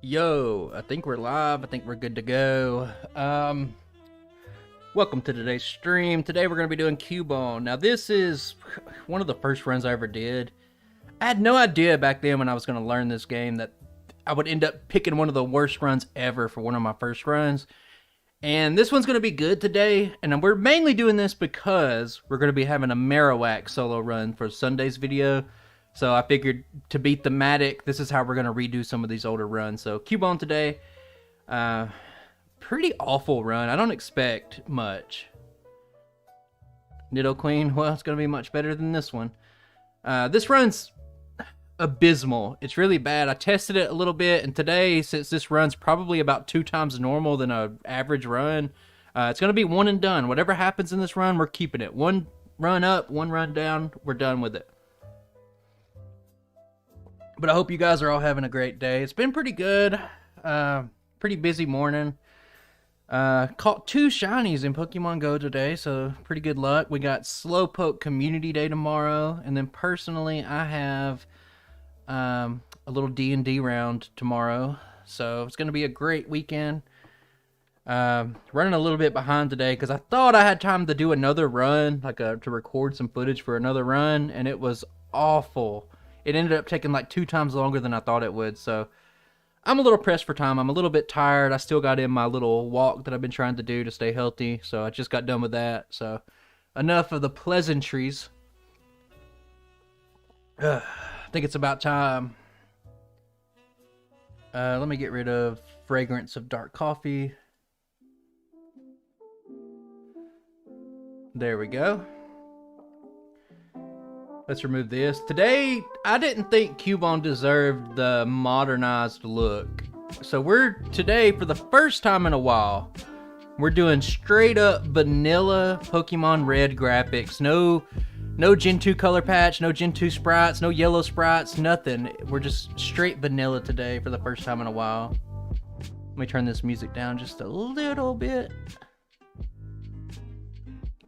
Yo, I think we're live. I think we're good to go. Welcome to today's stream. Today we're going to be doing Cubone. Now this is one of the first runs I ever did. I had no idea back then when I was going to learn this game that I would end up picking one of the worst runs ever for one of my first runs. And this one's going to be good today. And we're mainly doing this because we're going to be having a Marowak solo run for Sunday's video. So I figured to be thematic, this is how we're going to redo some of these older runs. So Cubone today, pretty awful run. I don't expect much. Nidoqueen, well, it's going to be much better than this one. This run's abysmal. It's really bad. I tested it a little bit, and today, since this run's probably about 2 times normal than an average run, it's going to be one and done. Whatever happens in this run, we're keeping it. One run up, one run down, we're done with it. But I hope you guys are all having a great day. It's been pretty good. Pretty busy morning. Caught 2 shinies in Pokemon Go today, so pretty good luck. We got Slowpoke Community Day tomorrow, and then personally, I have a little D&D round tomorrow. So it's going to be a great weekend. Running a little bit behind today because I thought I had time to do another run, to record some footage for another run, and it was awful. It ended up taking like 2 times longer than I thought it would, so I'm a little pressed for time. I'm a little bit tired. I still got in my little walk that I've been trying to do to stay healthy, so I just got done with that. So enough of the pleasantries. I think it's about time. Let me get rid of fragrance of dark coffee. There we go. Let's remove this. Today, I didn't think Cubone deserved the modernized look. So today, for the first time in a while, we're doing straight up vanilla Pokemon Red graphics. No Gen 2 color patch, no Gen 2 sprites, no yellow sprites, nothing. We're just straight vanilla today for the first time in a while. Let me turn this music down just a little bit.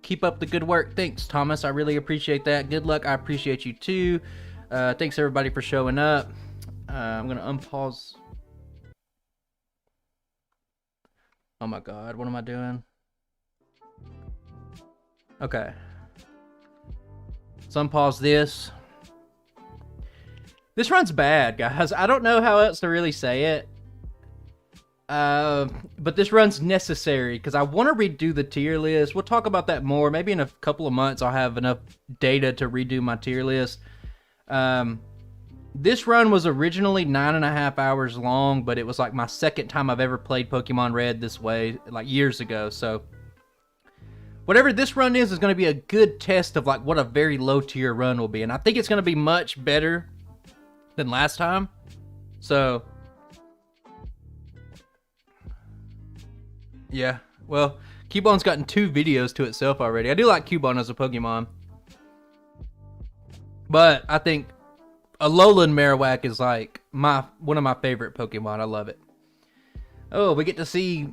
Keep up the good work. Thanks, Thomas. I really appreciate that. Good luck. I appreciate you too. Thanks everybody for showing up. I'm gonna unpause. Oh my god, what am I doing? Okay. Let's unpause this. This run's bad, guys. I don't know how else to really say it. But this run's necessary because I want to redo the tier list. We'll talk about that more. Maybe in a couple of months I'll have enough data to redo my tier list. This run was originally 9.5 hours long, but it was like my second time I've ever played Pokemon Red this way, like years ago. So whatever this run is going to be a good test of like what a very low tier run will be. And I think it's going to be much better than last time. So yeah, well, Cubone's gotten 2 videos to itself already. I do like Cubone as a Pokemon. But I think Alolan Marowak is like one of my favorite Pokemon. I love it. Oh, we get to see...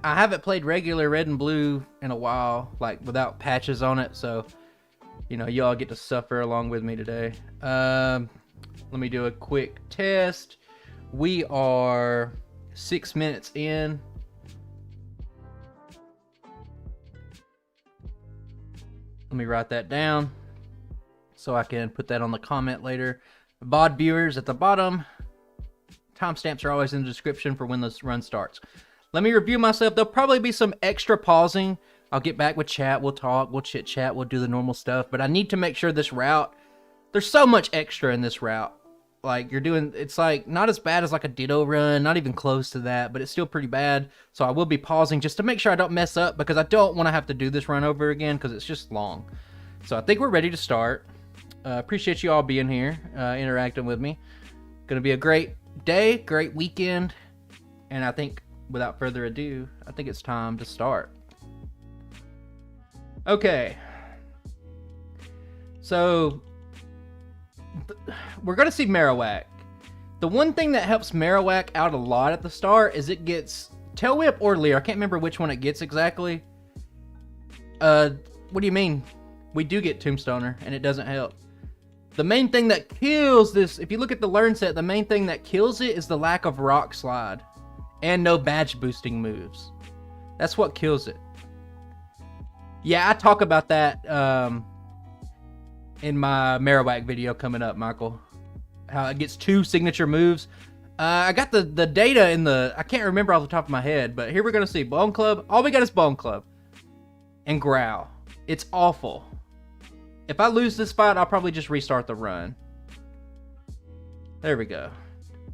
I haven't played regular Red and Blue in a while, like without patches on it. So, you know, y'all get to suffer along with me today. Let me do a quick test. We are 6 minutes in. Let me write that down so I can put that on the comment later. VOD viewers at the bottom. Timestamps are always in the description for when this run starts. Let me review myself. There'll probably be some extra pausing. I'll get back with chat. We'll talk. We'll chit chat. We'll do the normal stuff. But I need to make sure this route, there's so much extra in this route. Like it's like not as bad as like a Ditto run, not even close to that, but it's still pretty bad. So I will be pausing just to make sure I don't mess up because I don't want to have to do this run over again because it's just long. So I think we're ready to start. Appreciate you all being here, interacting with me. Gonna be a great day, great weekend, and I think without further ado, I think it's time to start. Okay. So we're going to see Marowak. The one thing that helps Marowak out a lot at the start is it gets Tail Whip or Leer. I can't remember which one it gets exactly. What do you mean? We do get Tombstoner, and it doesn't help. The main thing that kills this, if you look at the learn set, the main thing that kills it is the lack of rock slide and no badge boosting moves. That's what kills it. Yeah, I talk about that in my Marowak video coming up, Michael. How it gets 2 signature moves. I got the data in the... I can't remember off the top of my head, but here we're going to see Bone Club. All we got is Bone Club. And Growl. It's awful. If I lose this fight, I'll probably just restart the run. There we go.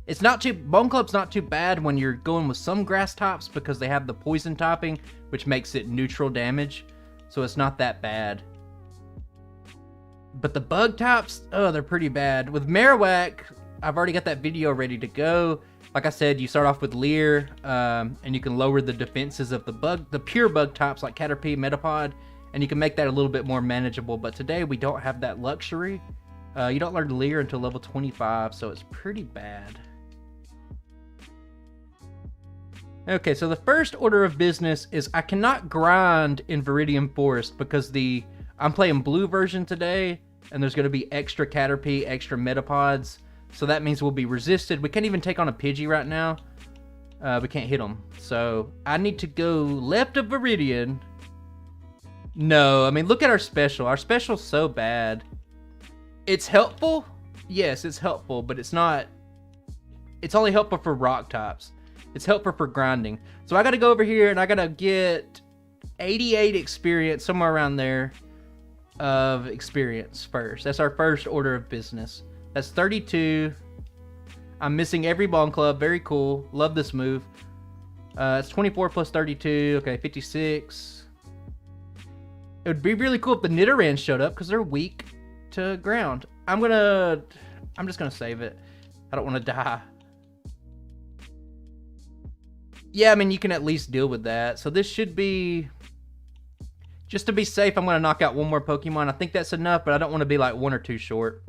It's not too... Bone Club's not too bad when you're going with some grass types because they have the poison topping, which makes it neutral damage. So it's not that bad. But the bug types, oh, they're pretty bad. With Marowak, I've already got that video ready to go. Like I said, you start off with Leer, and you can lower the defenses of the pure bug types like Caterpie, Metapod, and you can make that a little bit more manageable. But today we don't have that luxury. You don't learn Leer until level 25, so it's pretty bad. Okay, so the first order of business is I cannot grind in Viridian Forest because I'm playing blue version today, and there's going to be extra Caterpie, extra Metapods, so that means we'll be resisted. We can't even take on a Pidgey right now. We can't hit them. So I need to go left of Viridian. No, I mean, look at our special. Our special's so bad. It's helpful. Yes, it's helpful, but it's not... It's only helpful for rock types. It's helpful for grinding. So I got to go over here and I got to get 88 experience, somewhere around there, of experience first. That's our first order of business. That's 32. I'm missing every Bone Club. Very cool. Love this move. It's 24 plus 32. Okay, 56. It would be really cool if the Nidoran showed up because they're weak to ground. I'm just going to save it. I don't want to die. Yeah, I mean, you can at least deal with that. So this should be... Just to be safe, I'm going to knock out one more Pokemon. I think that's enough, but I don't want to be like 1 or 2 short.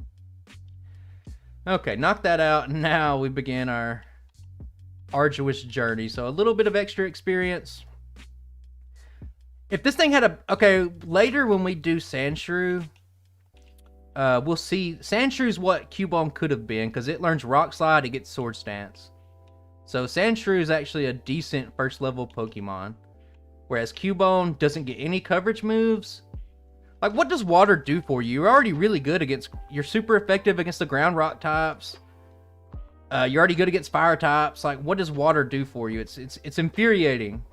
Okay, knock that out. Now we begin our arduous journey. So a little bit of extra experience. If this thing had a... Okay, later when we do Sandshrew, we'll see... Sandshrew's what Cubone could have been, because it learns Rock Slide, it gets Sword Stance. So Sandshrew is actually a decent first level Pokemon. Whereas Cubone doesn't get any coverage moves. Like, what does water do for you? You're already really good against... You're super effective against the ground rock types. You're already good against fire types. Like, what does water do for you? It's infuriating.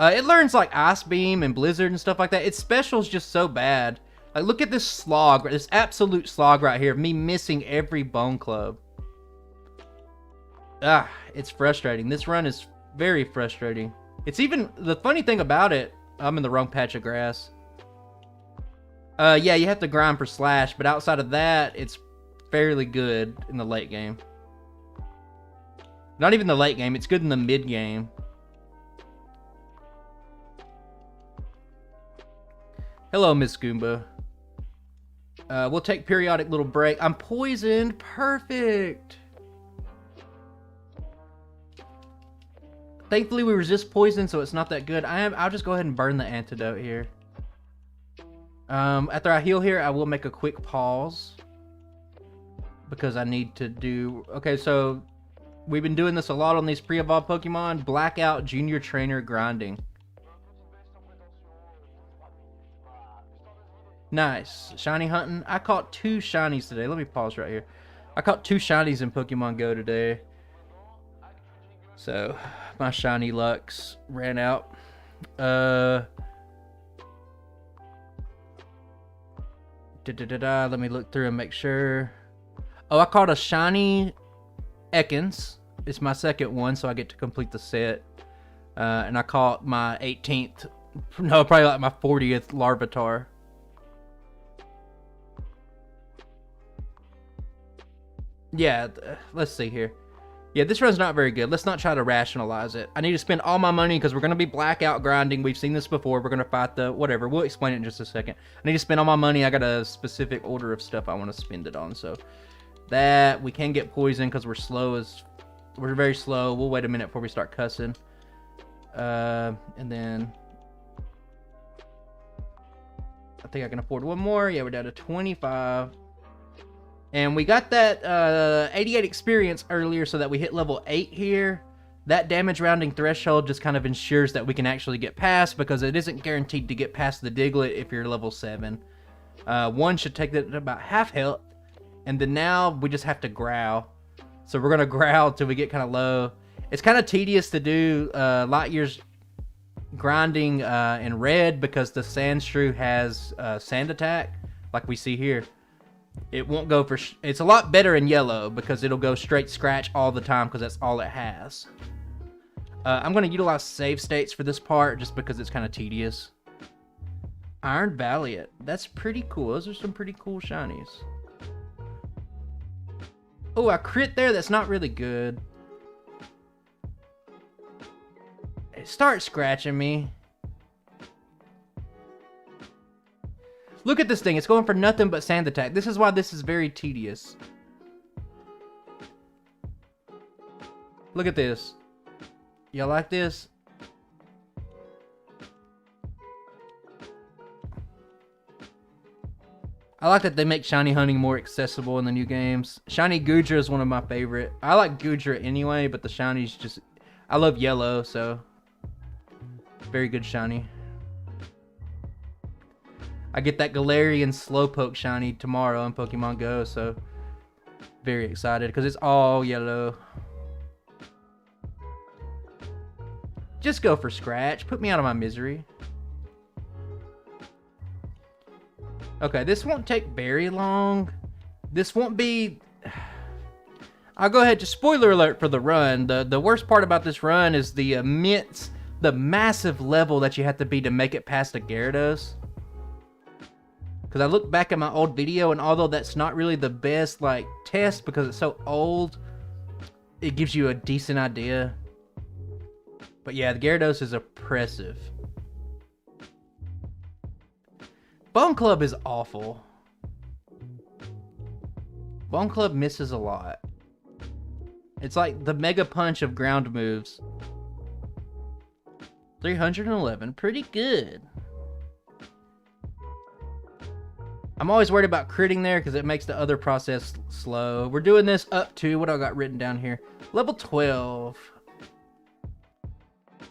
It learns like Ice Beam and Blizzard and stuff like that. Its special is just so bad. Like, look at this slog, this absolute slog right here of me missing every Bone Club. Ah, it's frustrating. This run is very frustrating. It's even, the funny thing about it, I'm in the wrong patch of grass. Yeah, you have to grind for Slash, but outside of that, it's fairly good in the late game. Not even the late game, it's good in the mid game. Hello, Miss Goomba. We'll take periodic little break. I'm poisoned. Perfect. Thankfully, we resist poison, so it's not that good. I'll just go ahead and burn the antidote here. After I heal here, I will make a quick pause. Because I need to do... Okay, so... We've been doing this a lot on these pre-evolved Pokemon. Blackout Junior Trainer grinding. Nice. Shiny hunting. I caught 2 shinies today. Let me pause right here. I caught 2 shinies in Pokemon Go today. So, my shiny lucks ran out. Let me look through and make sure. Oh, I caught a shiny Ekans. It's my second one, so I get to complete the set. And I caught my 18th. No, probably like my 40th Larvitar. Yeah, let's see here. Yeah, this run's not very good. Let's not try to rationalize it. I need to spend all my money because we're going to be blackout grinding. We've seen this before. We're going to fight the... Whatever. We'll explain it in just a second. I need to spend all my money. I got a specific order of stuff I want to spend it on. So, that... We can get poison because we're slow as... We're very slow. We'll wait a minute before we start cussing. And then... I think I can afford one more. Yeah, we're down to 25. And we got that 88 experience earlier so that we hit level 8 here. That damage rounding threshold just kind of ensures that we can actually get past, because it isn't guaranteed to get past the Diglett if you're level 7. 1 should take that to about half health. And then now we just have to growl. So we're going to growl till we get kind of low. It's kind of tedious to do light years grinding in red, because the Sandshrew has sand attack, like we see here. It won't go for... It's a lot better in yellow, because it'll go straight scratch all the time, because that's all it has. I'm going to utilize save states for this part, just because it's kind of tedious. Iron Valiant. That's pretty cool. Those are some pretty cool shinies. Oh, I crit there. That's not really good. It starts scratching me. Look at this thing. It's going for nothing but sand attack. This is why this is very tedious. Look at this. Y'all like this? I like that they make shiny hunting more accessible in the new games. Shiny Goodra is one of my favorite. I like Goodra anyway, but the shinies just... I love yellow, so... Very good shiny. I get that Galarian Slowpoke shiny tomorrow in Pokemon Go, so... Very excited, because it's all yellow. Just go for scratch. Put me out of my misery. Okay, this won't take very long. This won't be... I'll go ahead, just spoiler alert for the run. The worst part about this run is the massive level that you have to be to make it past a Gyarados. Because I look back at my old video, and although that's not really the best like test because it's so old, it gives you a decent idea. But yeah, the Gyarados is oppressive. Bone Club is awful. Bone Club misses a lot. It's like the Mega Punch of ground moves. 311, pretty good. I'm always worried about critting there because it makes the other process slow. We're doing this up to, what I got written down here? Level 12.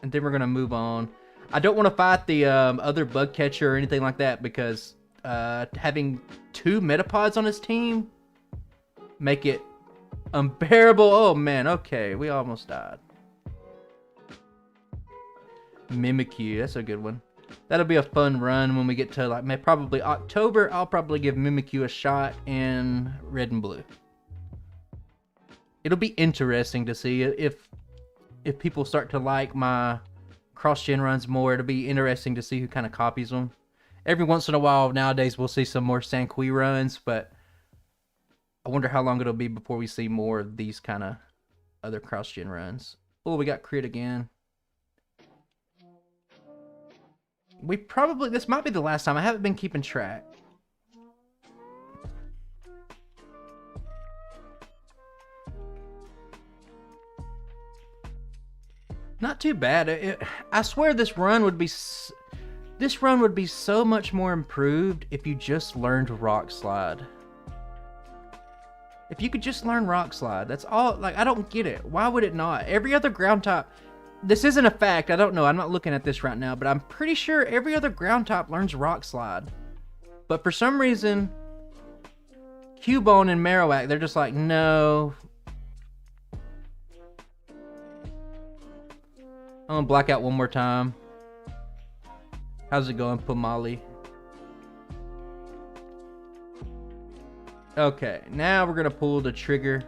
And then we're going to move on. I don't want to fight the other bug catcher or anything like that, because having 2 Metapods on his team make it unbearable. Oh man, okay, we almost died. Mimikyu, that's a good one. That'll be a fun run when we get to like probably October. I'll probably give Mimikyu a shot in red and blue. It'll be interesting to see if people start to like my cross-gen runs more. It'll be interesting to see who kind of copies them. Every once in a while nowadays we'll see some more Sanqui runs, but I wonder how long it'll be before we see more of these kind of other cross-gen runs. Oh, we got crit again. This might be the last time. I haven't been keeping track. Not too bad. I swear this run would be so much more improved if you just learned Rock Slide. If you could just learn Rock Slide, that's all. Like, I don't get it. Why would it not? Every other ground type, this isn't a fact. I don't know. I'm not looking at this right now, but I'm pretty sure every other ground type learns Rock Slide. But for some reason, Cubone and Marowak, they're just like, no. I'm gonna black out one more time. How's it going, Pomali? Okay, now we're gonna pull the trigger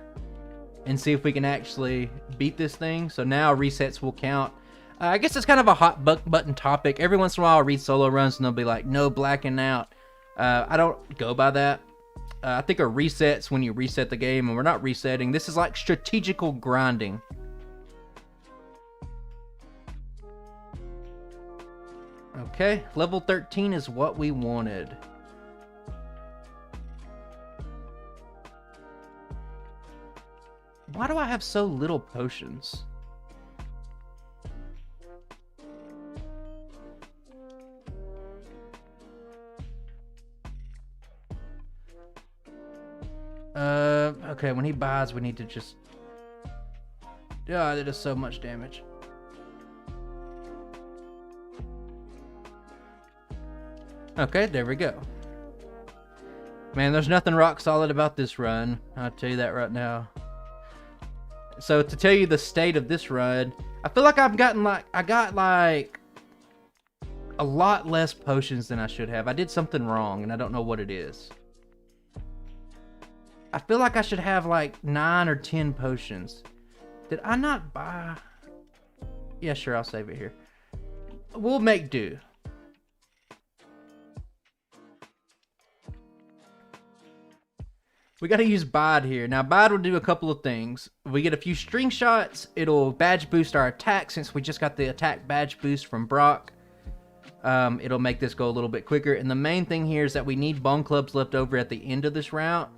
and see if we can actually beat this thing. So now resets will count. I guess it's kind of a hot button topic. Every once in a while I'll read solo runs and they'll be like, no blacking out. I don't go by that. I think a reset's when you reset the game, and we're not resetting. This is like strategical grinding. Okay, level 13 is what we wanted. Why do I have so little potions? Okay, when he buys, we need to just... Yeah, that does so much damage. Okay, there we go. Man, there's nothing rock solid about this run. I'll tell you that right now. So to tell you the state of this run, I feel like I got like a lot less potions than I should have. I did something wrong and I don't know what it is. I feel like I should have like 9 or 10 potions. Did I not buy? Yeah, sure, I'll save it here. We'll make do. We got to use Bide here. Now, Bide will do a couple of things. If we get a few string shots, it'll badge boost our attack since we just got the attack badge boost from Brock. It'll make this go a little bit quicker. And the main thing here is that we need bone clubs left over at the end of this route.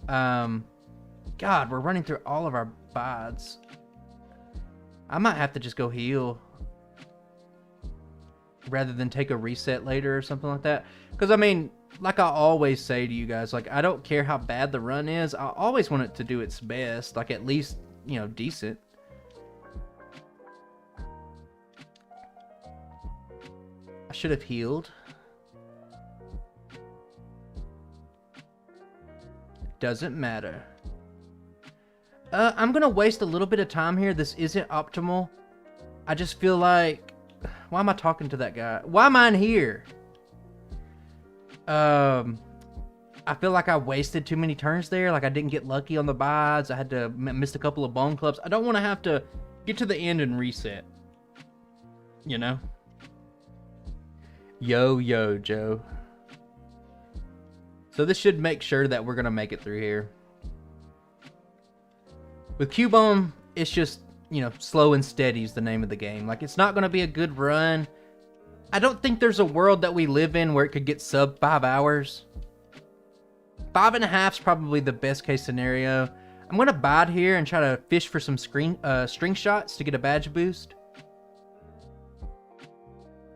God, we're running through all of our Bides. I might have to just go heal rather than take a reset later or something like that. Because, I mean, like I always say to you guys, like, I don't care how bad the run is. I always want it to do its best. Like, at least, you know, decent. I should have healed. Doesn't matter. I'm going to waste a little bit of time here. This isn't optimal. I just feel like... Why am I talking to that guy? Why am I in here? I feel like I wasted too many turns there. Like I didn't get lucky on the Bides. I had to miss a couple of bone clubs. I don't want to have to get to the end and reset. You know? Yo, Joe. So this should make sure that we're going to make it through here. With Cubone, it's just, you know, slow and steady is the name of the game. Like, it's not going to be a good run. I don't think there's a world that we live in where it could get sub 5 hours. 5.5 is probably the best case scenario. I'm going to bide here and try to fish for some string shots to get a badge boost.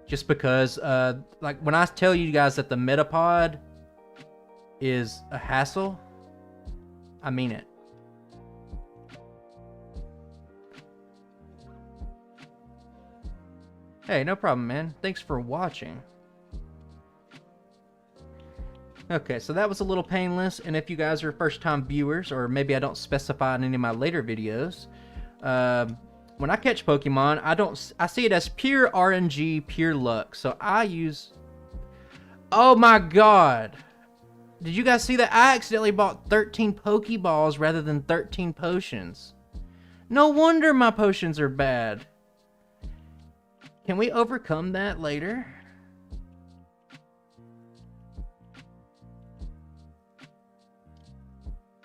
Just because, like, when I tell you guys that the Metapod is a hassle, I mean it. Hey, no problem, man. Thanks for watching. Okay, so that was a little painless, and if you guys are first-time viewers, or maybe I don't specify in any of my later videos, when I catch Pokemon, I see it as pure RNG, pure luck. So I use... Oh my god! Did you guys see that? I accidentally bought 13 Pokeballs rather than 13 potions. No wonder my potions are bad. Can we overcome that later?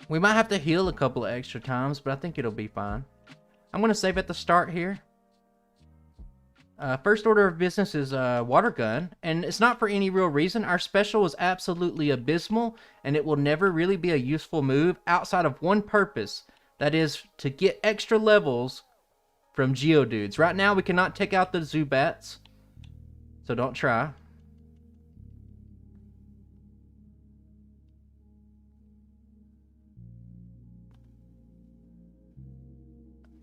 We might have to heal a couple of extra times, but I think it'll be fine. I'm going to save at the start here. First order of business is water gun, and it's not for any real reason. Our special is absolutely abysmal, and it will never really be a useful move outside of one purpose. That is to get extra levels from Geodudes. Right now, we cannot take out the Zubats, so don't try.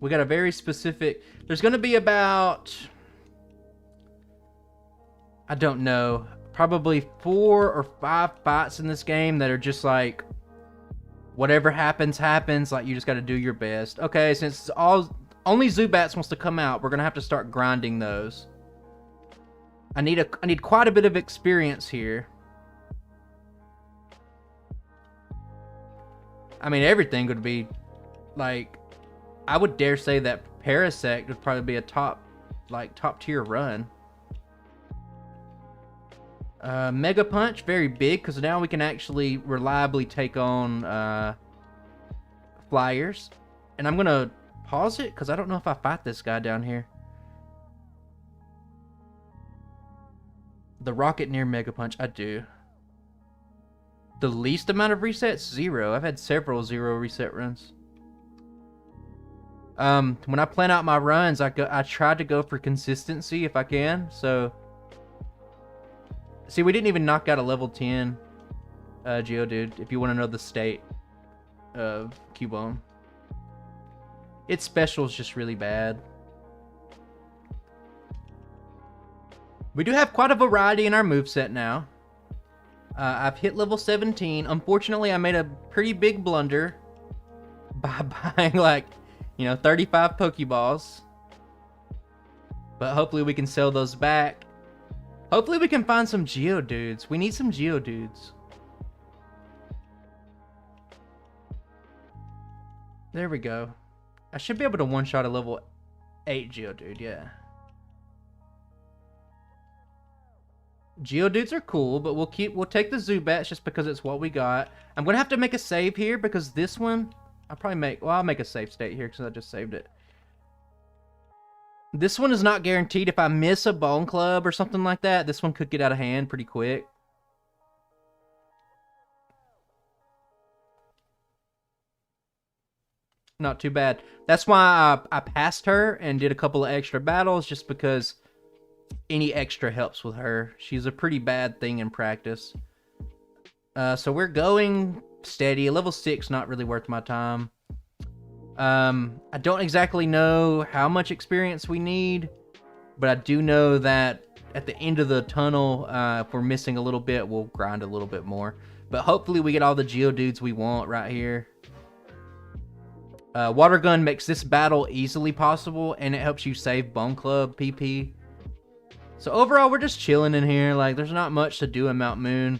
We got a very specific... There's going to be about... I don't know. Probably 4 or 5 fights in this game that are just like... Whatever happens, happens. Like, you just got to do your best. Okay, since only Zubats wants to come out, we're going to have to start grinding those. I need quite a bit of experience here. I mean, everything would be... Like... I would dare say that Parasect would probably be a top tier run. Mega Punch, very big, because now we can actually reliably take on flyers. And I'm going to pause it, because I don't know if I fight this guy down here. The Rocket near Mega Punch, I do. The least amount of resets, 0. I've had several 0 reset runs. When I plan out my runs, I try to go for consistency if I can. So, see, we didn't even knock out a level 10 Geodude, if you want to know the state. of Cubone. Its special is just really bad. We do have quite a variety in our moveset now. I've hit level 17. Unfortunately, I made a pretty big blunder by buying like, 35 Pokeballs. But hopefully we can sell those back. Hopefully we can find some Geodudes. We need some Geodudes. There we go. I should be able to one-shot a level 8 Geodude, yeah. Geodudes are cool, but we'll take the Zubats just because it's what we got. I'm gonna have to make a save here because this one, I'll make a save state here because I just saved it. This one is not guaranteed. If I miss a Bone Club or something like that, this one could get out of hand pretty quick. Not too bad. That's why I passed her and did a couple of extra battles just because any extra helps with her. She's a pretty bad thing in practice. So we're going steady. Level 6, not really worth my time. I don't exactly know how much experience we need, but I do know that at the end of the tunnel, if we're missing a little bit, we'll grind a little bit more. But hopefully we get all the Geodudes we want right here. Water Gun makes this battle easily possible, and it helps you save Bone Club PP. So overall, we're just chilling in here. Like, there's not much to do in Mount Moon.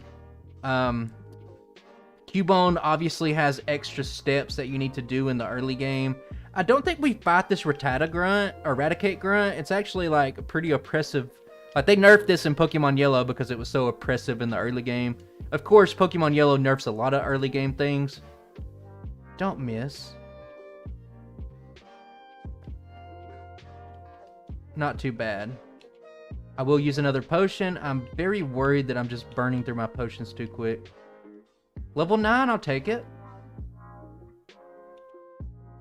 Cubone obviously has extra steps that you need to do in the early game. I don't think we fight this Raticate Grunt. It's actually, like, pretty oppressive. Like, they nerfed this in Pokemon Yellow because it was so oppressive in the early game. Of course, Pokemon Yellow nerfs a lot of early game things. Don't miss. Not too bad. I will use another potion. I'm very worried that I'm just burning through my potions too quick. Level 9, I'll take it.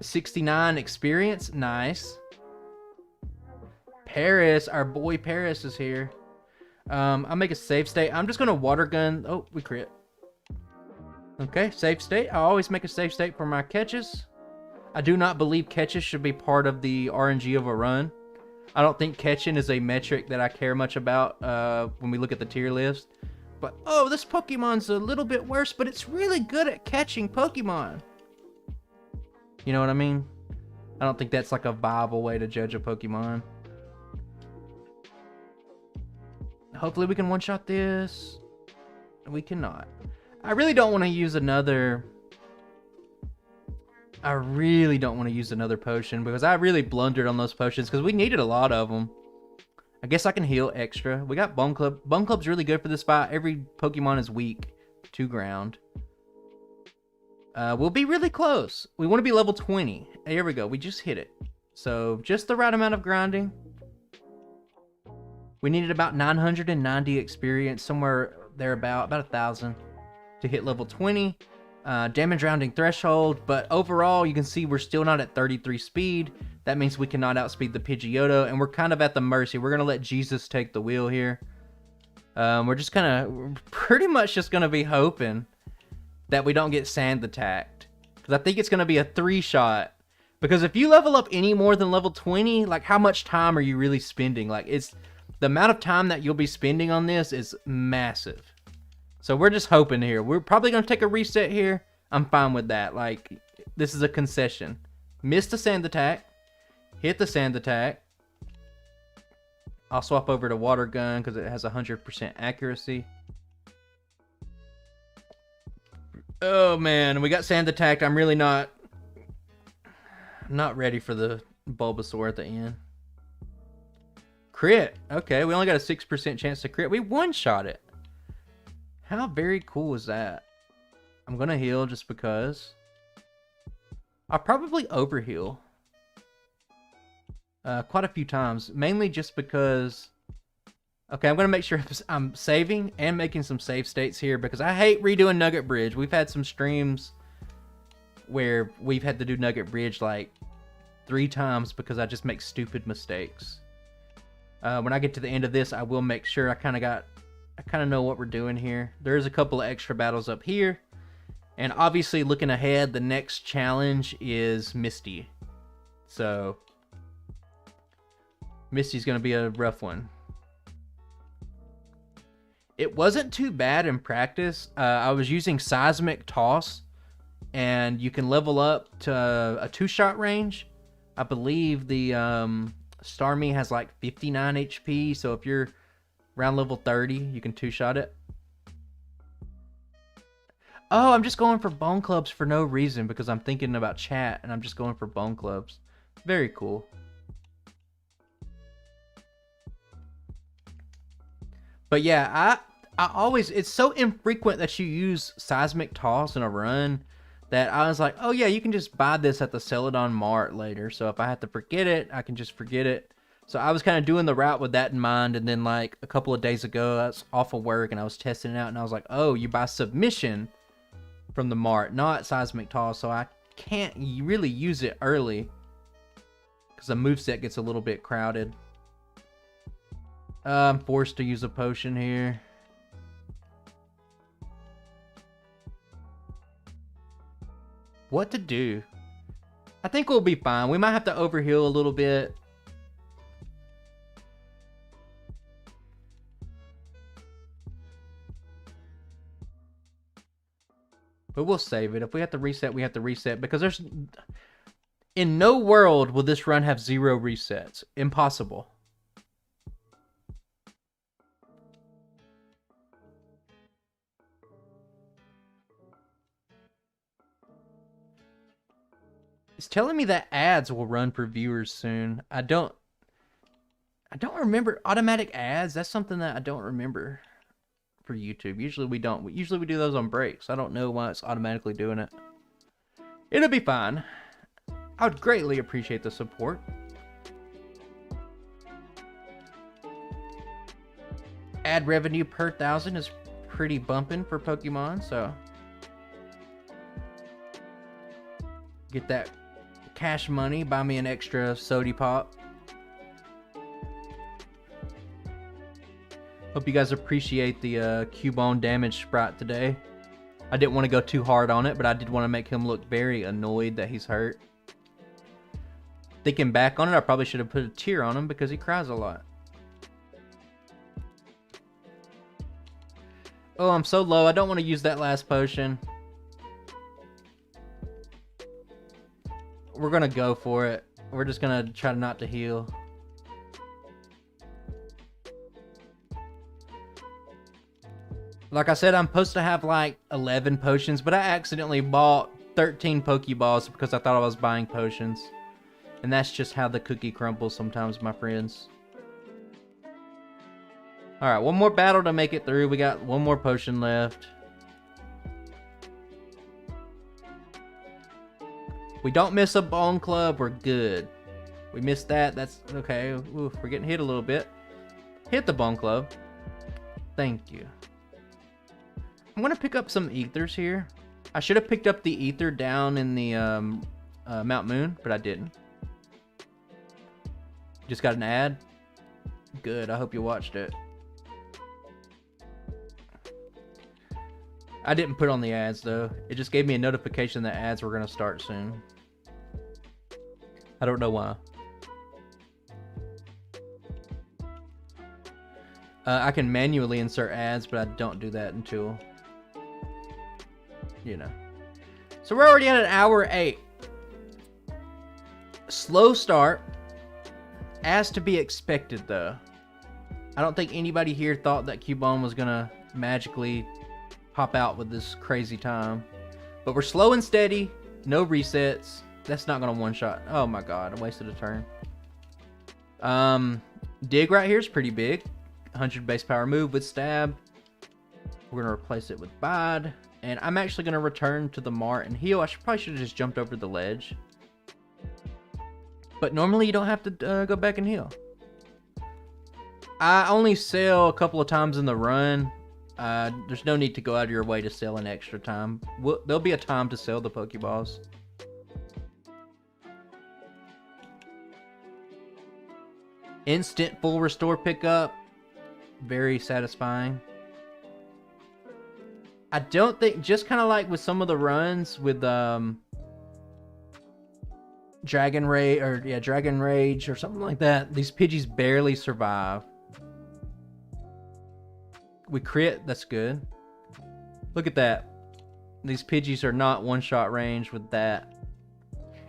69 experience, nice. Paris, our boy Paris is here. I'll make a save state. I'm just gonna Water Gun. Oh, we crit. Okay, save state. I always make a save state for my catches. I do not believe catches should be part of the RNG of a run. I don't think catching is a metric that I care much about when we look at the tier list. But, oh, this Pokemon's a little bit worse, but it's really good at catching Pokemon. You know what I mean? I don't think that's like a viable way to judge a Pokemon. Hopefully we can one-shot this. We cannot. I really don't want to use another... I really don't want to use another potion because I really blundered on those potions because we needed a lot of them. I guess I can heal extra. We got Bone Club. Bone Club's really good for this fight. Every Pokemon is weak to ground. We'll be really close. We want to be level 20. Here we go. We just hit it. So just the right amount of grinding. We needed about 990 experience, somewhere there about 1,000 to hit level 20. Damage rounding threshold, but overall you can see we're still not at 33 speed. That means we cannot outspeed the Pidgeotto, and we're kind of at the mercy. We're gonna let Jesus take the wheel here. We're pretty much just gonna be hoping that we don't get sand attacked, because I think it's gonna be a 3-shot. Because if you level up any more than level 20, like, how much time are you really spending? Like, it's the amount of time that you'll be spending on this is massive. So we're just hoping here. We're probably going to take a reset here. I'm fine with that. Like, this is a concession. Miss the sand attack. Hit the sand attack. I'll swap over to Water Gun because it has 100% accuracy. Oh, man. We got sand attacked. I'm really not ready for the Bulbasaur at the end. Crit. Okay, we only got a 6% chance to crit. We one-shot it. How very cool is that? I'm gonna heal just because. I'll probably overheal. Quite a few times. Mainly just because... Okay, I'm gonna make sure I'm saving and making some save states here because I hate redoing Nugget Bridge. We've had some streams where we've had to do Nugget Bridge like 3 times because I just make stupid mistakes. When I get to the end of this, I will make sure I kind of know what we're doing here. There's a couple of extra battles up here. And obviously, looking ahead, the next challenge is Misty. So, Misty's going to be a rough one. It wasn't too bad in practice. I was using Seismic Toss, and you can level up to a 2-shot range. I believe the Starmie has like 59 HP, so if you're around level 30, you can 2-shot it. Oh, I'm just going for bone clubs for no reason because I'm thinking about chat, and I'm just going for bone clubs. Very cool. But yeah, I always, it's so infrequent that you use Seismic Toss in a run that I was like, oh yeah, you can just buy this at the Celadon Mart later. So if I have to forget it, I can just forget it. So I was kind of doing the route with that in mind. And then like a couple of days ago, I was off of work and I was testing it out and I was like, oh, you buy Submission from the Mart, not Seismic Toss. So I can't really use it early because the moveset gets a little bit crowded. I'm forced to use a potion here. What to do? I think we'll be fine. We might have to overheal a little bit. But we'll save it. If we have to reset, we have to reset. Because there's... in no world will this run have 0 resets. Impossible. It's telling me that ads will run for viewers soon. I don't remember automatic ads. That's something that I don't remember for YouTube. Usually we don't. Usually we do those on breaks. I don't know why it's automatically doing it. It'll be fine. I would greatly appreciate the support. Ad revenue per 1,000 is pretty bumping for Pokemon, so get that cash money, buy me an extra sody pop. Hope you guys appreciate the Cubone damage sprite today. I didn't want to go too hard on it, but I did want to make him look very annoyed that he's hurt. Thinking back on it, I probably should have put a tear on him because he cries a lot. Oh, I'm so low. I don't want to use that last potion. We're gonna go for it. We're just gonna try not to heal. Like I said, I'm supposed to have like 11 potions, but I accidentally bought 13 Pokeballs because I thought I was buying potions. And that's just how the cookie crumbles sometimes, my friends. Alright, one more battle to make it through. We got one more potion left. We don't miss a bone club, we're good. We missed that, that's okay. Oof, we're getting hit a little bit. Hit the bone club. Thank you. I'm gonna pick up some ethers here. I should have picked up the ether down in the Mount Moon, but I didn't. Just got an ad. Good, I hope you watched it. I didn't put on the ads though. It just gave me a notification that ads were gonna start soon. I don't know why. I can manually insert ads, but I don't do that until, you know. So we're already at an hour 8. Slow start, as to be expected though. I don't think anybody here thought that Cubone was gonna magically pop out with this crazy time. But we're slow and steady, no resets. That's not gonna one-shot. Oh my god, I wasted a turn. Dig right here is pretty big. 100 base power move with stab. We're gonna replace it with Bide. And I'm actually gonna return to the Mart and heal. Probably should have just jumped over the ledge. But normally you don't have to go back and heal. I only sell a couple of times in the run. There's no need to go out of your way to sell an extra time. There'll be a time to sell the Pokeballs. Instant full restore pickup. Very satisfying. I don't think, just kind of like with some of the runs with Dragon Rage or something like that, these Pidgeys barely survive. We crit, that's good. Look at that. These Pidgeys are not one-shot range with that.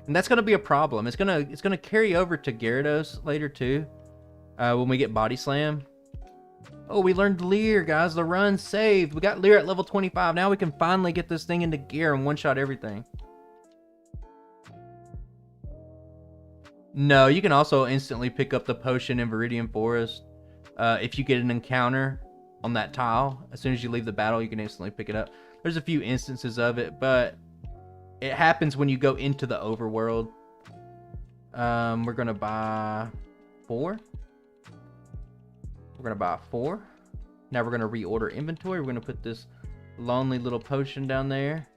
And that's gonna be a problem. It's gonna carry over to Gyarados later too. When we get Body Slam. Oh, we learned Leer, guys. The run saved. We got Leer at level 25. Now we can finally get this thing into gear and one-shot everything. No, you can also instantly pick up the potion in Viridian Forest. If you get an encounter on that tile, as soon as you leave the battle, you can instantly pick it up. There's a few instances of it, but it happens when you go into the overworld. We're going to buy 4. We're going to buy 4. Now we're going to reorder inventory. We're going to put this lonely little potion down there.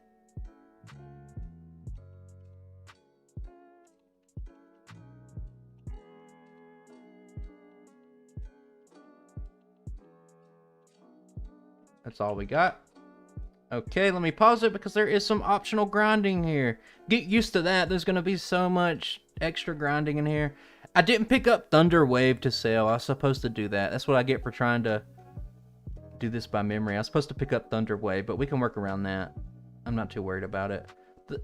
That's all we got. Okay, let me pause it because there is some optional grinding here. Get used to that. There's going to be so much extra grinding in here. I didn't pick up Thunder Wave to sell. I was supposed to do that. That's what I get for trying to do this by memory. I was supposed to pick up Thunder Wave, but we can work around that. I'm not too worried about it.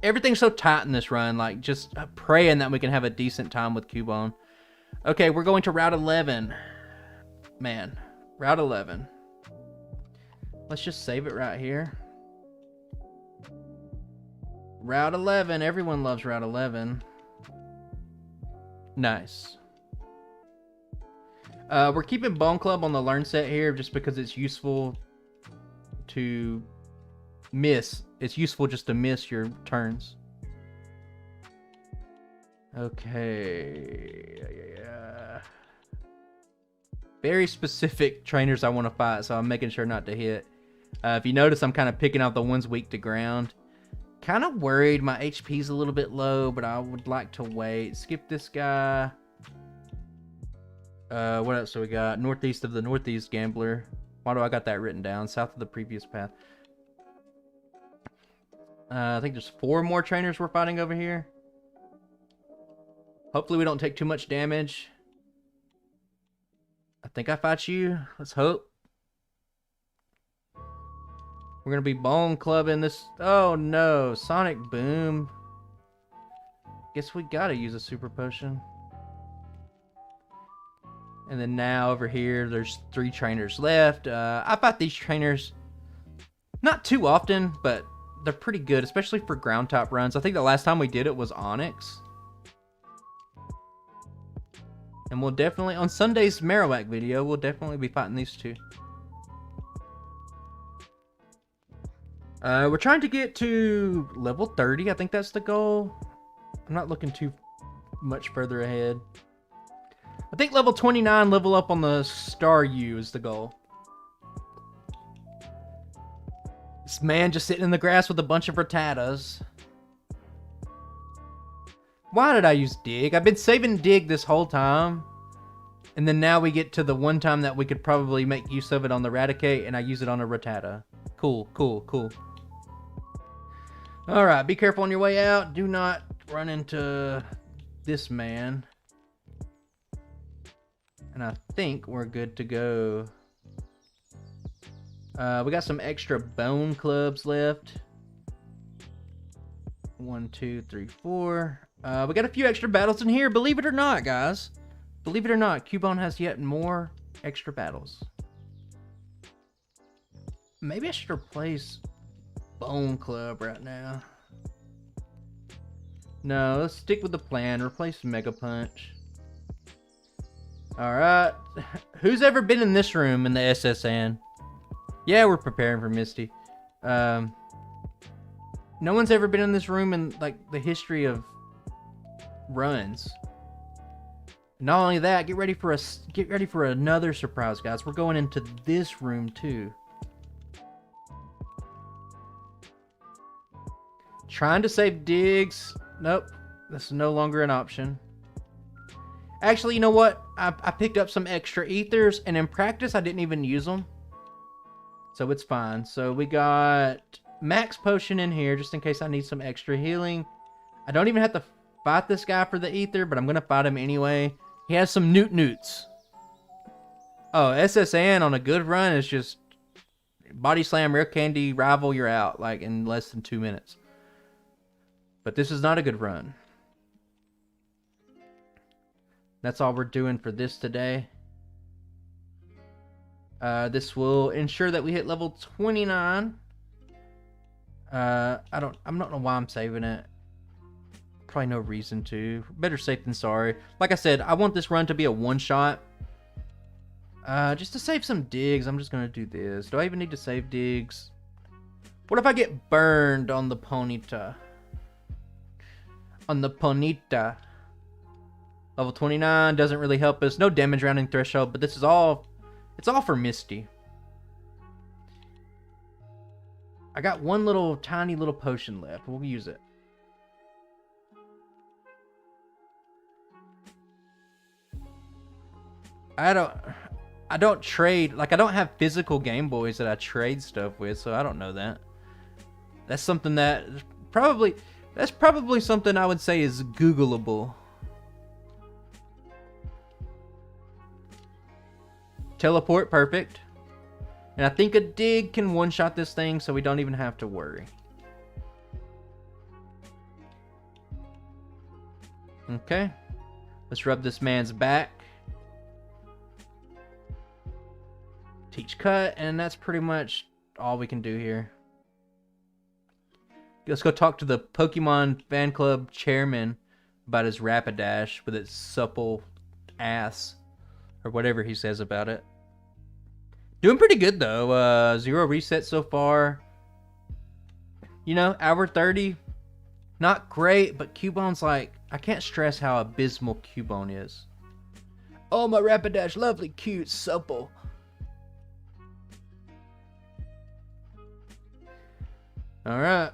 Everything's so tight in this run. Like, just praying that we can have a decent time with Cubone. Okay, we're going to Route 11. Man, Route 11. Let's just save it right here. Route 11. Everyone loves Route 11. Nice. We're keeping Bone Club on the learn set here just because it's useful to miss. It's useful just to miss your turns. Okay. Very specific trainers I want to fight, so I'm making sure not to hit. If you notice, I'm kind of picking out the ones weak to ground. Kind of worried my HP's a little bit low, but I would like to wait. Skip this guy. What else do we got? Northeast of the Northeast Gambler. Why do I got that written down? South of the previous path. I think there's 4 more trainers we're fighting over here. Hopefully we don't take too much damage. I think I fight you. Let's hope. We're going to be bone clubbing this. Oh no, Sonic Boom. Guess we got to use a super potion. And then now over here, there's 3 trainers left. I fight these trainers not too often, but they're pretty good, especially for ground top runs. I think the last time we did it was Onyx. And we'll definitely, on Sunday's Marowak video, we'll definitely be fighting these 2. We're trying to get to level 30. I think that's the goal. I'm not looking too much further ahead. I think level 29, level up on the Star U is the goal. This man just sitting in the grass with a bunch of Rattatas. Why did I use Dig? I've been saving Dig this whole time. And then now we get to the one time that we could probably make use of it on the Raticate, and I use it on a Rattata. Cool, cool, cool. Alright, be careful on your way out. Do not run into this man. And I think we're good to go. We got some extra bone clubs left. 1, 2, 3, 4. We got a few extra battles in here. Believe it or not, guys. Believe it or not, Cubone has yet more extra battles. Maybe I should replace Bone Club right now. No, let's stick with the plan. Replace Mega Punch. Alright. Who's ever been in this room in the SSN? Yeah, we're preparing for Misty. No one's ever been in this room in like the history of runs. Not only that, get ready for another surprise, guys. We're going into this room too. Trying to save digs. Nope, that's no longer an option. Actually, you know what? I picked up some extra ethers, and in practice, I didn't even use them. So it's fine. So we got max potion in here just in case I need some extra healing. I don't even have to fight this guy for the ether, but I'm going to fight him anyway. He has some newts. Oh, SSN on a good run is just body slam, rare candy, rival, you're out like in less than 2 minutes. But this is not a good run. That's all we're doing for this today. This will ensure that we hit level 29. I don't know why I'm saving it. Probably no reason to. Better safe than sorry. Like I said, I want this run to be a one-shot. Just to save some digs, I'm just going to do this. Do I even need to save digs? What if I get burned on the Ponyta? On the Ponyta. Level 29 doesn't really help us. No damage rounding threshold, but this is all... It's all for Misty. I got one little tiny little potion left. We'll use it. I don't trade, like I don't have physical Game Boys that I trade stuff with, so I don't know that. That's something that's probably something I would say is Googleable. Teleport, perfect. And I think a dig can one-shot this thing, so we don't even have to worry. Okay. Let's rub this man's back. Teach cut, and that's pretty much all we can do here. Let's go talk to the Pokemon fan club chairman about his Rapidash with its supple ass, or whatever he says about it. Doing pretty good though. 0 resets so far. You know, hour 30, not great, but Cubone's like, I can't stress how abysmal Cubone is. Oh, my Rapidash, lovely, cute, supple. Alright.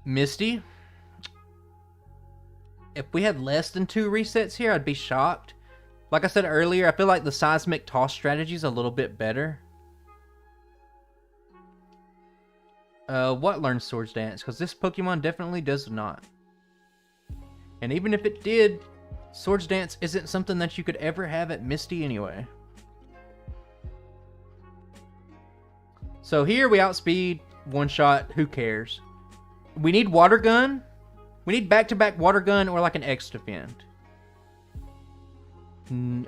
Misty. If we had less than 2 resets here, I'd be shocked. Like I said earlier, I feel like the seismic toss strategy is a little bit better. What learns Swords Dance? Because this Pokemon definitely does not. And even if it did, Swords Dance isn't something that you could ever have at Misty anyway. So here we outspeed, one shot, who cares? We need Water Gun. We need back-to-back Water Gun or like an X defend.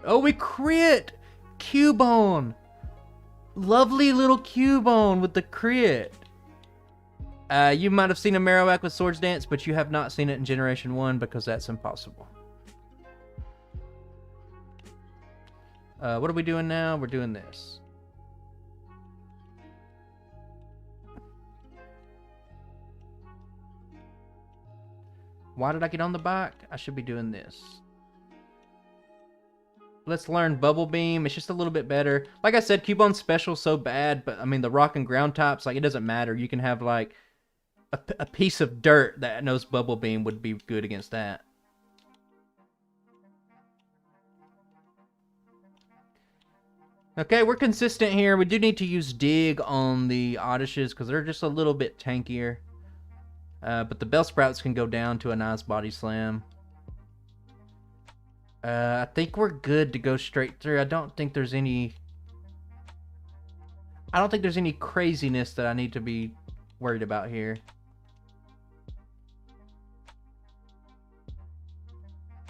Oh, we crit! Cubone! Lovely little Cubone with the crit. You might have seen a Marowak with Swords Dance, but you have not seen it in Generation 1 because that's impossible. What are we doing now? We're doing this. Why did I get on the bike? I should be doing this. Let's learn Bubble Beam. It's just a little bit better. Like I said, Cubone's special so bad, but I mean, the rock and ground types, like, it doesn't matter. You can have, like, a piece of dirt that knows Bubble Beam would be good against that. Okay, we're consistent here. We do need to use Dig on the Oddishes because they're just a little bit tankier. But the Bellsprouts can go down to a nice body slam. I think we're good to go straight through. I don't think there's any craziness that I need to be worried about here.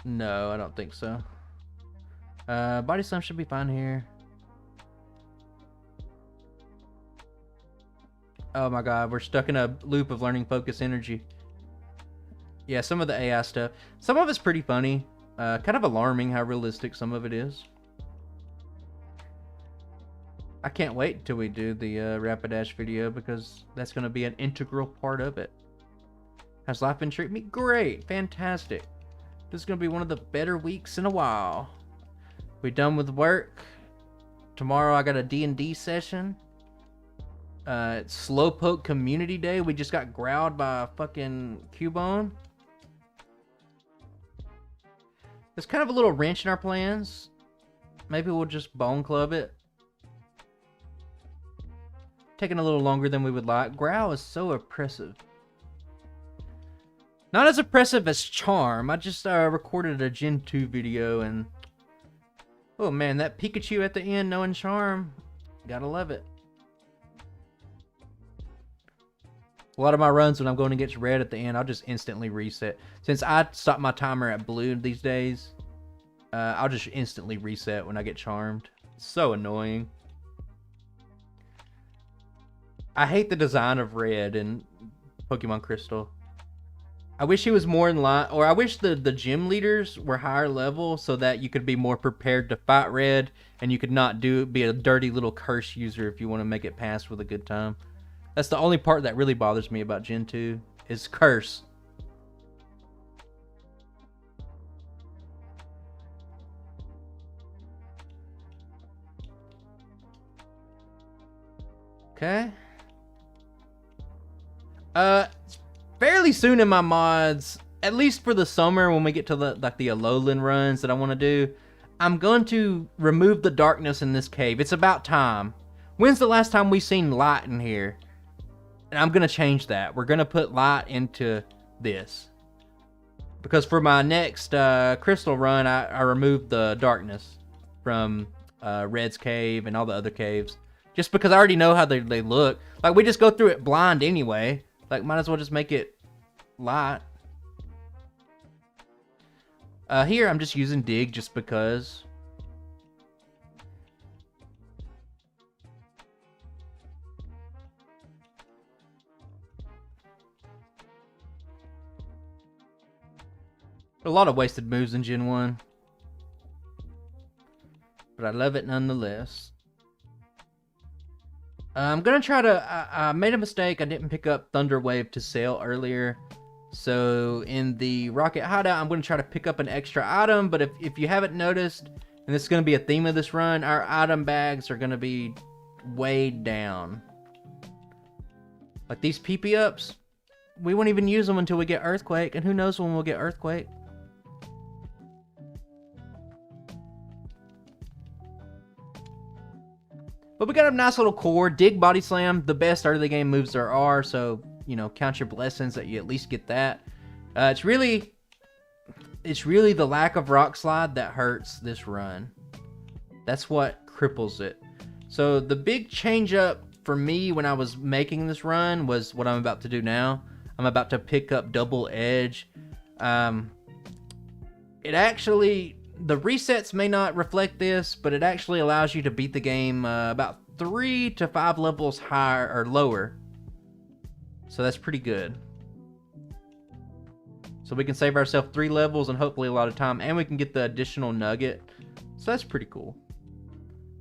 No, I don't think so. Body slam should be fine here. Oh my god, we're stuck in a loop of learning focus energy. Yeah, some of the AI stuff. Some of it's pretty funny. Kind of alarming how realistic some of it is. I can't wait until we do the Rapidash video because that's going to be an integral part of it. Has life been treating me? Great. Fantastic. This is going to be one of the better weeks in a while. We done with work. Tomorrow I got a D&D session. It's Slowpoke Community Day. We just got growled by a fucking Cubone. There's kind of a little wrench in our plans. Maybe we'll just Bone Club it. taking a little longer than we would like. Growl is so oppressive. Not as oppressive as Charm. I just recorded a Gen 2 video and... Oh man, that Pikachu at the end knowing Charm. Gotta love it. A lot of my runs when I'm going against red at the end, I'll just instantly reset. Since I stop my timer at blue these days, I'll just instantly reset when I get charmed. It's so annoying. I hate the design of red in Pokemon Crystal. I wish he was more in line, or I wish the gym leaders were higher level so that you could be more prepared to fight red and you could not be a dirty little curse user if you want to make it past with a good time. That's the only part that really bothers me about Gen 2 is curse. Okay. Fairly soon in my mods, at least for the summer when we get to the Alolan runs that I want to do, I'm going to remove the darkness in this cave. It's about time. When's the last time we've seen light in here? And I'm going to change that. We're going to put light into this. Because for my next crystal run, I removed the darkness from Red's cave and all the other caves. Just because I already know how they look. Like, we just go through it blind anyway. Like, might as well just make it light. Here, I'm just using dig just because. A lot of wasted moves in Gen 1. But I love it nonetheless. I'm going to try to... I made a mistake. I didn't pick up Thunder Wave to sell earlier. So in the Rocket Hideout, I'm going to try to pick up an extra item. But if you haven't noticed, and this is going to be a theme of this run, our item bags are going to be weighed down. Like these PP ups, we won't even use them until we get Earthquake. And who knows when we'll get Earthquake. But we got a nice little core. Dig, Body Slam, the best early game moves there are. So, you know, count your blessings that you at least get that. It's really the lack of Rock Slide that hurts this run. That's what cripples it. So the big change up for me when I was making this run was what I'm about to do now. I'm about to pick up Double Edge. It actually... The resets may not reflect this, but it actually allows you to beat the game about 3 to 5 levels higher or lower. So that's pretty good. So we can save ourselves 3 levels and hopefully a lot of time. And we can get the additional nugget. So that's pretty cool.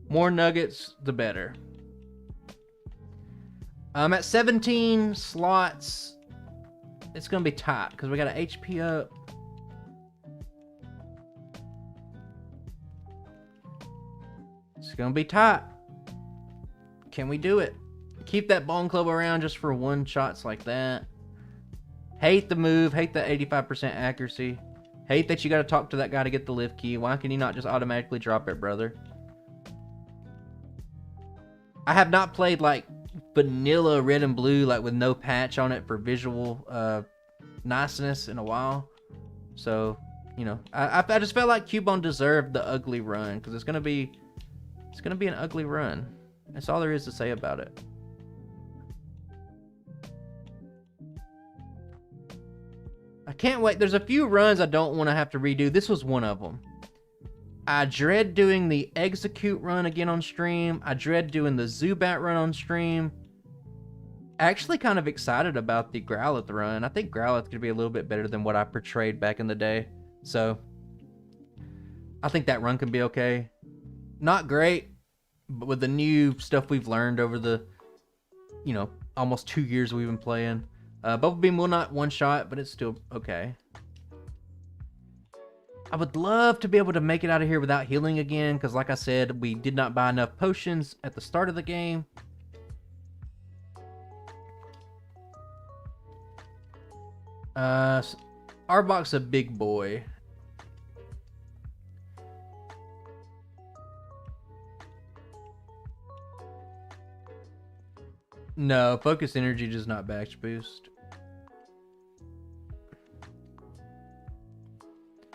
More nuggets, the better. At 17 slots, it's going to be tight because we got an HP up. It's going to be tight. Can we do it? Keep that Bone Club around just for one shots like that. Hate the move. Hate the 85% accuracy. Hate that you got to talk to that guy to get the lift key. Why can you not just automatically drop it, brother? I have not played like vanilla red and blue, like with no patch on it for visual niceness in a while. So, you know, I just felt like Cubone deserved the ugly run because it's going to be an ugly run. That's all there is to say about it. I can't wait. There's a few runs I don't want to have to redo. This was one of them. I dread doing the Execute run again on stream. I dread doing the Zubat run on stream. Actually kind of excited about the Growlithe run. I think Growlithe could be a little bit better than what I portrayed back in the day. So, I think that run can be okay. Not great, but with the new stuff we've learned over the, you know, almost 2 years we've been playing. Bubble Beam will not one-shot, but it's still okay. I would love to be able to make it out of here without healing again, because like I said, we did not buy enough potions at the start of the game. Arbok's a big boy. No, focus energy does not bash boost.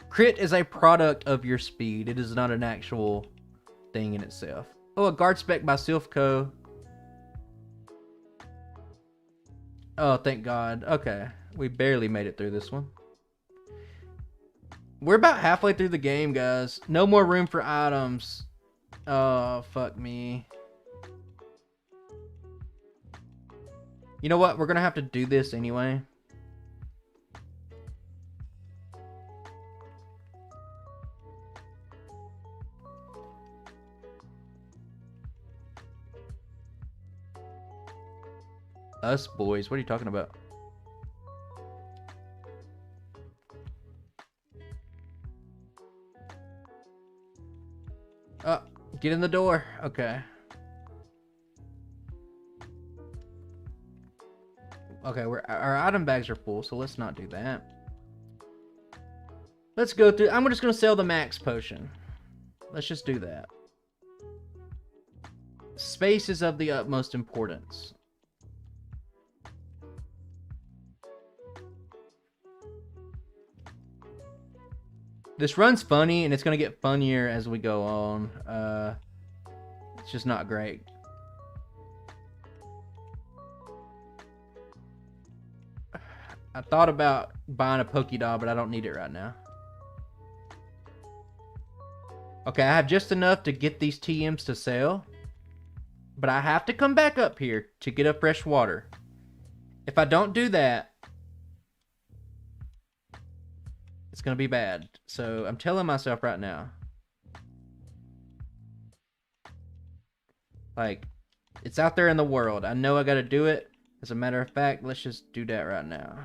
Crit is a product of your speed. It is not an actual thing in itself. Oh, a guard spec by Silph Co. Oh, thank God. Okay. We barely made it through this one. We're about halfway through the game, guys. No more room for items. Oh, fuck me. You know what? We're going to have to do this anyway. Us boys. What are you talking about? Oh, get in the door. Okay. Okay, our item bags are full, so let's not do that. Let's go through. I'm just going to sell the max potion. Let's just do that. Space is of the utmost importance. This run's funny, and it's going to get funnier as we go on. It's just not great. I thought about buying a Pokédoll, but I don't need it right now. Okay, I have just enough to get these TMs to sell. But I have to come back up here to get a fresh water. If I don't do that, it's going to be bad. So I'm telling myself right now. Like, it's out there in the world. I know I got to do it. As a matter of fact, let's just do that right now.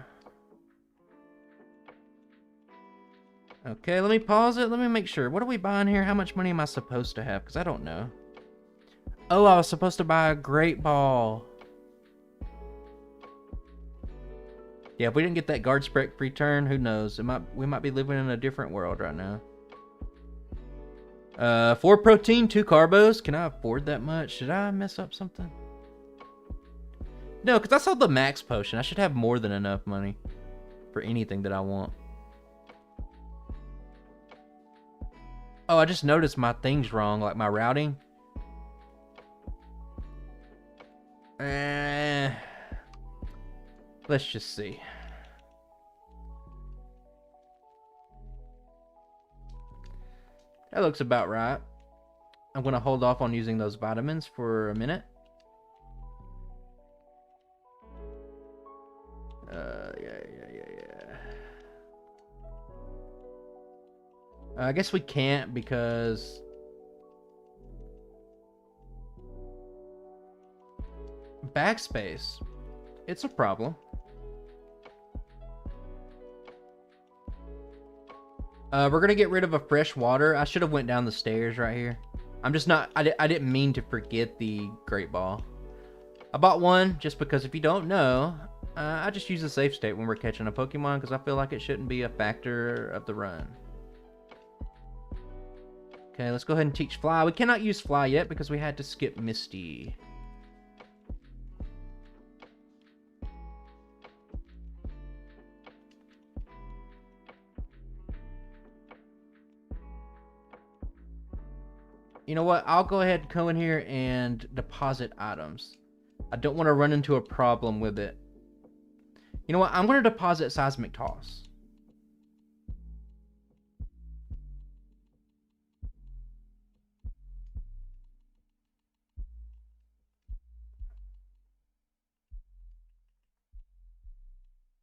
Okay, let me pause it. Let me make sure. What are we buying here? How much money am I supposed to have? Because I don't know. Oh, I was supposed to buy a Great Ball. Yeah, if we didn't get that guard spec free turn, who knows? We might be living in a different world right now. 4 protein, 2 carbos. Can I afford that much? Should I mess up something? No, because I saw the max potion. I should have more than enough money for anything that I want. Oh, I just noticed my thing's wrong, like my routing. Let's just see. That looks about right. I'm going to hold off on using those vitamins for a minute. Yeah. I guess we can't because backspace. It's a problem. We're gonna get rid of a fresh water. I should have went down the stairs right here. I'm just not. I didn't mean to forget the Great Ball. I bought one just because if you don't know, I just use a safe state when we're catching a Pokemon because I feel like it shouldn't be a factor of the run. Okay, let's go ahead and teach Fly. We cannot use Fly yet because we had to skip Misty. You know what? I'll go ahead and go in here and deposit items. I don't want to run into a problem with it. You know what? I'm going to deposit Seismic Toss.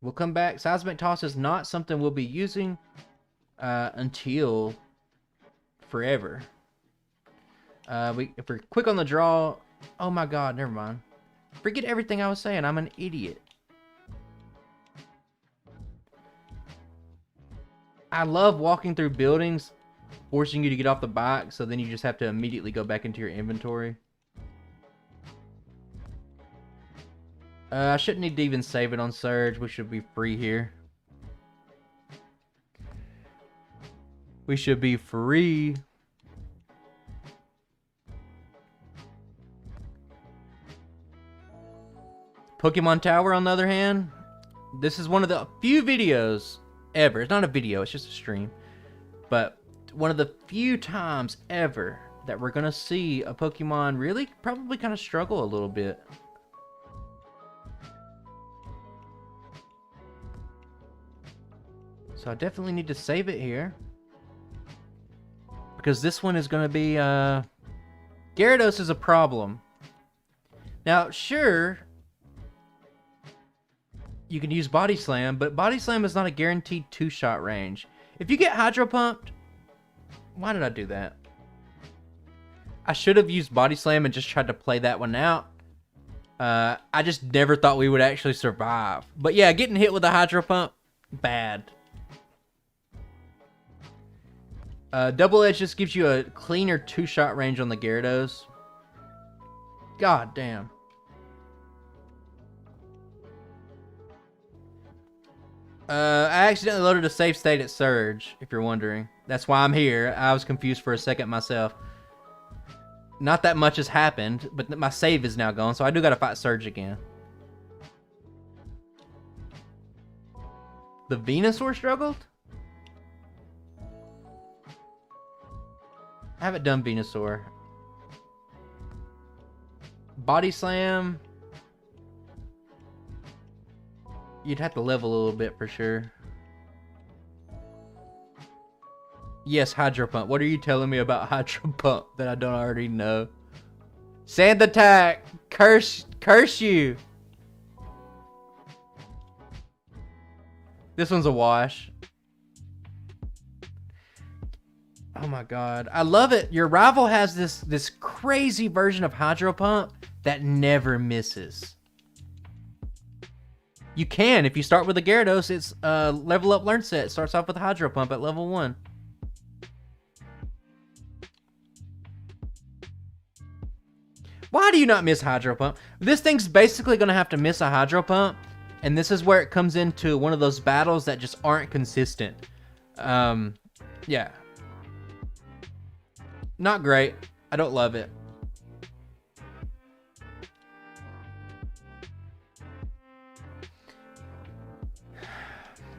We'll come back. Seismic Toss is not something we'll be using until forever. If we're quick on the draw... Oh my god, never mind. Forget everything I was saying. I'm an idiot. I love walking through buildings, forcing you to get off the bike, so then you just have to immediately go back into your inventory. I shouldn't need to even save it on Surge. We should be free here. We should be free. Pokemon Tower, on the other hand, this is one of the few videos ever. It's not a video, it's just a stream. But one of the few times ever that we're going to see a Pokemon really probably kind of struggle a little bit. So I definitely need to save it here. Because this one is going to be... Gyarados is a problem. Now, sure, you can use Body Slam, but Body Slam is not a guaranteed 2-shot range. If you get Hydro Pumped... Why did I do that? I should have used Body Slam and just tried to play that one out. I just never thought we would actually survive. But yeah, getting hit with a Hydro Pump, bad. Double Edge just gives you a cleaner 2-shot range on the Gyarados. God damn. I accidentally loaded a save state at Surge, if you're wondering. That's why I'm here. I was confused for a second myself. Not that much has happened, but my save is now gone, so I do gotta fight Surge again. The Venusaur struggled? I haven't done Venusaur. Body Slam. You'd have to level a little bit for sure. Yes, Hydro Pump. What are you telling me about Hydro Pump that I don't already know? Sand Attack! Curse you! This one's a wash. Oh my god. I love it. Your rival has this crazy version of Hydro Pump that never misses. You can. If you start with a Gyarados, it's level up learn set. It starts off with Hydro Pump at level 1. Why do you not miss Hydro Pump? This thing's basically going to have to miss a Hydro Pump. And this is where it comes into one of those battles that just aren't consistent. Yeah. Not great. I don't love it.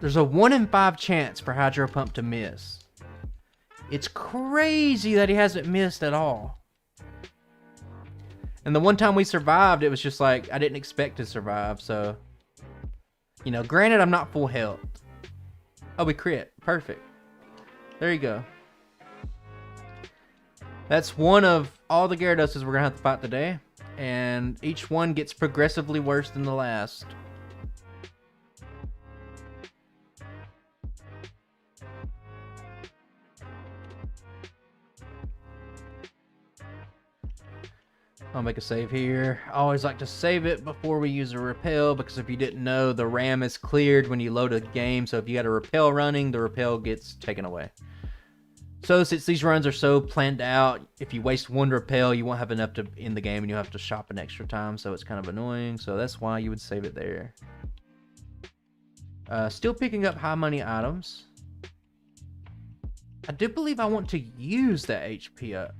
There's a 1 in 5 chance for Hydro Pump to miss. It's crazy that he hasn't missed at all. And the one time we survived, it was just like, I didn't expect to survive, so... You know, granted, I'm not full health. Oh, we crit. Perfect. There you go. That's one of all the Gyarados we're going to have to fight today. And each one gets progressively worse than the last. I'll make a save here. I always like to save it before we use a repel, because if you didn't know, the RAM is cleared when you load a game, so if you got a repel running, the repel gets taken away. So since these runs are so planned out, if you waste one repel, you won't have enough to end the game and you'll have to shop an extra time, so it's kind of annoying, so that's why you would save it there. Still picking up high money items. I do believe I want to use that HP up.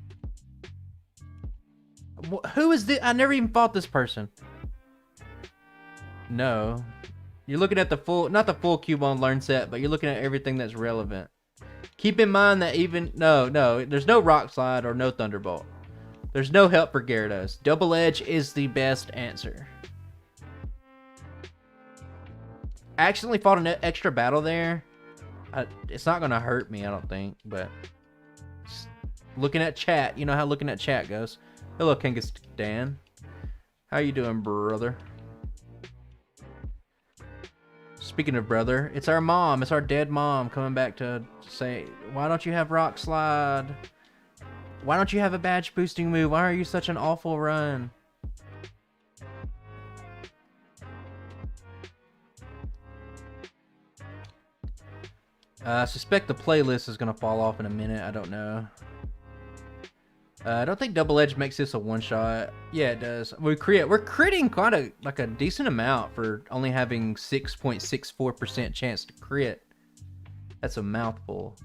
Who is this? I never even fought this person. No. You're looking at the full, not the full Cubone learn set, but you're looking at everything that's relevant. Keep in mind that even, no, there's no Rock Slide or no Thunderbolt. There's no help for Gyarados. Double Edge is the best answer. I accidentally fought an extra battle there. It's not going to hurt me, I don't think, but looking at chat, you know how looking at chat goes. Hello, Kangas Dan. How you doing, brother? Speaking of brother, it's our mom. It's our dead mom coming back to say, why don't you have Rock Slide? Why don't you have a badge boosting move? Why are you such an awful run? I suspect the playlist is going to fall off in a minute. I don't know. I don't think Double Edge makes this a one-shot. Yeah, it does. We're critting quite a decent amount for only having 6.64% chance to crit. That's a mouthful.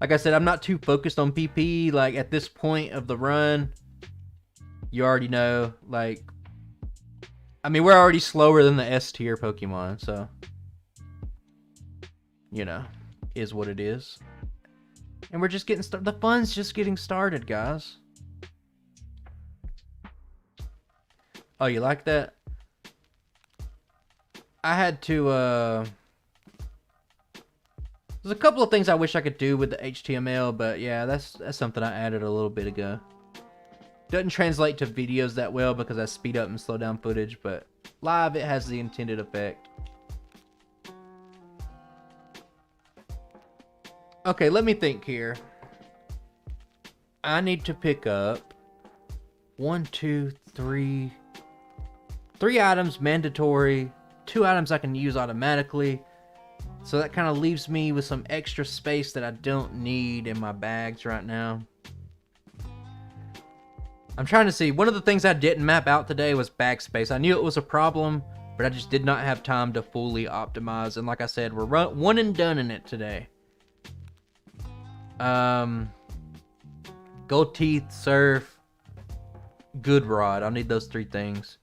Like I said, I'm not too focused on PP. Like, at this point of the run, you already know, like, I mean, we're already slower than the S tier Pokemon, so you know, is what it is. And we're just getting started. The fun's just getting started, guys. Oh, you like that? I had to, there's a couple of things I wish I could do with the HTML, but yeah, that's something I added a little bit ago. Doesn't translate to videos that well because I speed up and slow down footage, but live it has the intended effect. Okay, let me think here. I need to pick up 1, 2, 3 items mandatory, 2 items I can use automatically. So that kind of leaves me with some extra space that I don't need in my bags right now. I'm trying to see. One of the things I didn't map out today was bag space. I knew it was a problem, but I just did not have time to fully optimize. And like I said, we're one and done in it today. Gold Teeth, Surf, Good Rod. I'll need those 3 things.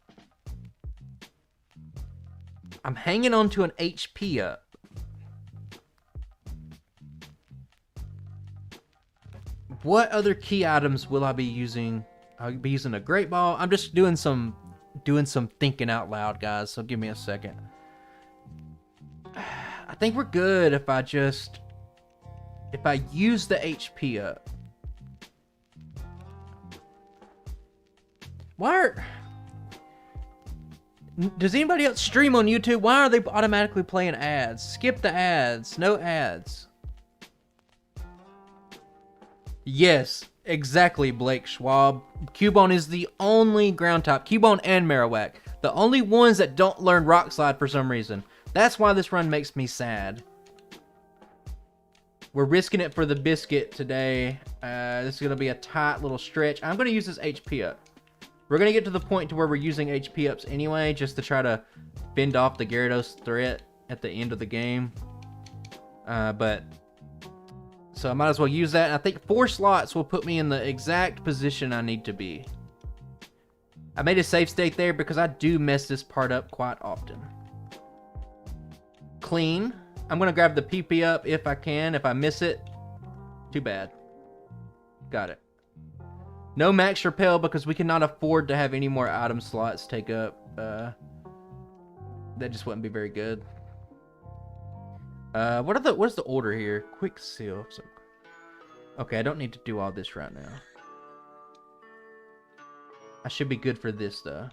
I'm hanging on to an HP up. What other key items will I be using? I'll be using a Great Ball. I'm just doing some thinking out loud, guys. So give me a second. I think we're good if I use the HP up. Does anybody else stream on YouTube? Why are they automatically playing ads? Skip the ads. No ads. Yes, exactly, Blake Schwab. Cubone is the only ground type. Cubone and Marowak. The only ones that don't learn Rock Slide for some reason. That's why this run makes me sad. We're risking it for the biscuit today. This is going to be a tight little stretch. I'm going to use this HP up. We're going to get to the point to where we're using HP ups anyway, just to try to fend off the Gyarados threat at the end of the game. So I might as well use that. And I think 4 slots will put me in the exact position I need to be. I made a safe state there because I do mess this part up quite often. Clean. I'm going to grab the PP up if I can. If I miss it, too bad. Got it. No max repel because we cannot afford to have any more item slots take up. That just wouldn't be very good. What's the order here? Quick seal. Okay, I don't need to do all this right now. I should be good for this though.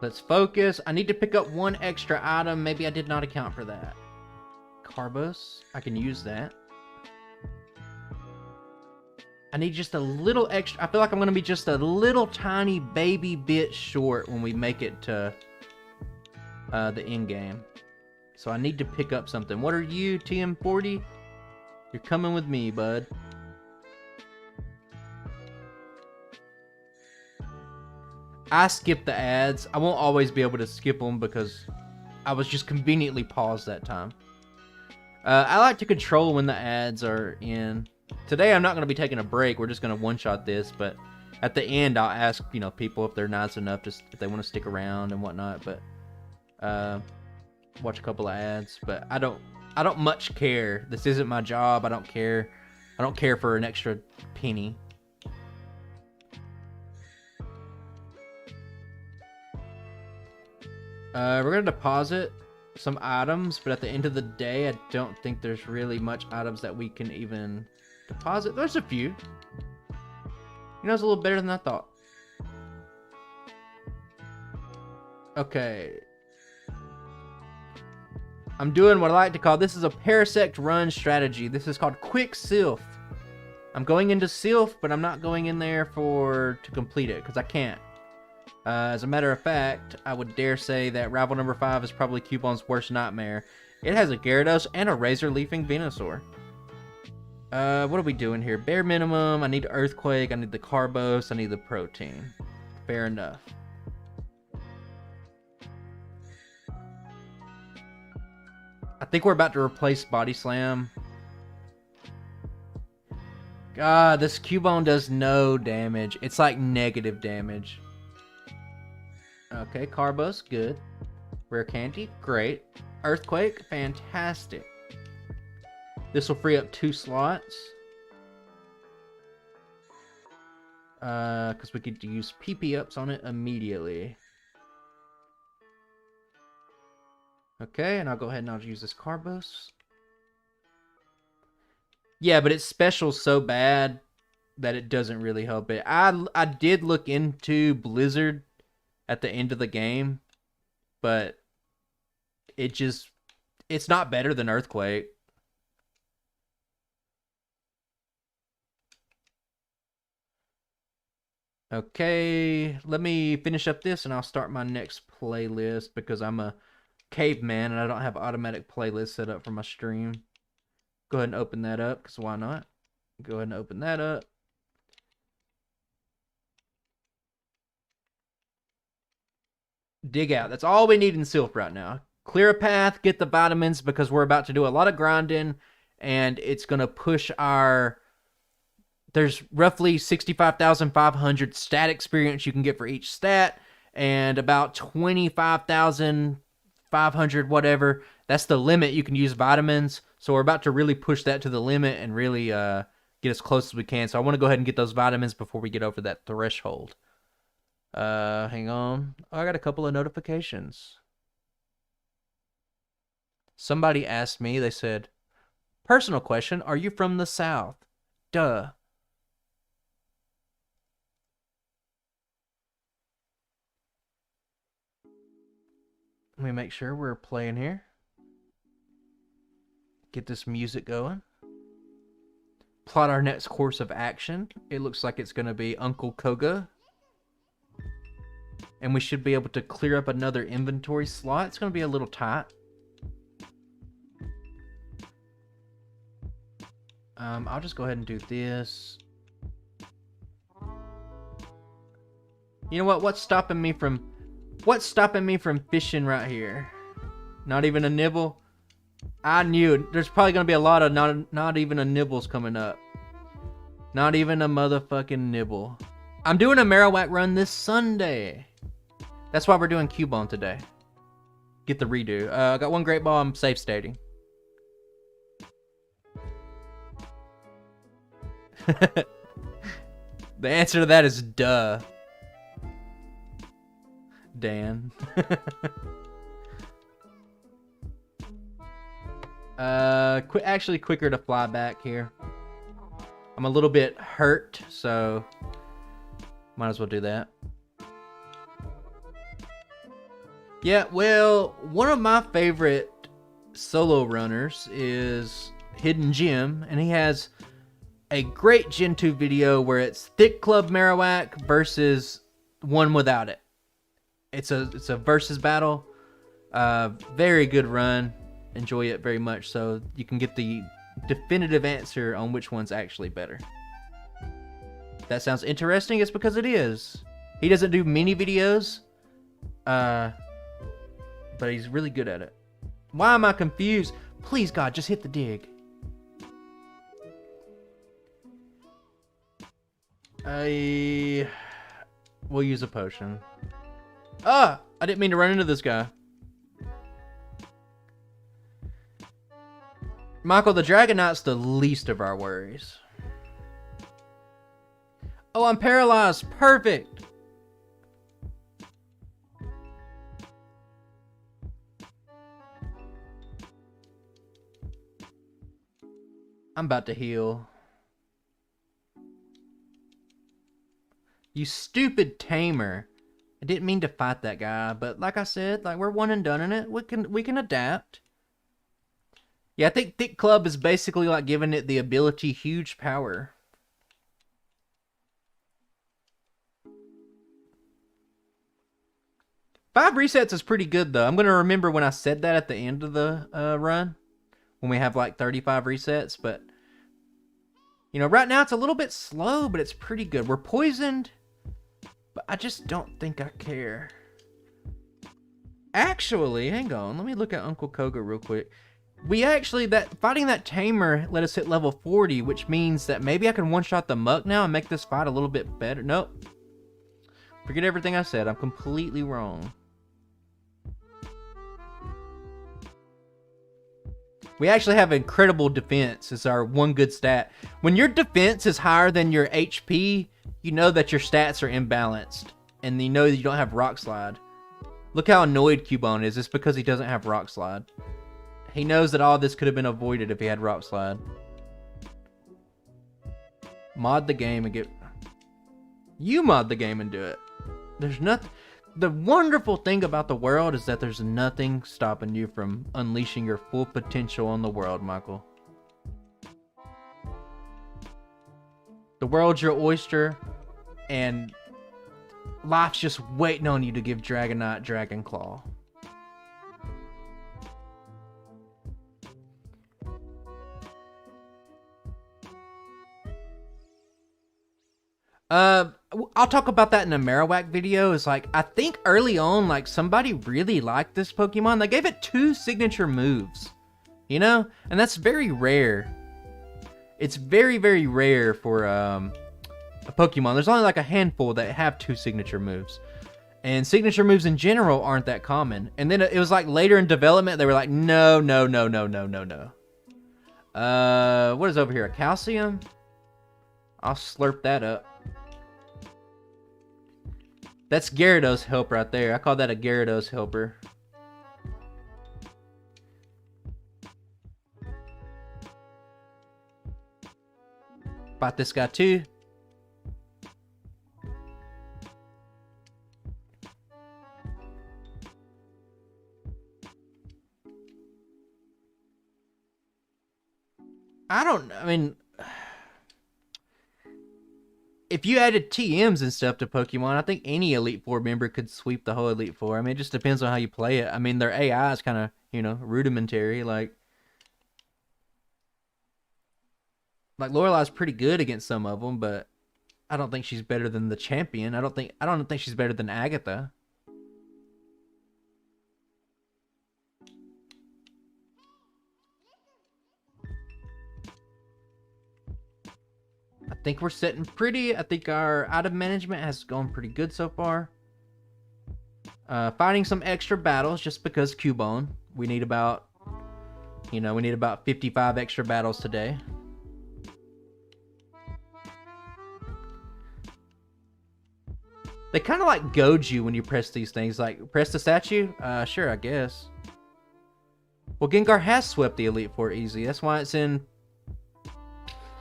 Let's focus. I need to pick up 1 extra item. Maybe I did not account for that. Carbos. I can use that. I need just a little extra. I feel like I'm going to be just a little tiny baby bit short when we make it to the end game. So I need to pick up something. What are you, TM40? You're coming with me, bud. I skip the ads. I won't always be able to skip them because I was just conveniently paused that time. I like to control when the ads are in. Today I'm not going to be taking a break. We're just going to one-shot this, but at the end I'll ask, people if they're nice enough to, if they want to stick around and whatnot, but watch a couple of ads, but I don't much care. This isn't my job. I don't care. I don't care for an extra penny. We're going to deposit some items, but at the end of the day, I don't think there's really much items that we can even deposit. There's a few. It's a little better than I thought. Okay. I'm doing what I like to call, this is a Parasect run strategy. This is called Quick Silph. I'm going into Silph, but I'm not going in there to complete it, because I can't. As a matter of fact, I would dare say that rival number 5 is probably Cubone's worst nightmare. It has a Gyarados and a Razor Leafing Venusaur. What are we doing here? Bare minimum. I need Earthquake. I need the Carbos. I need the Protein. Fair enough. I I think we're about to replace Body Slam. God, this Cubone does no damage. It's like negative damage. Okay, Carbos, good. Rare Candy, great. Earthquake, fantastic. This will free up 2 slots. Because we could use PP ups on it immediately. Okay, and I'll go ahead and I'll use this Carbos. Yeah, but its special's so bad that it doesn't really help it. I did look into Blizzard at the end of the game, but it's not better than Earthquake. Okay, let me finish up this and I'll start my next playlist because I'm a caveman and I don't have automatic playlist set up for my stream. Go ahead and open that up because why not? Go ahead and open that up. Dig out. That's all we need in Silph right now. Clear a path, get the vitamins because we're about to do a lot of grinding and it's going to push our... There's roughly 65,500 stat experience you can get for each stat and about 25,500 whatever. That's the limit you can use vitamins. So we're about to really push that to the limit and really get as close as we can. So I want to go ahead and get those vitamins before we get over that threshold. Hang on. Oh, I got a couple of notifications. Somebody asked me, they said, personal question, are you from the South? Duh. Let me make sure we're playing here. Get this music going. Plot our next course of action. It looks like it's going to be Uncle Koga. And we should be able to clear up another inventory slot. It's going to be a little tight. I'll just go ahead and do this. You know what? What's stopping me from fishing right here? Not even a nibble? I knew it. There's probably going to be a lot of not even a nibbles coming up. Not even a motherfucking nibble. I'm doing a Marowak run this Sunday. That's why we're doing Cubone today. Get the redo. I got 1 great ball. I'm safe stating. The answer to that is duh. Dan. Actually quicker to fly back here. I'm a little bit hurt, so might as well do that. Yeah, well, one of my favorite solo runners is Hidden Gem, and he has a great Gen 2 video where it's Thick Club Marowak versus one without it. It's a versus battle. Very good run. Enjoy it very much, so you can get the definitive answer on which one's actually better. That sounds interesting. It's because it is. He doesn't do mini videos, but he's really good at it. Why am I confused? Please, God, just hit the dig. We'll use a potion. Ah! I didn't mean to run into this guy. Michael, the Dragon Knight's the least of our worries. Oh, I'm paralyzed. Perfect. I'm about to heal. You stupid tamer. I didn't mean to fight that guy, but like I said, like we're one and done in it. We can adapt. Yeah, I think Thick Club is basically like giving it the ability huge power. Five resets is pretty good though. I'm gonna remember when I said that at the end of the run, when we have like 35 resets. But you know, right now it's a little bit slow, but it's pretty good. We're poisoned, but I just don't think I care. Actually, hang on. Let me look at Uncle Koga real quick. We actually, fighting that tamer let us hit level 40, which means that maybe I can one-shot the muck now and make this fight a little bit better. Nope. Forget everything I said. I'm completely wrong. We actually have incredible defense as our one good stat. When your defense is higher than your HP, you know that your stats are imbalanced. And you know that you don't have Rock Slide. Look how annoyed Cubone is. It's because he doesn't have Rock Slide. He knows that all this could have been avoided if he had Rock Slide. Mod the game and get... You mod the game and do it. There's nothing... The wonderful thing about the world is that there's nothing stopping you from unleashing your full potential on the world, Michael. The world's your oyster, and life's just waiting on you to give Dragonite Dragonclaw. I'll talk about that in a Marowak video. It's like, I think early on, like, somebody really liked this Pokemon. They gave it 2 signature moves, you know? And that's very rare. It's very, very rare for a Pokemon. There's only like a handful that have 2 signature moves. And signature moves in general aren't that common. And then it was like later in development, they were like, no, no, no, no, no, no, no. What is over here? A calcium? I'll slurp that up. That's Gyarados help right there. I call that a Gyarados helper. Bought this guy too. I mean, if you added TMs and stuff to Pokemon, I think any Elite Four member could sweep the whole Elite Four. I mean, it just depends on how you play it. I mean, their AI is kind of, you know, rudimentary. Like Lorelai's pretty good against some of them, but I don't think she's better than the champion. I don't think she's better than Agatha. I think we're sitting pretty. I think our item management has gone pretty good so far. Fighting some extra battles just because Cubone. We need about, you know, 55 extra battles today. They kind of like goad you when you press these things. Like, press the statue? Sure, I guess. Well, Gengar has swept the Elite Four easy. That's why it's in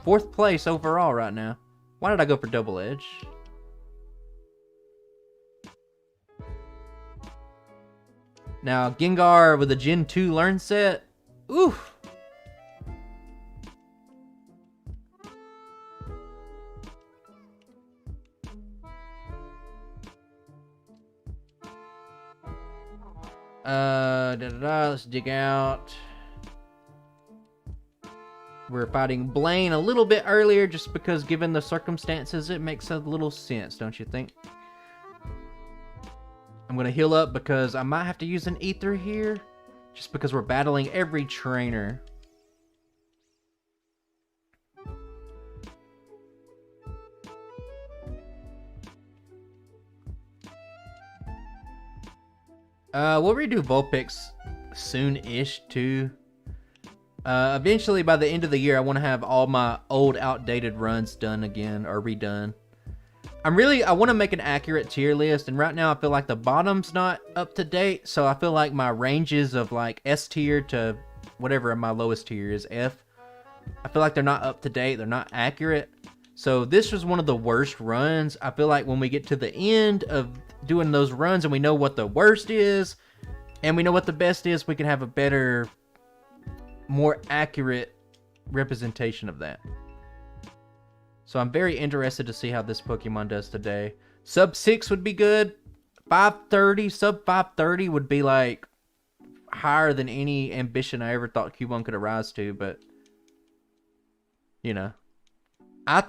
4th place overall right now. Why did I go for Double Edge? Now, Gengar with a Gen 2 learn set. Oof. Let's dig out. We're fighting Blaine a little bit earlier just because given the circumstances, it makes a little sense, don't you think? I'm going to heal up because I might have to use an ether here just because we're battling every trainer. We'll redo Vulpix soon-ish too. Eventually, by the end of the year, I want to have all my old, outdated runs done again, or redone. I want to make an accurate tier list, and right now I feel like the bottom's not up to date, so I feel like my ranges of like S tier to whatever my lowest tier is, F, I feel like they're not up to date, they're not accurate. So this was one of the worst runs. I feel like when we get to the end of doing those runs and we know what the worst is, and we know what the best is, we can have a better, more accurate representation of that. So I'm very interested to see how this Pokemon does today. Sub 6 would be good. 530, sub 530 would be like higher than any ambition I ever thought Cubone could rise to, but you know, I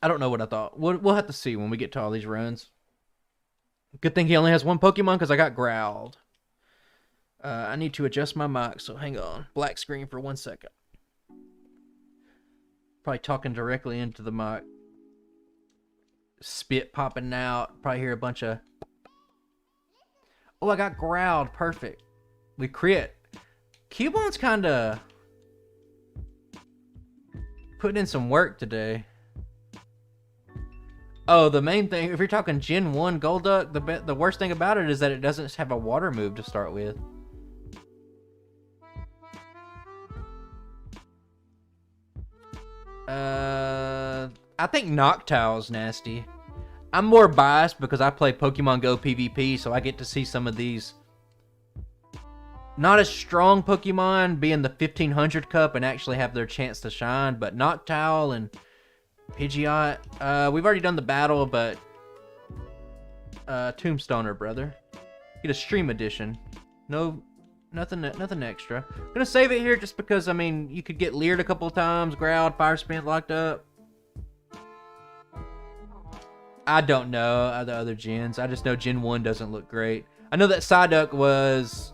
don't know what I thought. We'll have to see when we get to all these runs. Good thing he only has one Pokemon because I got growled. I need to adjust my mic, so hang on. Black screen for 1 second. Probably talking directly into the mic. Spit popping out. Probably hear a bunch of... Oh, I got growled. Perfect. We crit. Cubone's kind of putting in some work today. Oh, the main thing, if you're talking Gen 1 Golduck, the worst thing about it is that it doesn't have a water move to start with. I think Noctowl's nasty. I'm more biased because I play Pokemon Go PvP, so I get to see some of these not as strong Pokemon be in the 1500 Cup and actually have their chance to shine, but Noctowl and Pidgeot, we've already done the battle, but Tombstoner, brother. Get a stream edition. Nothing extra. I'm gonna save it here just because, I mean, you could get leered a couple of times, growled, fire spin locked up. I don't know the other gens. I just know Gen 1 doesn't look great. I know that Psyduck was...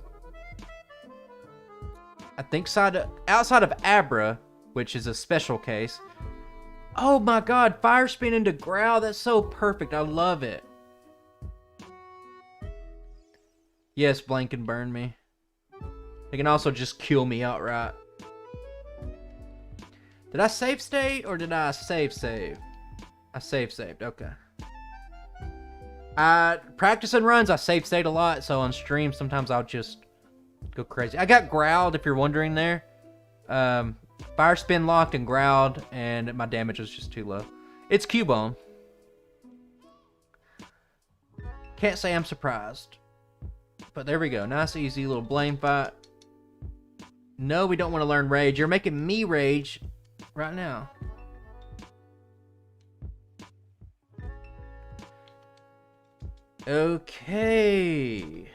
I think Psyduck... Outside of Abra, which is a special case. Oh my god, fire spin into growl. That's so perfect. I love it. Yes, blank and burn me. They can also just kill me outright. Did I save state or did I save? I saved, okay. Practicing runs, I save state a lot, so on stream sometimes I'll just go crazy. I got growled, if you're wondering there. Fire spin locked and growled, and my damage was just too low. It's Cubone. Can't say I'm surprised. But there we go. Nice, easy little blame fight. No, we don't want to learn Rage. You're making me rage right now. Okay.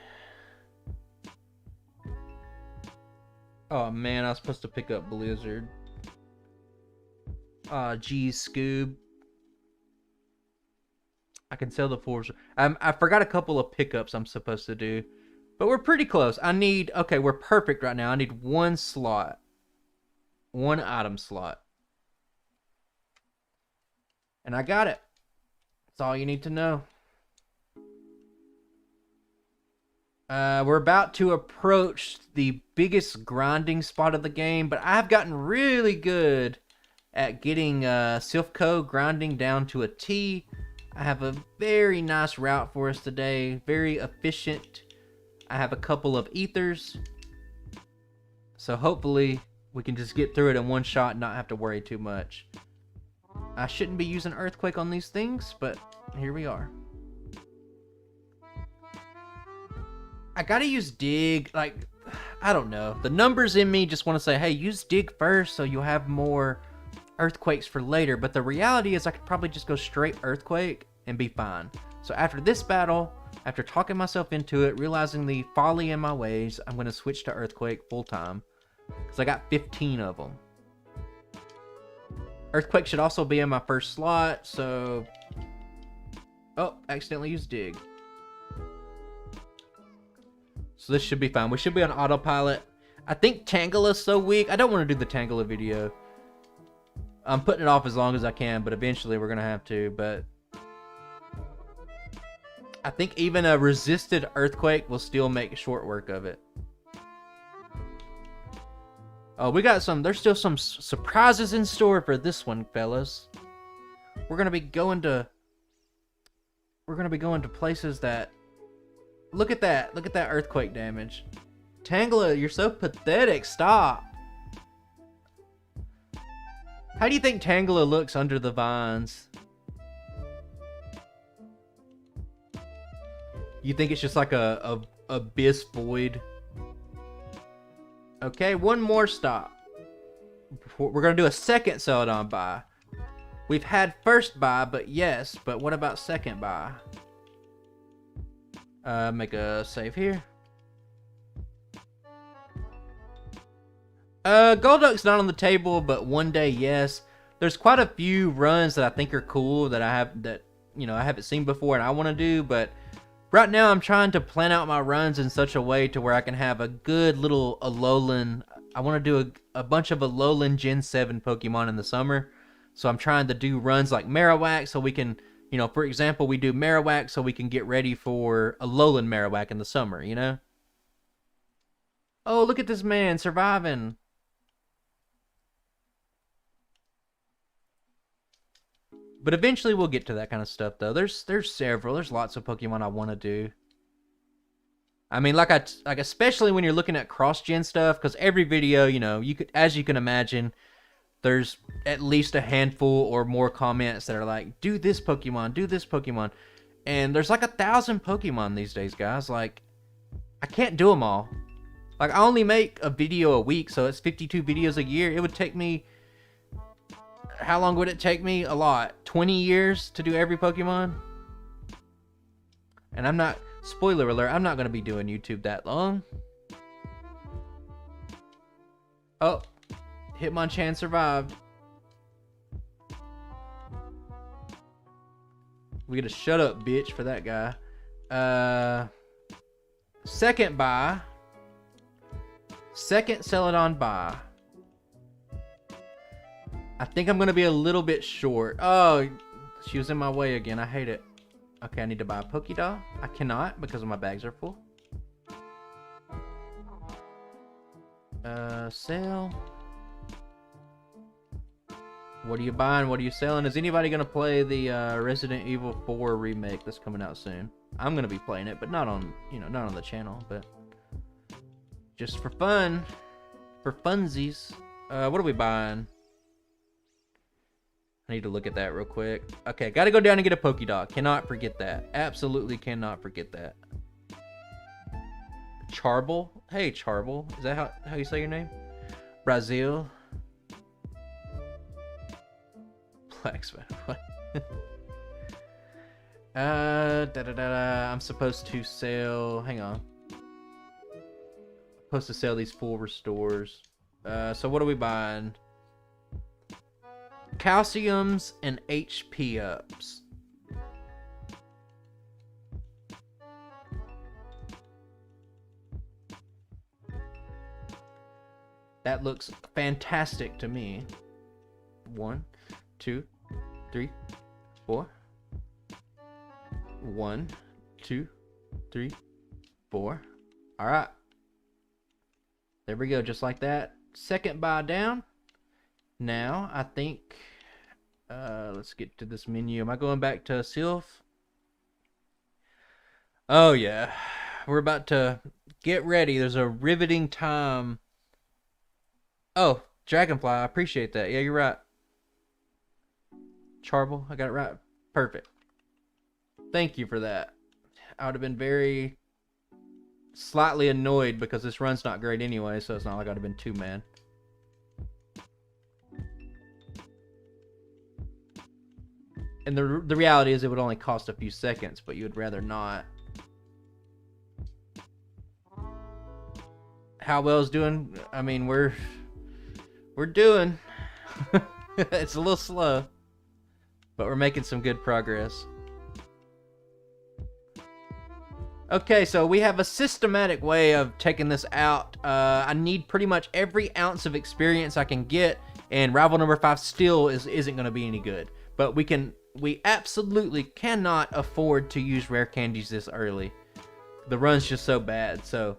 Oh man, I was supposed to pick up Blizzard. Aw, geez, Scoob. I can sell the force. I forgot a couple of pickups I'm supposed to do. But we're pretty close. Okay, we're perfect right now. I need one slot. One item slot. And I got it. That's all you need to know. We're about to approach the biggest grinding spot of the game, but I've gotten really good at getting Silph Co grinding down to a T. I have a very nice route for us today. Very efficient. I have a couple of ethers. So hopefully we can just get through it in one shot and not have to worry too much. I shouldn't be using Earthquake on these things, but here we are. I gotta use Dig. Like, I don't know. The numbers in me just want to say, hey, use Dig first so you'll have more Earthquakes for later. But the reality is I could probably just go straight Earthquake and be fine. So after this battle, after talking myself into it, realizing the folly in my ways, I'm going to switch to Earthquake full time. Because I got 15 of them. Earthquake should also be in my first slot, so... Oh, accidentally used Dig. So this should be fine. We should be on autopilot. I think Tangela's so weak. I don't want to do the Tangela video. I'm putting it off as long as I can, but eventually we're going to have to. But I think even a resisted Earthquake will still make short work of it. Oh, we got some... There's still some surprises in store for this one, fellas. We're going to be going to... We're going to be going to places that... Look at that. Look at that Earthquake damage. Tangela, you're so pathetic. Stop. How do you think Tangela looks under the vines? You think it's just like a abyss void? Okay, one more stop. We're going to do a second Celadon buy. We've had first buy, but yes. But what about second buy? Make a save here. Golduck's not on the table, but one day, yes. There's quite a few runs that I think are cool that I haven't seen before and I want to do, but Right now, I'm trying to plan out my runs in such a way to where I can have a good little Alolan. I want to do a bunch of Alolan Gen 7 Pokemon in the summer. So I'm trying to do runs like Marowak so we can, you know, for example, we do Marowak so we can get ready for Alolan Marowak in the summer, you know? Oh, look at this man surviving. But eventually we'll get to that kind of stuff, though. There's several. There's lots of Pokemon I want to do. I mean, like especially when you're looking at cross-gen stuff, because every video, you know, as you can imagine, there's at least a handful or more comments that are like, do this Pokemon, do this Pokemon. And there's like 1,000 Pokemon these days, guys. Like, I can't do them all. Like, I only make a video a week, so it's 52 videos a year. It would take me... How long would it take me? A lot. 20 years to do every Pokemon? And I'm not... Spoiler alert, I'm not going to be doing YouTube that long. Oh. Hitmonchan survived. We get a shut up, bitch, for that guy. Second buy. Second Celadon buy. I think I'm going to be a little bit short. Oh, she was in my way again. I hate it. Okay, I need to buy a Pokédoll. I cannot because my bags are full. Sell. What are you buying? What are you selling? Is anybody going to play the Resident Evil 4 remake that's coming out soon? I'm going to be playing it, but not on, you know, not on the channel, but just for fun. For funsies. What are we buying? I need to look at that real quick. Okay, gotta go down and get a Pokédoll. Cannot forget that. Absolutely cannot forget that. Charble? Hey, Charble. Is that how you say your name? Brazil. Blacksmith. What? I'm supposed to sell... Hang on. I'm supposed to sell these full restores. So what are we buying? Calciums and HP ups. That looks fantastic to me. 1, 2, 3, 4. 1, 2, 3, 4. All right. There we go, just like that. Second buy down. Now, I think, let's get to this menu. Am I going back to Silph? Oh, yeah. We're about to get ready. There's a riveting time. Oh, Dragonfly. I appreciate that. Yeah, you're right. Charble. I got it right. Perfect. Thank you for that. I would have been very slightly annoyed because this run's not great anyway, so it's not like I'd have been too mad. And the reality is it would only cost a few seconds, but you would rather not. How well's doing? I mean, we're doing. It's a little slow, but we're making some good progress. Okay, so we have a systematic way of taking this out. I need pretty much every ounce of experience I can get, and rival number 5 still isn't going to be any good. But we absolutely cannot afford to use rare candies this early. The run's just so bad, so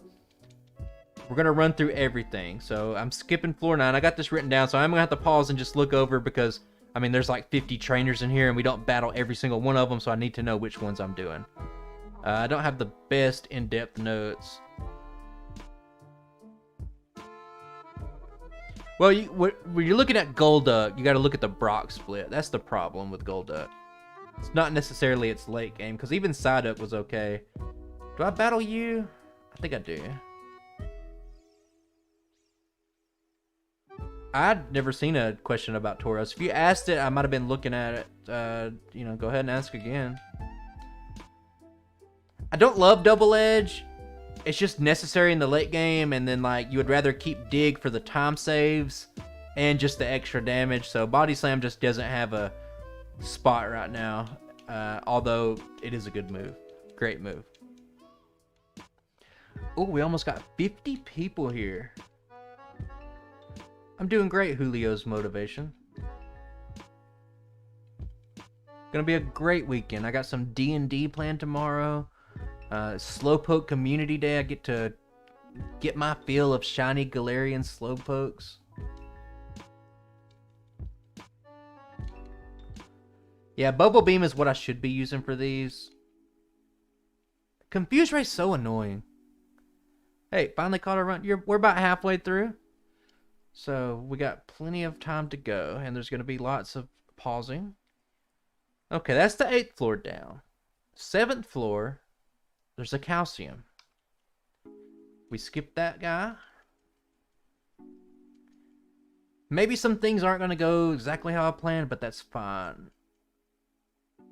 we're going to run through everything. So I'm skipping floor 9. I got this written down, so I'm going to have to pause and just look over because, I mean, there's like 50 trainers in here, and we don't battle every single one of them, so I need to know which ones I'm doing. I don't have the best in-depth notes. Well, when you're looking at Golduck, you got to look at the Brock split. That's the problem with Golduck. It's not necessarily its late game, because even Psyduck was okay. Do I battle you? I think I do. I'd never seen a question about Tauros. If you asked it, I might have been looking at it. You know, go ahead and ask again. I don't love Double Edge. It's just necessary in the late game, and then like you would rather keep Dig for the time saves and just the extra damage. So Body Slam just doesn't have a spot right now, although it is a good move. Great move. Oh, we almost got 50 people here. I'm doing great, Julio's motivation. Gonna be a great weekend. I got some D&D planned tomorrow. Slowpoke Community Day. I get to get my feel of shiny Galarian Slowpokes. Yeah, Bubble Beam is what I should be using for these. Confuse Ray's so annoying. Hey, finally caught a run. We're about halfway through. So we got plenty of time to go. And there's going to be lots of pausing. Okay, that's the 8th floor down. 7th floor, there's a calcium. We skipped that guy. Maybe some things aren't going to go exactly how I planned, but that's fine.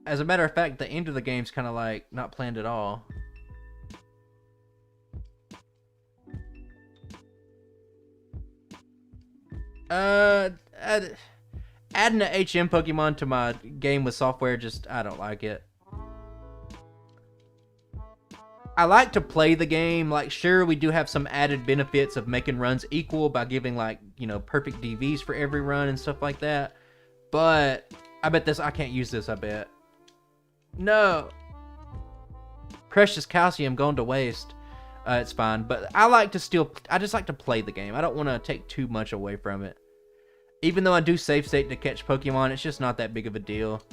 As a matter of fact, the end of the game's kind of like not planned at all. Adding an HM Pokemon to my game with software, just, I don't like it. I like to play the game. Like, sure, we do have some added benefits of making runs equal by giving, like, you know, perfect DVs for every run and stuff like that. But I bet I can't use this, I bet. No. Precious calcium going to waste. It's fine. But I just like to play the game. I don't want to take too much away from it. Even though I do save state to catch Pokemon, it's just not that big of a deal.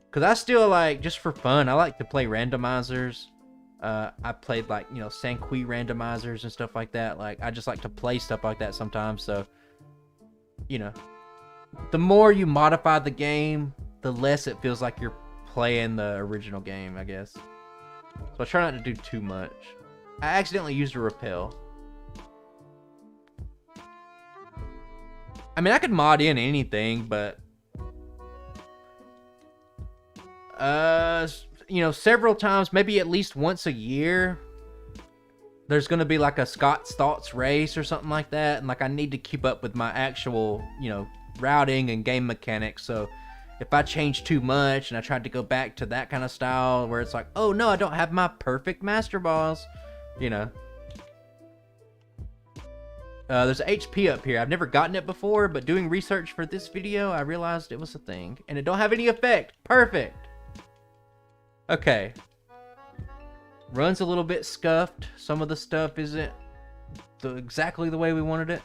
Because I still like, just for fun, I like to play randomizers. I played like, you know, Sanqui randomizers and stuff like that. Like, I just like to play stuff like that sometimes. So, you know, the more you modify the game, the less it feels like you're playing the original game, I guess. So I try not to do too much. I accidentally used a repel. I mean, I could mod in anything, but you know, several times, maybe at least once a year, there's going to be like a Scott's Thoughts race or something like that, and like I need to keep up with my actual, you know, routing and game mechanics. So if I change too much and I tried to go back to that kind of style where it's like, oh no, I don't have my perfect Master Balls, you know. There's an HP up here. I've never gotten it before, but doing research for this video, I realized it was a thing. And it don't have any effect. Perfect. Okay. Run's a little bit scuffed. Some of the stuff isn't exactly the way we wanted it.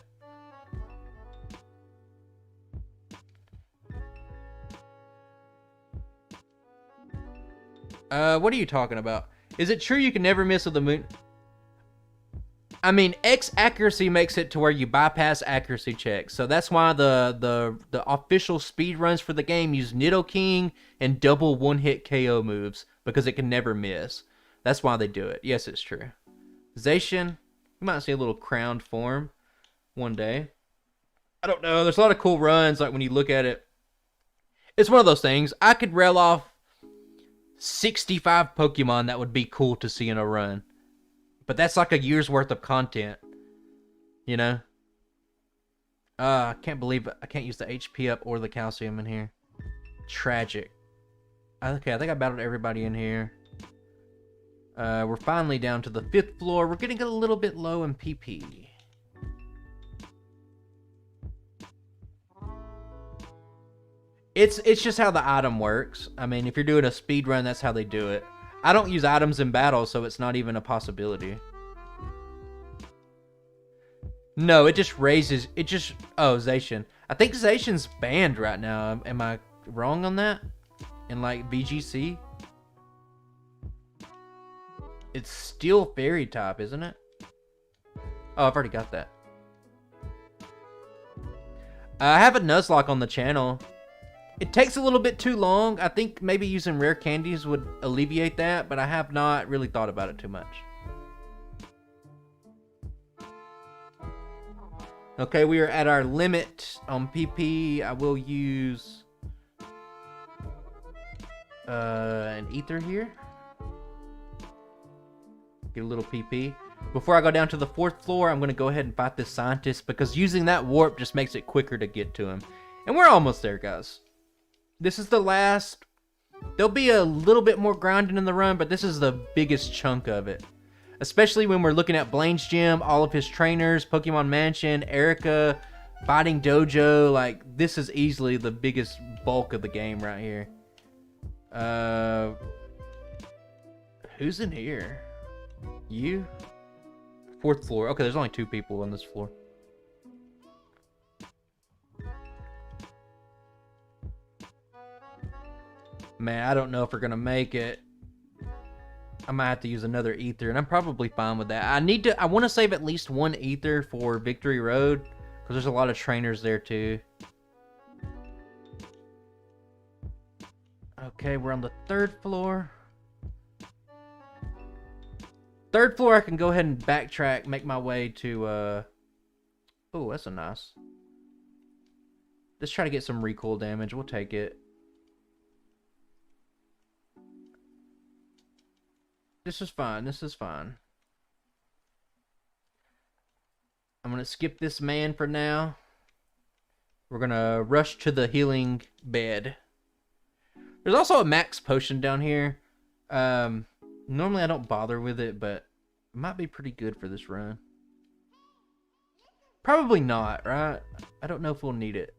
What are you talking about? Is it true you can never miss with the moon? I mean, X accuracy makes it to where you bypass accuracy checks. So that's why the official speed runs for the game use Nidoking and double one-hit KO moves, because it can never miss. That's why they do it. Yes, it's true. Zacian, you might see a little crowned form one day. I don't know. There's a lot of cool runs, like when you look at it. It's one of those things. I could rail off 65 Pokemon that would be cool to see in a run. But that's like a year's worth of content, you know? I can't believe I can't use the HP up or the calcium in here. Tragic. Okay, I think I battled everybody in here. We're finally down to the 5th floor. We're getting a little bit low in PP. It's just how the item works. I mean, if you're doing a speed run, that's how they do it. I don't use items in battle, so it's not even a possibility. No, it just raises... It just... Oh, Zacian. I think Zacian's banned right now. Am I wrong on that? In, like, BGC? It's still fairy type, isn't it? Oh, I've already got that. I have a Nuzlocke on the channel. It takes a little bit too long. I think maybe using rare candies would alleviate that, but I have not really thought about it too much. Okay, we are at our limit on PP. I will use an ether here. Get a little PP. Before I go down to the 4th floor, I'm going to go ahead and fight this scientist, because using that warp just makes it quicker to get to him. And we're almost there, guys. This is the last. There'll be a little bit more grinding in the run, but this is the biggest chunk of it. Especially when we're looking at Blaine's Gym, all of his trainers, Pokemon Mansion, Erica, Fighting Dojo. Like, this is easily the biggest bulk of the game right here. Who's in here? You? 4th floor. Okay, there's only 2 people on this floor. Man, I don't know if we're gonna make it. I might have to use another ether, and I'm probably fine with that. I want to save at least 1 ether for Victory Road, because there's a lot of trainers there too. Okay, we're on the 3rd floor. 3rd floor, I can go ahead and backtrack, make my way to, oh, that's a nice. Let's try to get some recoil damage. We'll take it. This is fine. This is fine. I'm going to skip this man for now. We're going to rush to the healing bed. There's also a max potion down here. Normally I don't bother with it, but it might be pretty good for this run. Probably not, right? I don't know if we'll need it.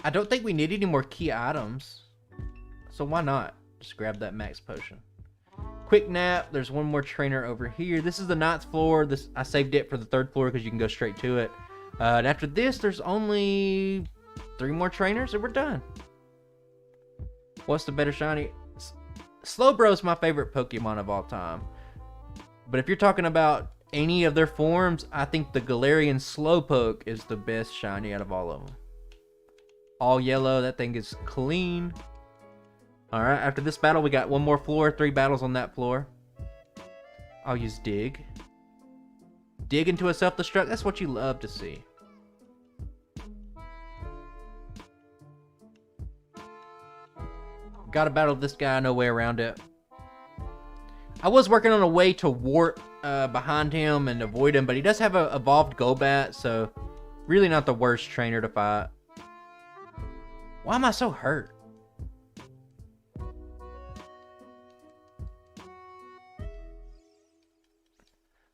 I don't think we need any more key items. So why not? Just grab that max potion. Quick nap. There's one more trainer over here. This is the 9th floor. I saved it for the 3rd floor because you can go straight to it. And after this, there's only 3 more trainers and we're done. What's the better shiny? Slowbro's my favorite Pokemon of all time. But if you're talking about any of their forms, I think the Galarian Slowpoke is the best shiny out of all of them. All yellow, that thing is clean. Alright, after this battle, we got 1 more floor, 3 battles on that floor. I'll use Dig. Dig into a self-destruct, that's what you love to see. Gotta battle this guy, no way around it. I was working on a way to warp behind him and avoid him, but he does have an evolved Golbat, so really not the worst trainer to fight. Why am I so hurt?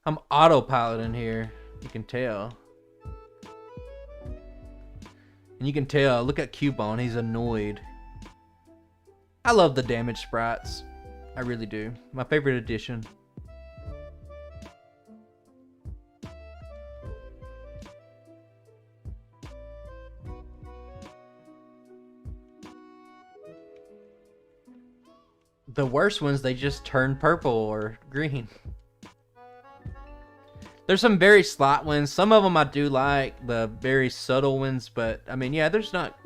I'm autopiloting here. You can tell. And you can tell, look at Cubone, he's annoyed. I love the damage sprites. I really do. My favorite addition. The worst ones, they just turn purple or green. There's some very slight ones. Some of them I do like, the very subtle ones. But, I mean, yeah, there's not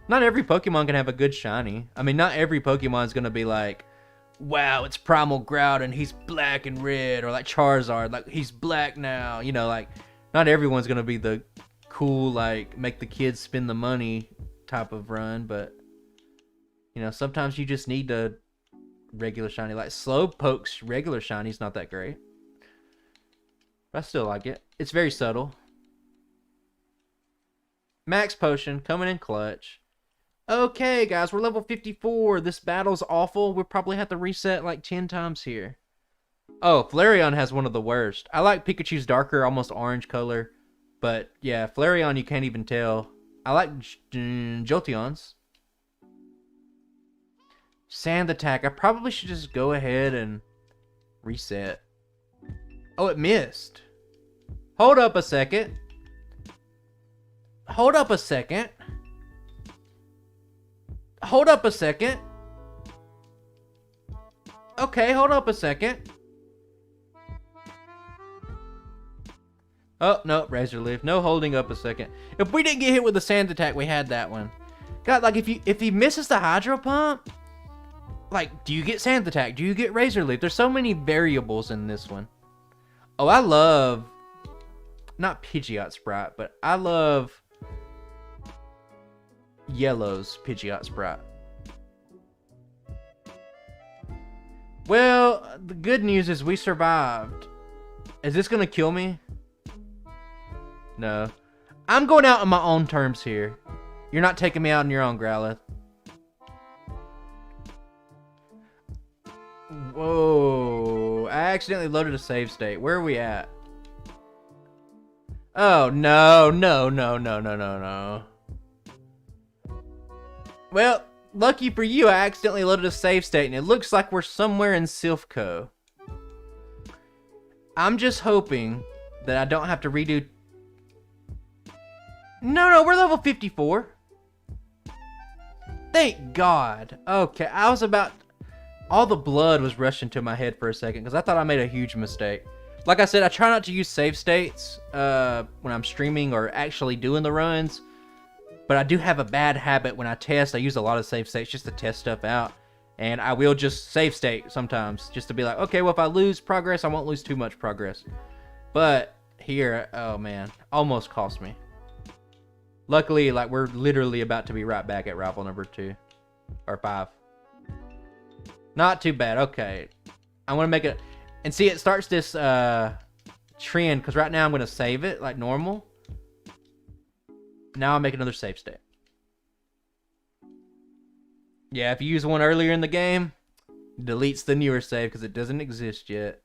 every Pokemon can have a good shiny. I mean, not every Pokemon is going to be like, wow, it's Primal Groudon and he's black and red. Or like Charizard, like he's black now. You know, like, not everyone's going to be the cool, like, make the kids spend the money type of run. But, you know, sometimes you just need to regular shiny. Like Slowpoke's regular shiny's not that great, but I still like it. It's very subtle. Max potion coming in clutch. Okay guys, we're level 54. This battle's awful. We'll probably have to reset like 10 times here. Oh, Flareon has one of the worst. I like Pikachu's darker, almost orange color, but yeah, Flareon you can't even tell. I like Jolteon's. Sand attack. I probably should just go ahead and reset. Oh, it missed. Hold up a second. Hold up a second. Hold up a second. Okay, hold up a second. Oh, no, Razor Leaf. No holding up a second. If we didn't get hit with the sand attack, we had that one. God, like if he misses the Hydro Pump, like, do you get Sand Attack? Do you get Razor Leaf? There's so many variables in this one. Oh, I love... not Pidgeot Sprite, but I love... Yellow's Pidgeot Sprite. Well, the good news is we survived. Is this gonna kill me? No. I'm going out on my own terms here. You're not taking me out on your own, Growlithe. Whoa. I accidentally loaded a save state. Where are we at? Oh, no, no, no, no, no, no, no. Well, lucky for you, I accidentally loaded a save state, and it looks like we're somewhere in Silph Co. I'm just hoping that I don't have to redo... No, we're level 54. Thank God. Okay, I was about... All the blood was rushing to my head for a second, because I thought I made a huge mistake. Like I said, I try not to use save states when I'm streaming or actually doing the runs. But I do have a bad habit when I test. I use a lot of save states just to test stuff out. And I will just save state sometimes, just to be like, okay, well, if I lose progress, I won't lose too much progress. But here, oh man, almost cost me. Luckily, like, we're literally about to be right back at rival number 2. Or 5. Not too bad, okay. I want to make it... And see, it starts this trend, because right now I'm going to save it like normal. Now I'll make another save state. Yeah, if you use one earlier in the game, it deletes the newer save because it doesn't exist yet.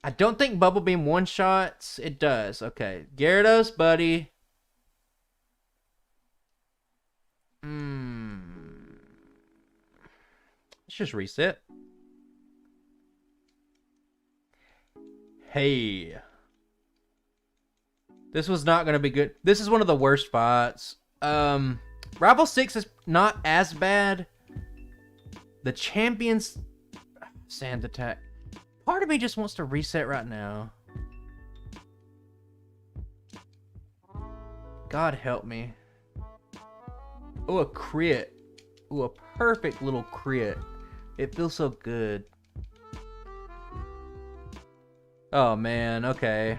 I don't think Bubble Beam one-shots. It does. Okay. Gyarados, buddy. Let's just reset. Hey. This was not going to be good. This is one of the worst spots. Rival 6 is not as bad. The champions... Sand attack. Part of me just wants to reset right now. God help me. Oh, a crit. Oh, a perfect little crit. It feels so good. Oh, man. Okay.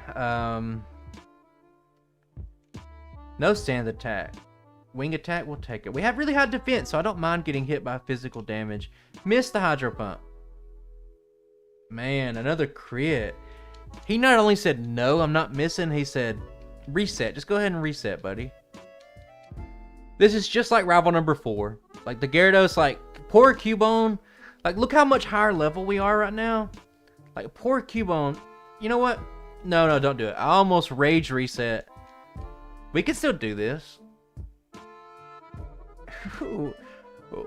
No sand attack. Wing attack, we'll take it. We have really high defense, so I don't mind getting hit by physical damage. Missed the Hydro Pump. Man, another crit. He not only said, no, I'm not missing, he said, reset. Just go ahead and reset, buddy. This is just like rival number 4. Like, the Gyarados, like, poor Cubone. Like, look how much higher level we are right now. Like, poor Cubone. You know what? No, don't do it. I almost rage reset. We can still do this.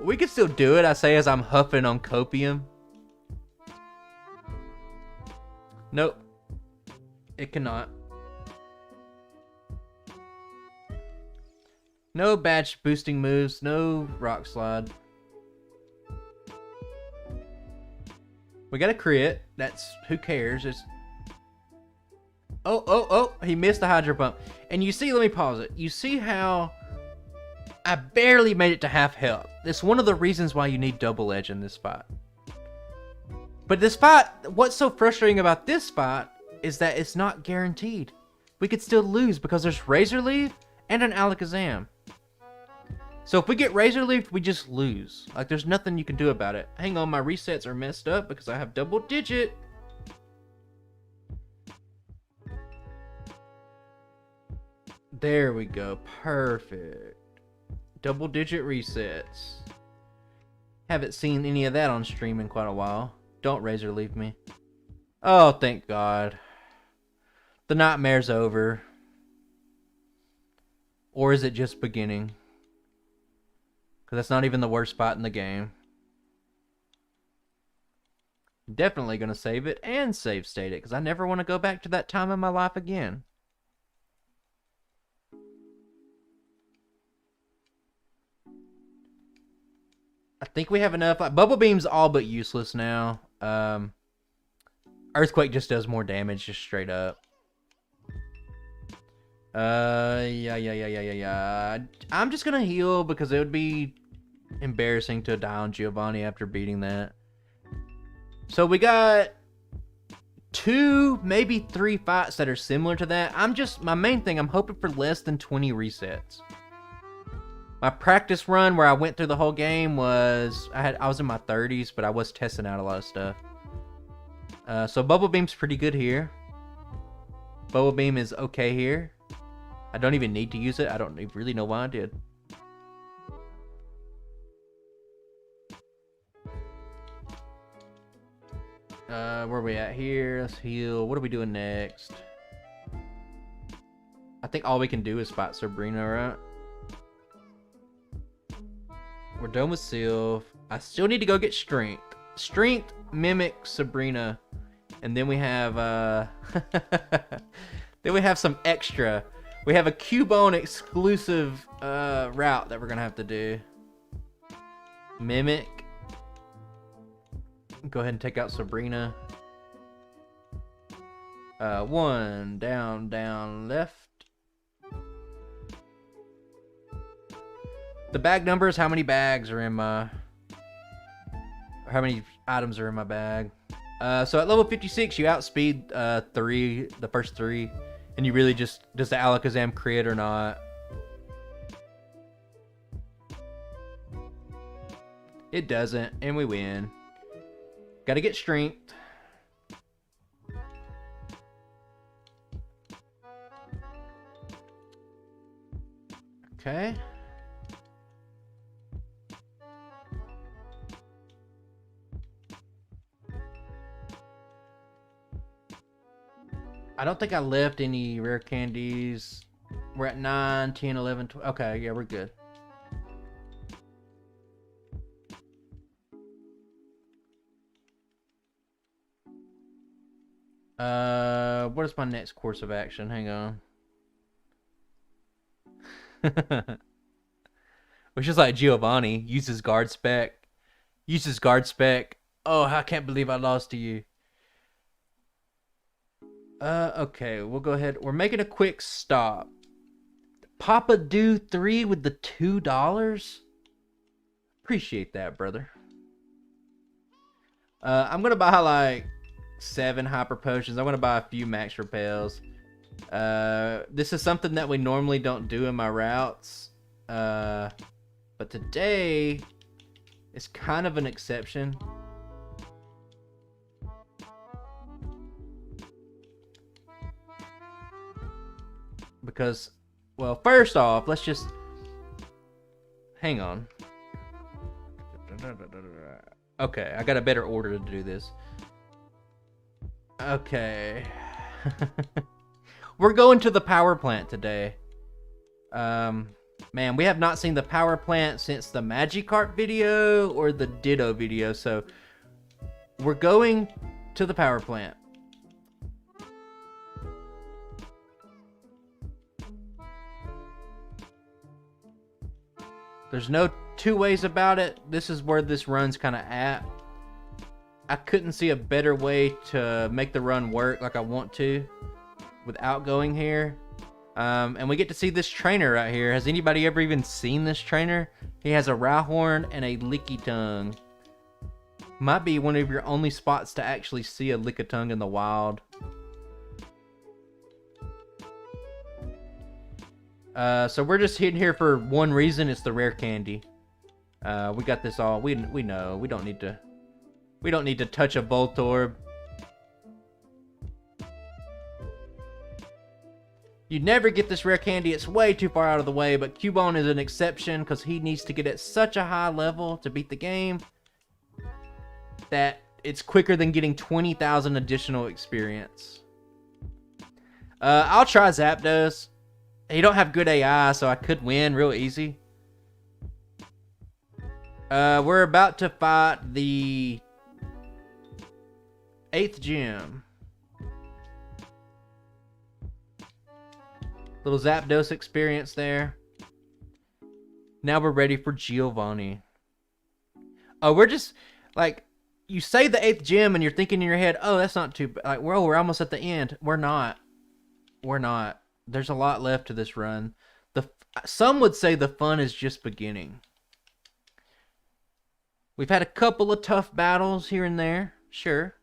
We can still do it, I say as I'm huffing on copium. Nope. It cannot. No badge boosting moves, no rock slide. We got a crit. That's, who cares? It's... Oh, he missed the Hydro Pump. And you see, let me pause it. You see how I barely made it to half health. It's one of the reasons why you need double edge in this fight. But this fight, what's so frustrating about this fight is that it's not guaranteed. We could still lose because there's Razor Leaf and an Alakazam. So if we get Razor Leaf, we just lose. Like, there's nothing you can do about it. Hang on, my resets are messed up because I have double digit. There we go. Perfect. Double digit resets. Haven't seen any of that on stream in quite a while. Don't Razor Leaf me. Oh, thank God. The nightmare's over. Or is it just beginning? Because that's not even the worst spot in the game. Definitely going to save it and save state it. Because I never want to go back to that time in my life again. I think we have enough. Bubble Beam's all but useless now. Earthquake just does more damage, just straight up. Yeah. I'm just gonna heal because it would be embarrassing to die on Giovanni after beating that. So we got 2, maybe 3 fights that are similar to that. My main thing, I'm hoping for less than 20 resets. My practice run where I went through the whole game was, I was in my 30s, but I was testing out a lot of stuff. So Bubble Beam's pretty good here. Bubble Beam is okay here. I don't even need to use it. I don't really know why I did. Where are we at here? Let's heal. What are we doing next? I think all we can do is fight Sabrina, right? We're done with Silph. I still need to go get Strength. Strength, Mimic, Sabrina. And then we have, then we have some extra. We have a Cubone exclusive route that we're going to have to do. Mimic. Go ahead and take out Sabrina. One, down, down, left. The bag number is how many bags are in my... Or how many items are in my bag. So at level 56, you outspeed the first 3. And you really just... Does the Alakazam crit or not? It doesn't, and we win. Gotta get Strength. Okay. I don't think I left any rare candies. We're at 9, 10, 11, 12. Okay, yeah, we're good. What is my next course of action? Hang on. Which is like Giovanni. Uses guard spec. Uses guard spec. Oh, I can't believe I lost to you. Okay, we'll go ahead. We're making a quick stop. Papa Do 3 with the $2? Appreciate that, brother. I'm gonna buy like 7 hyper potions. I'm gonna buy a few max repels. This is something that we normally don't do in my routes. But today is kind of an exception. Because, well, first off, let's just... Hang on. Okay, I got a better order to do this. Okay. We're going to the power plant today. Man, we have not seen the power plant since the Magikarp video or the Ditto video, so we're going to the power plant. There's no two ways about it. This is where this run's kind of at. I couldn't see a better way to make the run work like I want to without going here. And we get to see this trainer right here. Has anybody ever even seen this trainer? He has a Rhyhorn and a Lickitung. Might be one of your only spots to actually see a Lickitung in the wild. So we're just hidden here for one reason. It's the rare candy. We got this all. We know. We don't need to touch a Voltorb. You'd never get this rare candy. It's way too far out of the way, but Cubone is an exception because he needs to get at such a high level to beat the game that it's quicker than getting 20,000 additional experience. I'll try Zapdos. He don't have good AI, so I could win real easy. We're about to fight the 8th gym. Little Zapdos experience there. Now we're ready for Giovanni. Oh, we're just, like, you say the 8th gym and you're thinking in your head, oh, that's not too bad. Like, we're almost at the end. We're not. We're not. There's a lot left to this run. Some would say the fun is just beginning. We've had a couple of tough battles here and there. Sure.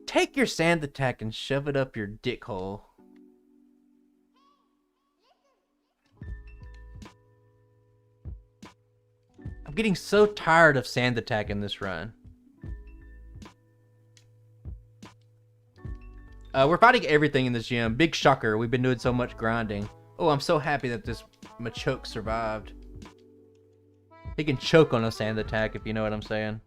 Take your sand attack and shove it up your dick hole. I'm getting so tired of sand attack in this run. We're fighting everything in this gym. Big shocker. We've been doing so much grinding. Oh, I'm so happy that this Machoke survived. He can choke on a sand attack, if you know what I'm saying.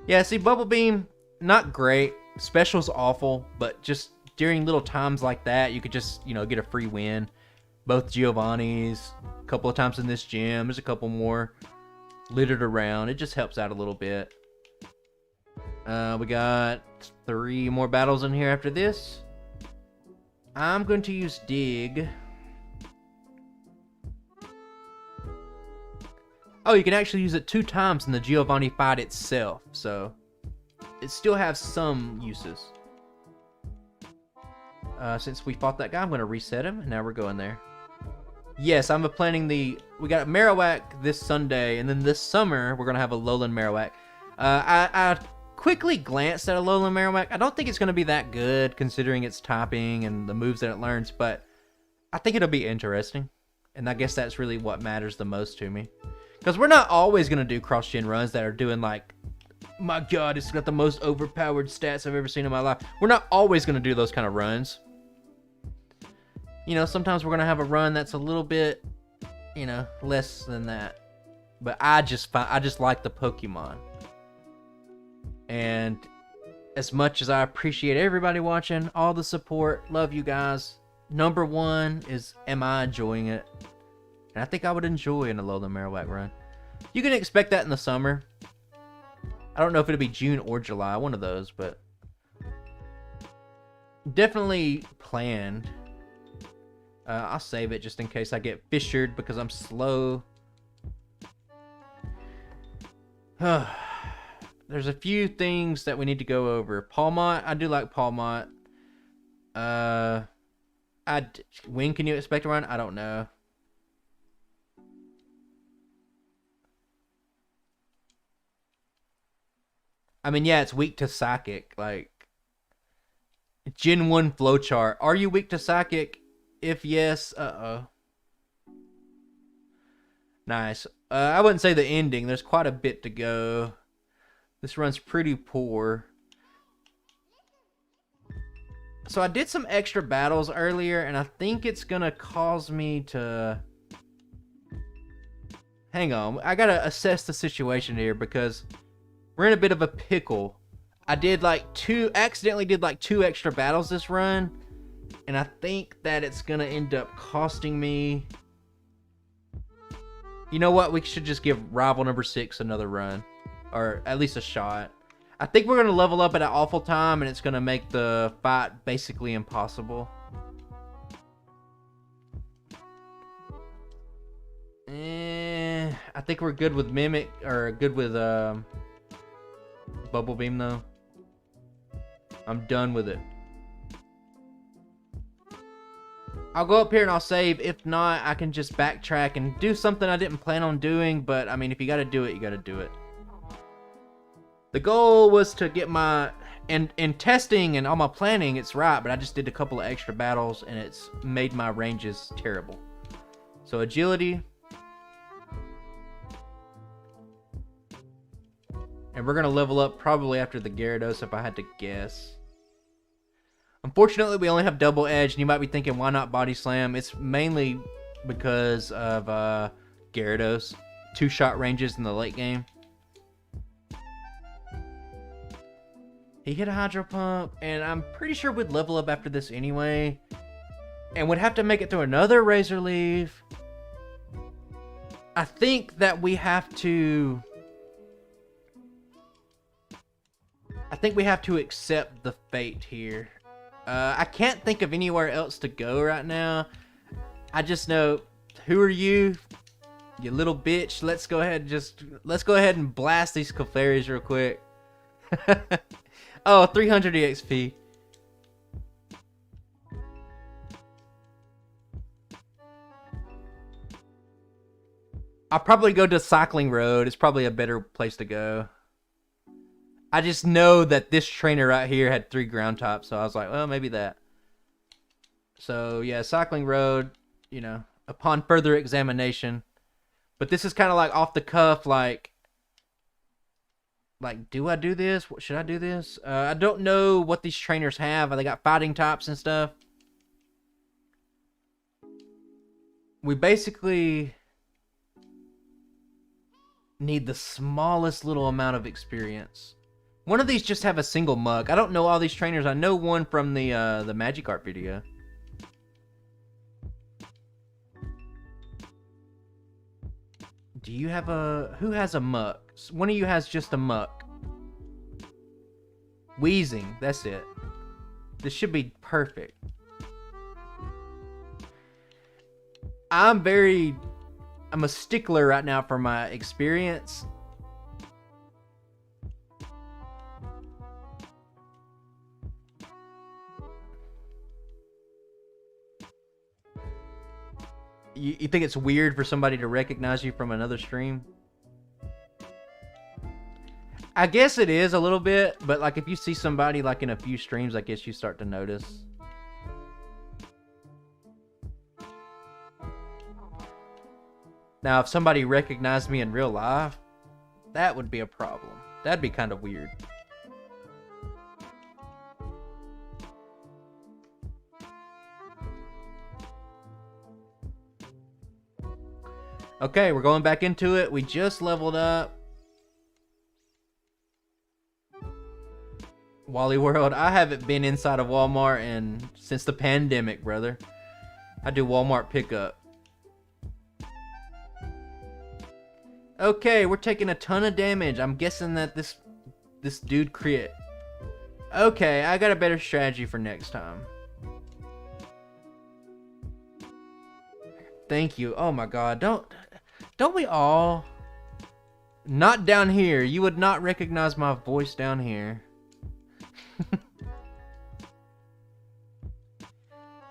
Yeah, see, Bubble Beam, not great. Special's awful, but just during little times like that, you could just, get a free win. Both Giovanni's, a couple of times in this gym. There's a couple more littered around. It just helps out a little bit. We got 3 more battles in here after this. I'm going to use Dig. Oh, you can actually use it 2 times in the Giovanni fight itself, so it still has some uses. Since we fought that guy, I'm going to reset him, and now we're going there. Yes, I'm planning we got a Marowak this Sunday, and then this summer, we're going to have a Alolan Marowak. I quickly glanced at a Alolan Marowak. I don't think it's going to be that good, considering its typing and the moves that it learns, but I think it'll be interesting. And I guess that's really what matters the most to me. Because we're not always going to do cross-gen runs that are doing like, my god, it's got the most overpowered stats I've ever seen in my life. We're not always going to do those kind of runs. Sometimes we're going to have a run that's a little bit, less than that. But I just like the Pokemon. And as much as I appreciate everybody watching, all the support, love you guys, number one is, am I enjoying it? And I think I would enjoy an Alolan Marowak run. You can expect that in the summer. I don't know if it'll be June or July, one of those, but definitely planned. I'll save it just in case I get fissured because I'm slow. There's a few things that we need to go over. Palmont, I do like Palmont. When can you expect a run? I don't know. I mean, yeah, it's weak to Psychic. Like, Gen 1 flowchart. Are you weak to Psychic? If yes, nice. I wouldn't say the ending. There's quite a bit to go. This run's pretty poor. So I did some extra battles earlier, and I think it's going to cause me to... Hang on. I got to assess the situation here because we're in a bit of a pickle. I accidentally did like 2 extra battles this run. And I think that it's going to end up costing me... You know what? We should just give rival number 6 another run. Or at least a shot. I think we're going to level up at an awful time, and it's going to make the fight basically impossible. I think we're good with Mimic, or good with Bubble Beam, though. I'm done with it. I'll go up here and I'll save. If not, I can just backtrack and do something I didn't plan on doing. But, I mean, if you got to do it, you got to do it. The goal was to get my... In testing and all my planning, it's right. But I just did a couple of extra battles and it's made my ranges terrible. So, agility. And we're going to level up probably after the Gyarados if I had to guess. Unfortunately, we only have double edge, and you might be thinking, why not body slam? It's mainly because of Gyarados. 2-shot ranges in the late game. He hit a Hydro Pump, and I'm pretty sure we'd level up after this anyway. And would have to make it through another Razor Leaf. I think that we have to... accept the fate here. I can't think of anywhere else to go right now. I just know, who are you? You little bitch. Let's go ahead and blast these Clefairies real quick. Oh, 300 EXP. I'll probably go to Cycling Road. It's probably a better place to go. I just know that this trainer right here had 3 ground tops, so I was like, well, maybe that. So, yeah, Cycling Road, upon further examination. But this is kind of like off the cuff, like, do I do this? Should I do this? I don't know what these trainers have. They got fighting types and stuff. We basically... need the smallest little amount of experience. One of these just have a single mug. I don't know all these trainers. I know one from the Magikarp video. Do you have a... Who has a muck? One of you has just a muck. Wheezing. That's it. This should be perfect. I'm a stickler right now for my experience. You think it's weird for somebody to recognize you from another stream? I guess it is a little bit, but like if you see somebody like in a few streams, I guess you start to notice. Now, if somebody recognized me in real life, that would be a problem. That'd be kind of weird. Okay, we're going back into it. We just leveled up. Wally World. I haven't been inside of Walmart since the pandemic, brother. I do Walmart pickup. Okay, we're taking a ton of damage. I'm guessing that this dude crit. Okay, I got a better strategy for next time. Thank you. Oh my god, don't we all? Not down here. You would not recognize my voice down here.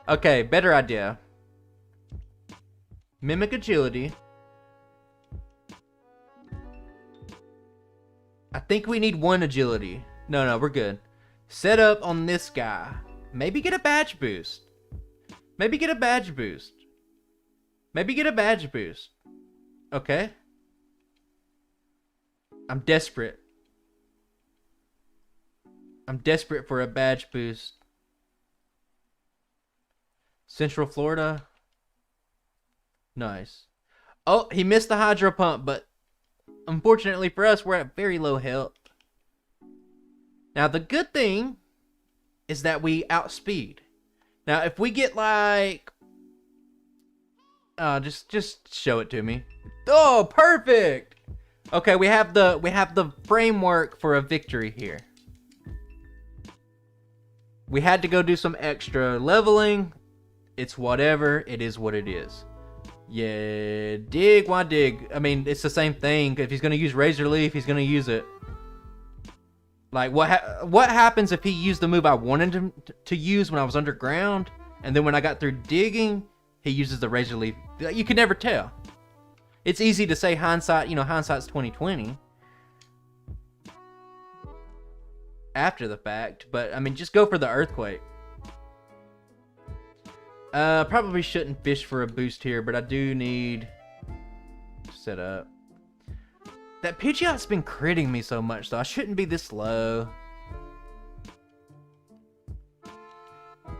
Okay, better idea. Mimic agility. I think we need one agility. No, we're good. Set up on this guy. Maybe get a badge boost. Maybe get a badge boost. Maybe get a badge boost. Okay. I'm desperate. I'm desperate for a badge boost. Central Florida. Nice. Oh, he missed the Hydro Pump, but unfortunately for us, we're at very low health. Now, the good thing is that we outspeed. Now, if we get like... just show it to me. Oh, perfect! Okay, we have the framework for a victory here. We had to go do some extra leveling. It's whatever. It is what it is. Yeah, dig, why dig? I mean, it's the same thing. If he's going to use Razor Leaf, he's going to use it. Like, what happens if he used the move I wanted him to use when I was underground, and then when I got through digging, he uses the Razor Leaf? You can never tell. It's easy to say hindsight, hindsight's 20/20 after the fact, but I mean, just go for the Earthquake. Probably shouldn't fish for a boost here, but I do need set up. That Pidgeot's been critting me so much, though. I shouldn't be this low.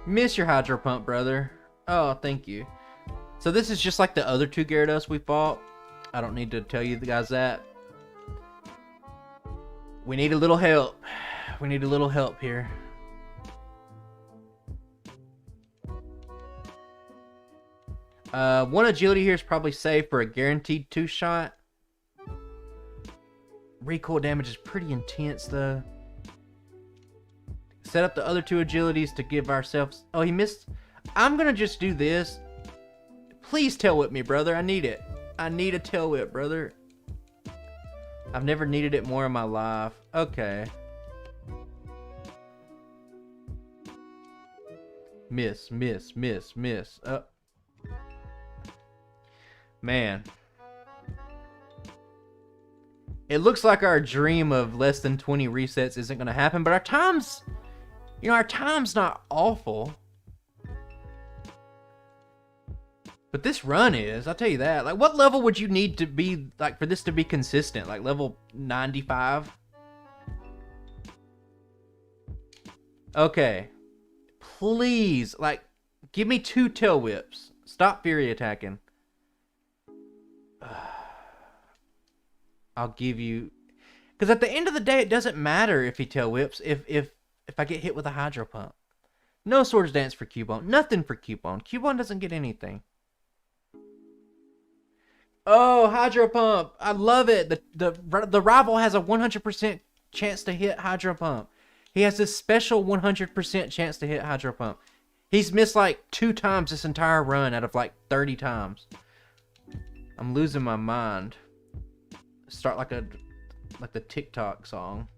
Miss your Hydro Pump, brother. Oh, thank you. So this is just like the other two Gyarados we fought. I don't need to tell you guys that. We need a little help. We need a little help here. One agility here is probably safe for a guaranteed 2-shot. Recoil damage is pretty intense, though. Set up the other two agilities to give ourselves... Oh, he missed... I'm gonna just do this. Please tail whip me, brother. I need it. I need a tail whip, brother. I've never needed it more in my life. Okay. Miss. Oh. Man. It looks like our dream of less than 20 resets isn't going to happen, but our time's... our time's not awful. But this run is, I'll tell you that. Like, what level would you need to be, like, for this to be consistent? Like, level 95? Okay. Please, like, give me 2 tail whips. Stop Fury attacking. I'll give you... Because at the end of the day, it doesn't matter if he tail whips if I get hit with a Hydro Pump. No Swords Dance for Cubone. Nothing for Cubone. Cubone doesn't get anything. Oh, Hydro Pump. I love it. The rival has a 100% chance to hit Hydro Pump. He has this special 100% chance to hit Hydro Pump. He's missed like 2 times this entire run out of like 30 times. I'm losing my mind. Start like the TikTok song.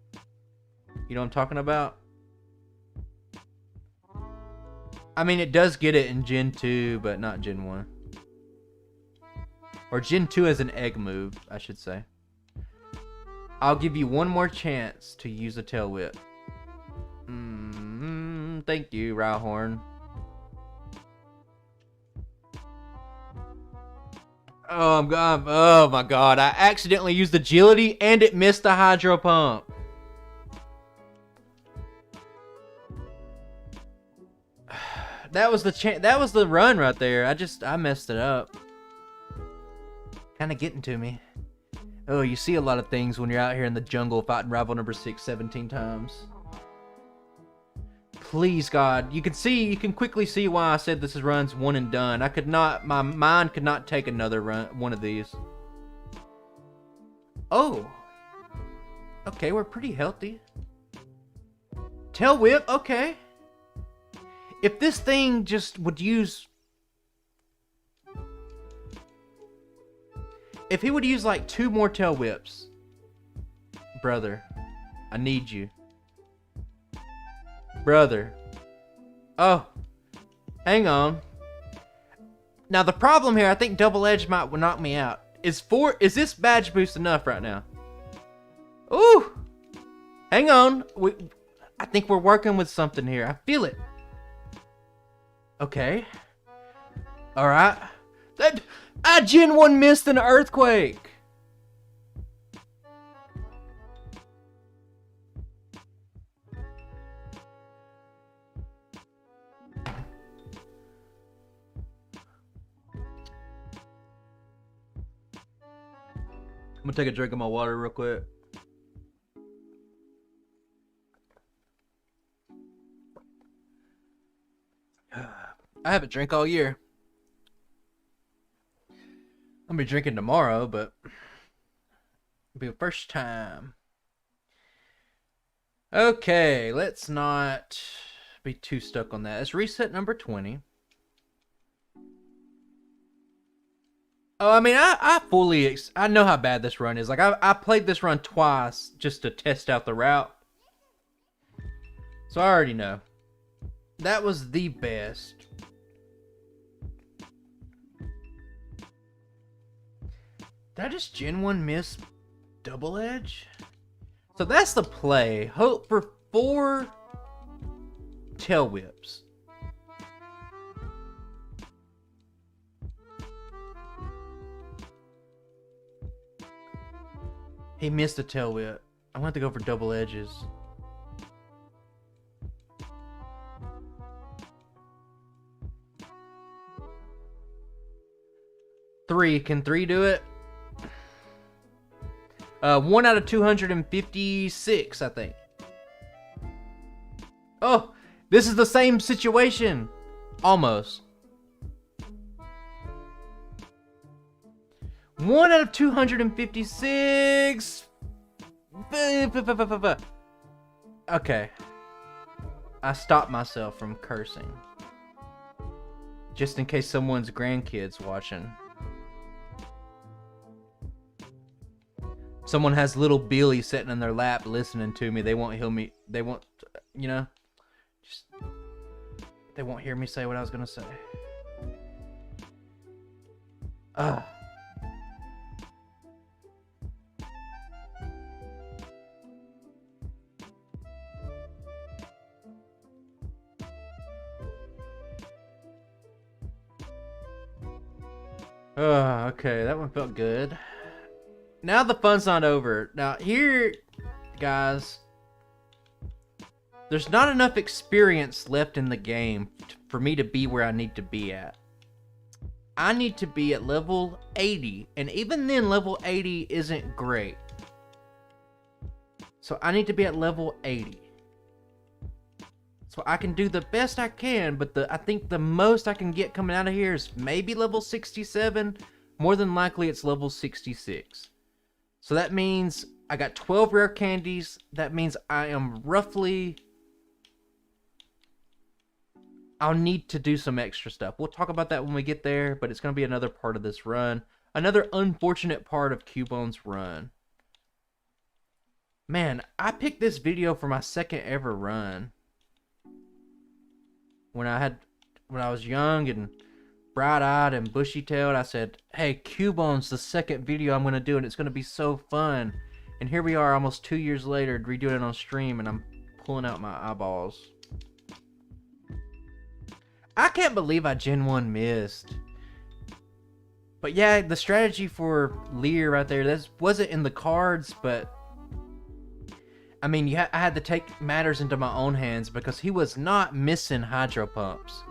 You know what I'm talking about? I mean, it does get it in Gen 2, but not Gen 1. Or Gen 2 as an egg move, I should say. I'll give you one more chance to use a tail whip. Thank you, Rhyhorn. Oh my god, I accidentally used agility and it missed the Hydro Pump. That was the run right there. I messed it up. Kind of getting to me. Oh, you see a lot of things when you're out here in the jungle fighting rival number 6 17 times. Please, God. You can quickly see why I said this is runs one and done. My mind could not take another one of these. Oh. Okay, we're pretty healthy. Tail whip, okay. If this thing just would use... If he would use like 2 more tail whips. Brother, I need you. Brother. Oh. Hang on. Now the problem here, I think double edge might knock me out. Is this badge boost enough right now? Ooh. Hang on. I think we're working with something here. I feel it. Okay. Alright. I Gen 1 missed an earthquake. I'm gonna take a drink of my water real quick. I haven't drank all year. I'm gonna be drinking tomorrow, but it'll be the first time. Okay, let's not be too stuck on that. Let's reset number 20. Oh, I mean, I know how bad this run is. Like, I played this run twice just to test out the route. So I already know. That was the best. Did I just Gen 1 miss double edge? So that's the play. Hope for 4 tail whips. He missed a tail whip. I want to go for double edges. Can 3 do it? 1 out of 256, I think. Oh, this is the same situation. Almost. 1 out of 256. Okay. I stopped myself from cursing. Just in case someone's grandkids watching. Someone has little Billy sitting in their lap listening to me. They won't hear me. They won't, you know, they won't hear me say what I was gonna say. Okay, that one felt good. Now the fun's not over. Now here, guys, there's not enough experience left in the game for me to be where I need to be at. I need to be at level 80, and even then level 80 isn't great. So I need to be at level 80. So I can do the best I can, but I think the most I can get coming out of here is maybe level 67. More than likely it's level 66. So that means I got 12 rare candies. That means I am roughly... I'll need to do some extra stuff. We'll talk about that when we get there, but it's going to be another part of this run. Another unfortunate part of Cubone's run. Man, I picked this video for my second ever run. When I was young and bright-eyed and bushy-tailed, I said, hey, Cubone's the second video I'm going to do, and it's going to be so fun. And here we are almost 2 years later, redoing it on stream, and I'm pulling out my eyeballs. I can't believe I Gen 1 missed. But yeah, the strategy for Lear right there, that wasn't in the cards, but... I mean, I had to take matters into my own hands because he was not missing hydro pumps.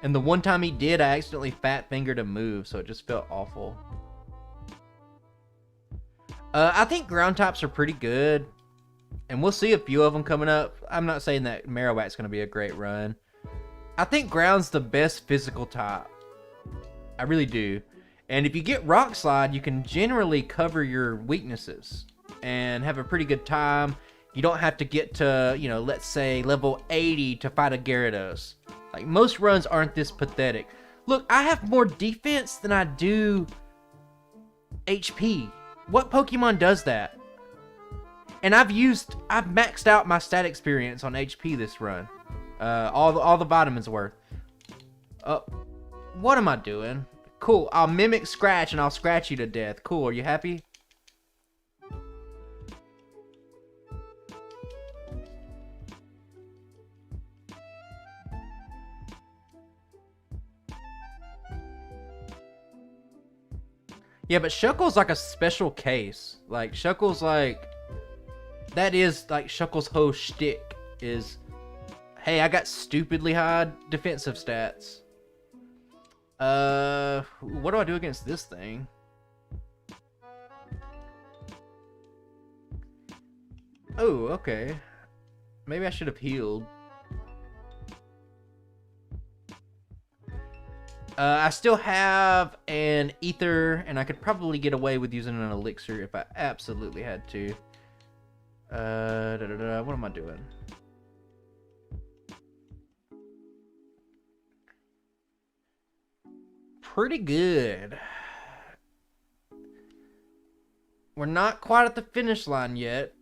And the one time he did, I accidentally fat-fingered a move, so it just felt awful. I think ground types are pretty good. And we'll see a few of them coming up. I'm not saying that Marowak's going to be a great run. I think ground's the best physical type. I really do. And if you get Rock Slide, you can generally cover your weaknesses and have a pretty good time. You don't have to get to, you know, let's say level 80 to fight a Gyarados. Like, most runs aren't this pathetic. Look, I have more defense than I do HP. What Pokemon does that? And I've maxed out my stat experience on HP this run. All the vitamins worth. What am I doing? Cool, I'll mimic Scratch and I'll scratch you to death. Cool, are you happy? Yeah, but Shuckle's like a special case. Like, Shuckle's like... That is, like, Shuckle's whole shtick is... Hey, I got stupidly high defensive stats. What do I do against this thing? Oh, okay. Maybe I should have healed. I still have an ether, and I could probably get away with using an elixir if I absolutely had to. What am I doing? Pretty good. We're not quite at the finish line yet.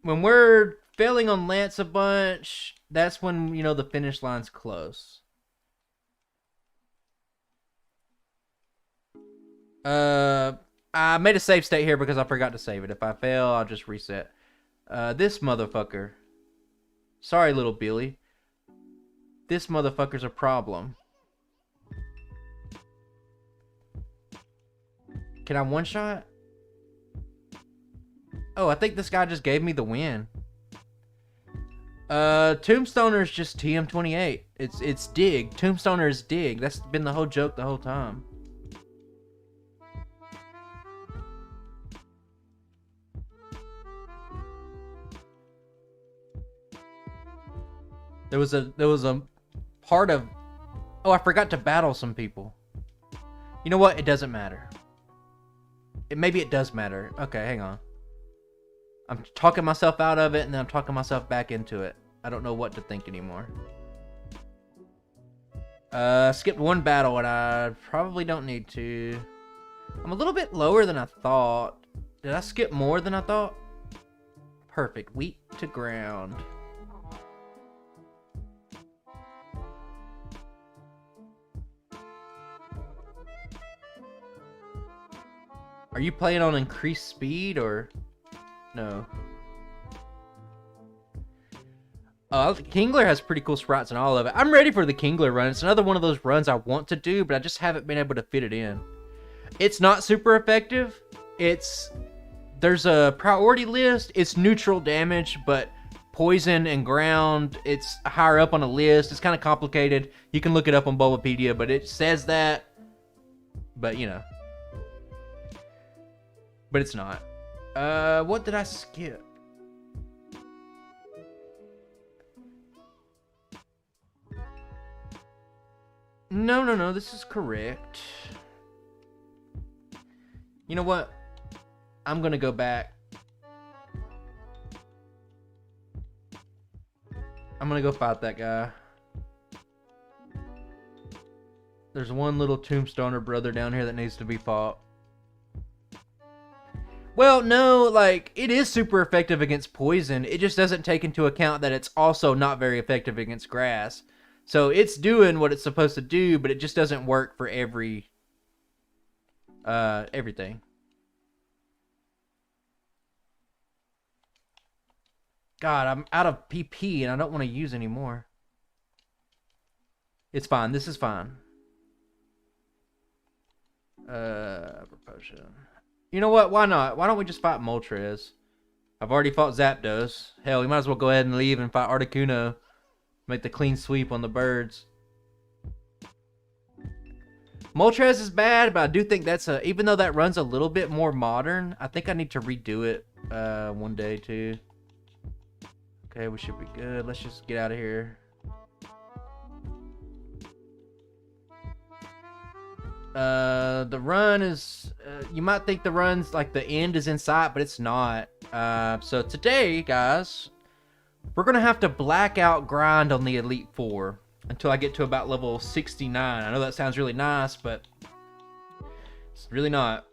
When we're failing on Lance a bunch, that's when, you know, the finish line's close. I made a save state here because I forgot to save it. If I fail, I'll just reset. This motherfucker. Sorry, little Billy. This motherfucker's a problem. Can I one-shot? Oh, I think this guy just gave me the win. Tombstoner's just TM28. It's Dig. Tombstoner is Dig. That's been the whole joke the whole time. There was a part of... Oh, I forgot to battle some people. You know what? It doesn't matter. Maybe it does matter. Okay, hang on. I'm talking myself out of it, and then I'm talking myself back into it. I don't know what to think anymore. Skipped one battle, and I probably don't need to. I'm a little bit lower than I thought. Did I skip more than I thought? Perfect. Wheat to ground. Are you playing on increased speed or no? Kingler has pretty cool sprites and all of it. I'm ready for the Kingler run. It's another one of those runs I want to do, but I just haven't been able to fit it in. It's not super effective. There's a priority list. It's neutral damage, but poison and ground, it's higher up on a list. It's kind of complicated. You can look it up on Bulbapedia, but it says that. But, you know. But it's not. What did I skip? No, this is correct. You know what? I'm gonna go back. I'm gonna go fight that guy. There's one little tombstoner brother down here that needs to be fought. Well, no, like, it is super effective against poison. It just doesn't take into account that it's also not very effective against grass. So it's doing what it's supposed to do, but it just doesn't work for everything. God, I'm out of PP and I don't want to use any more. It's fine. This is fine. Potion. You know what? Why not? Why don't we just fight Moltres? I've already fought Zapdos. Hell, we might as well go ahead and leave and fight Articuno. Make the clean sweep on the birds. Moltres is bad, but I do think that's a... Even though that runs a little bit more modern, I think I need to redo it one day too. Okay, we should be good. Let's just get out of here. The run is... you might think the run's like the end is in sight, but it's not. So today, guys, we're going to have to blackout grind on the Elite Four until I get to about level 69. I know that sounds really nice, but it's really not.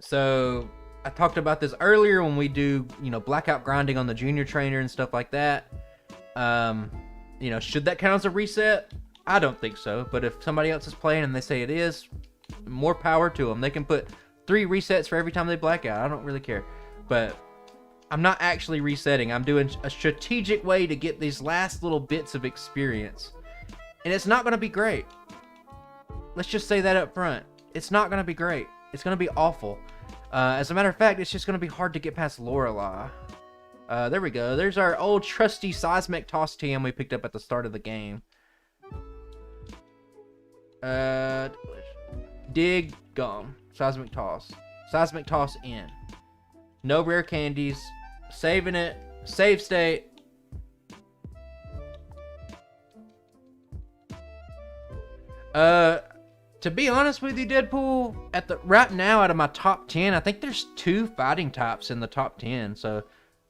So I talked about this earlier when we do, you know, blackout grinding on the junior trainer and stuff like that. You know, should that count as a reset? I don't think so, but if somebody else is playing and they say it is, more power to them. They can put 3 resets for every time they black out. I don't really care. But I'm not actually resetting. I'm doing a strategic way to get these last little bits of experience. And it's not going to be great. Let's just say that up front. It's not going to be great. It's going to be awful. As a matter of fact, it's just going to be hard to get past Lorelei. There we go. There's our old trusty Seismic Toss TM we picked up at the start of the game. Dig, gone. Seismic Toss. Seismic Toss in. No rare candies. Saving it. Save state. To be honest with you, Deadpool, right now out of my top 10, I think there's 2 fighting types in the top 10, so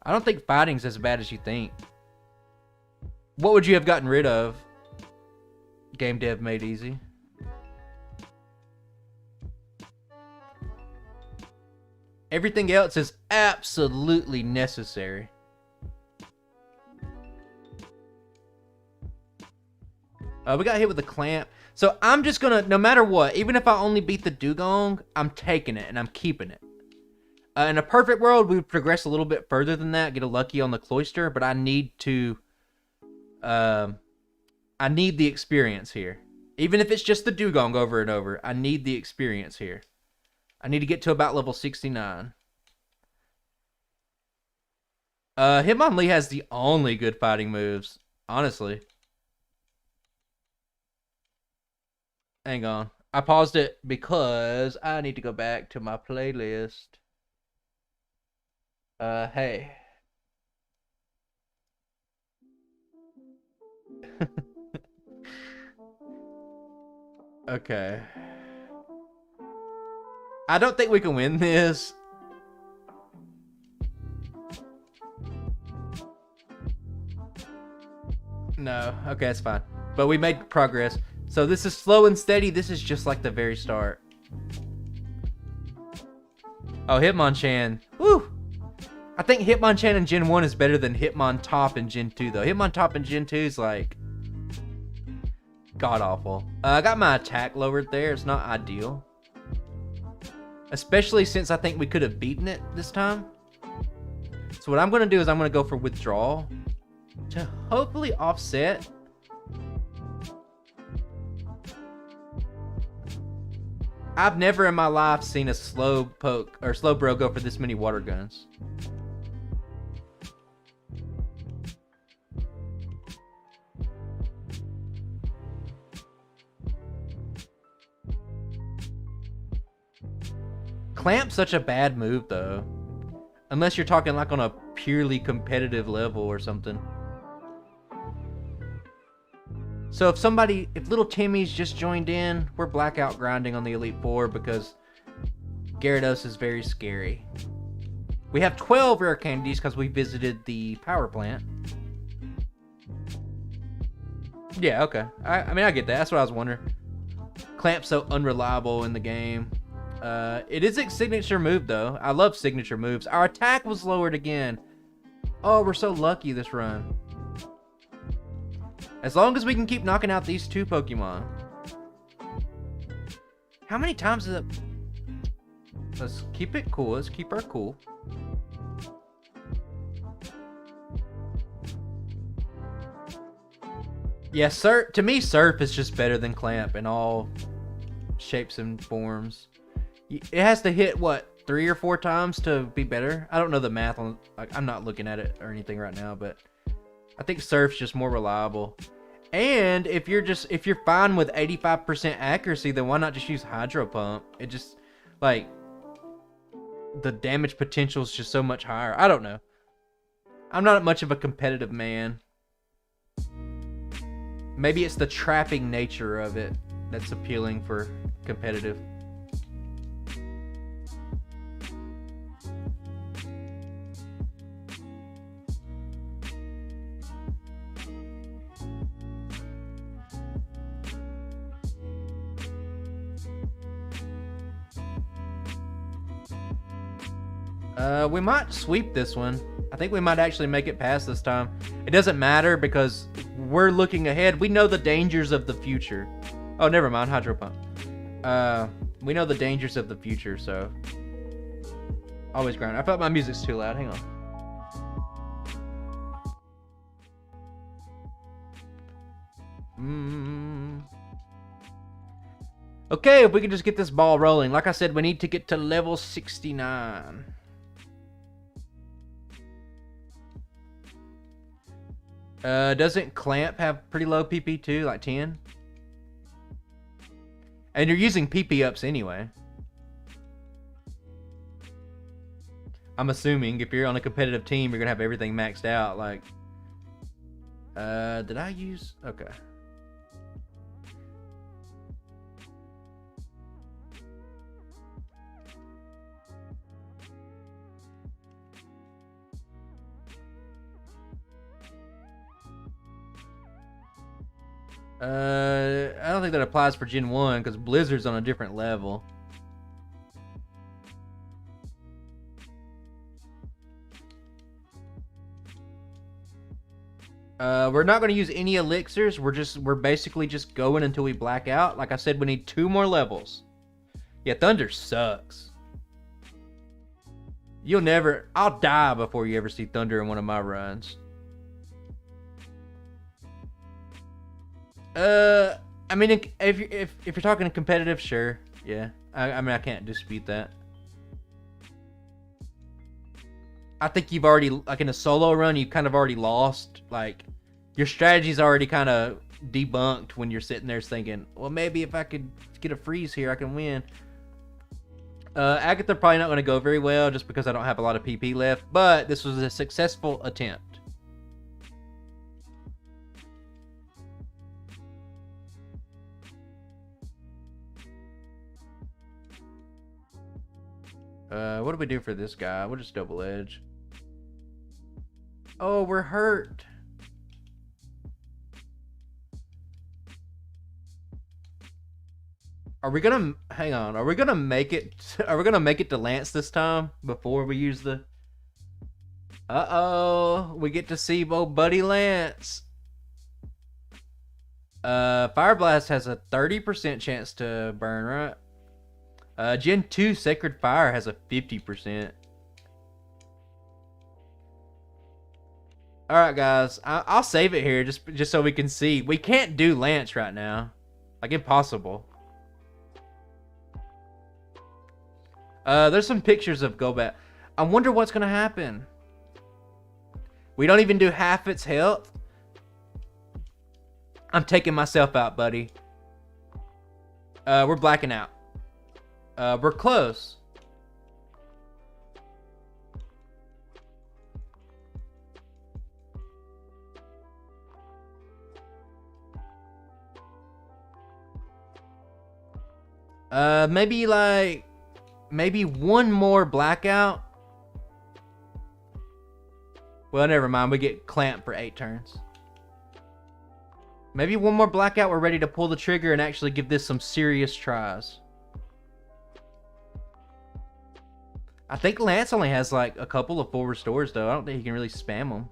I don't think fighting's as bad as you think. What would you have gotten rid of? Game dev made easy. Everything else is absolutely necessary. We got hit with a clamp. So I'm just gonna, no matter what, even if I only beat the Dugong, I'm taking it and I'm keeping it. In a perfect world, we would progress a little bit further than that, get a lucky on the Cloister, but I need to, I need the experience here. Even if it's just the Dugong over and over, I need the experience here. I need to get to about level 69. Hitmonlee has the only good fighting moves, honestly. Hang on. I paused it because I need to go back to my playlist. Hey. Okay. I don't think we can win this. No. Okay, that's fine. But we made progress. So this is slow and steady. This is just like the very start. Oh, Hitmonchan. Woo! I think Hitmonchan in Gen 1 is better than Hitmontop in Gen 2, though. Hitmontop in Gen 2 is like god-awful. I got my attack lowered there. It's not ideal. Especially since I think we could have beaten it this time. So what I'm going to do is I'm going to go for withdrawal to hopefully offset. I've never in my life seen a slow poke or slow bro go for this many water guns. Clamp's such a bad move, though. Unless you're talking like on a purely competitive level or something. So if little Timmy's just joined in, we're blackout grinding on the Elite Four because Gyarados is very scary. We have 12 rare candies because we visited the power plant. Yeah, okay. I mean, I get that. That's what I was wondering. Clamp's so unreliable in the game. It is its signature move, though. I love signature moves. Our attack was lowered again. Oh, we're so lucky this run. As long as we can keep knocking out these two Pokemon. How many times is it? Let's keep it cool. Let's keep our cool. Yeah, to me, Silph is just better than Clamp in all shapes and forms. It has to hit, what, 3 or 4 times to be better? I don't know the math on, like, I'm not looking at it or anything right now, but I think Silph's just more reliable. And if you're fine with 85% accuracy, then why not just use Hydro Pump? It just, like, the damage potential is just so much higher. I don't know. I'm not much of a competitive man. Maybe it's the trapping nature of it that's appealing for competitive. We might sweep this one. I think we might actually make it past this time. It doesn't matter because we're looking ahead. We know the dangers of the future. Oh, never mind. Hydro Pump. We know the dangers of the future, so always grind. I felt my music's too loud. Hang on. Okay, if we can just get this ball rolling. Like I said, we need to get to level 69. Doesn't Clamp have pretty low PP too, like 10? And you're using PP ups anyway. I'm assuming if you're on a competitive team, you're gonna have everything maxed out. Like, did I use? Okay. I don't think that applies for Gen 1 because Blizzard's on a different level. We're not going to use any elixirs. We're basically just going until we black out. Like I said, we need 2 more levels. Yeah, Thunder sucks. I'll die before you ever see Thunder in one of my runs. I mean, if you're talking competitive, sure, yeah. I mean, I can't dispute that. I think you've already, like in a solo run, you've kind of already lost. Like, your strategy's already kind of debunked when you're sitting there thinking, well, maybe if I could get a freeze here, I can win. Agatha probably not going to go very well just because I don't have a lot of PP left, but this was a successful attempt. What do we do for this guy? We'll just double edge. Oh, we're hurt. Are we gonna hang on? Are we gonna make it? Are we gonna make it to Lance this time before we use the? Uh-oh, we get to see old buddy Lance. Fire Blast has a 30% chance to burn, right? Gen 2 Sacred Fire has a 50%. Alright, guys. I'll save it here just so we can see. We can't do Lance right now. Like, impossible. There's some pictures of Golbat. I wonder what's going to happen. We don't even do half its health. I'm taking myself out, buddy. We're blacking out. We're close. Maybe one more blackout. Well, never mind. We get clamped for 8 turns. Maybe one more blackout. We're ready to pull the trigger and actually give this some serious tries. I think Lance only has like a couple of full restores though. I don't think he can really spam them.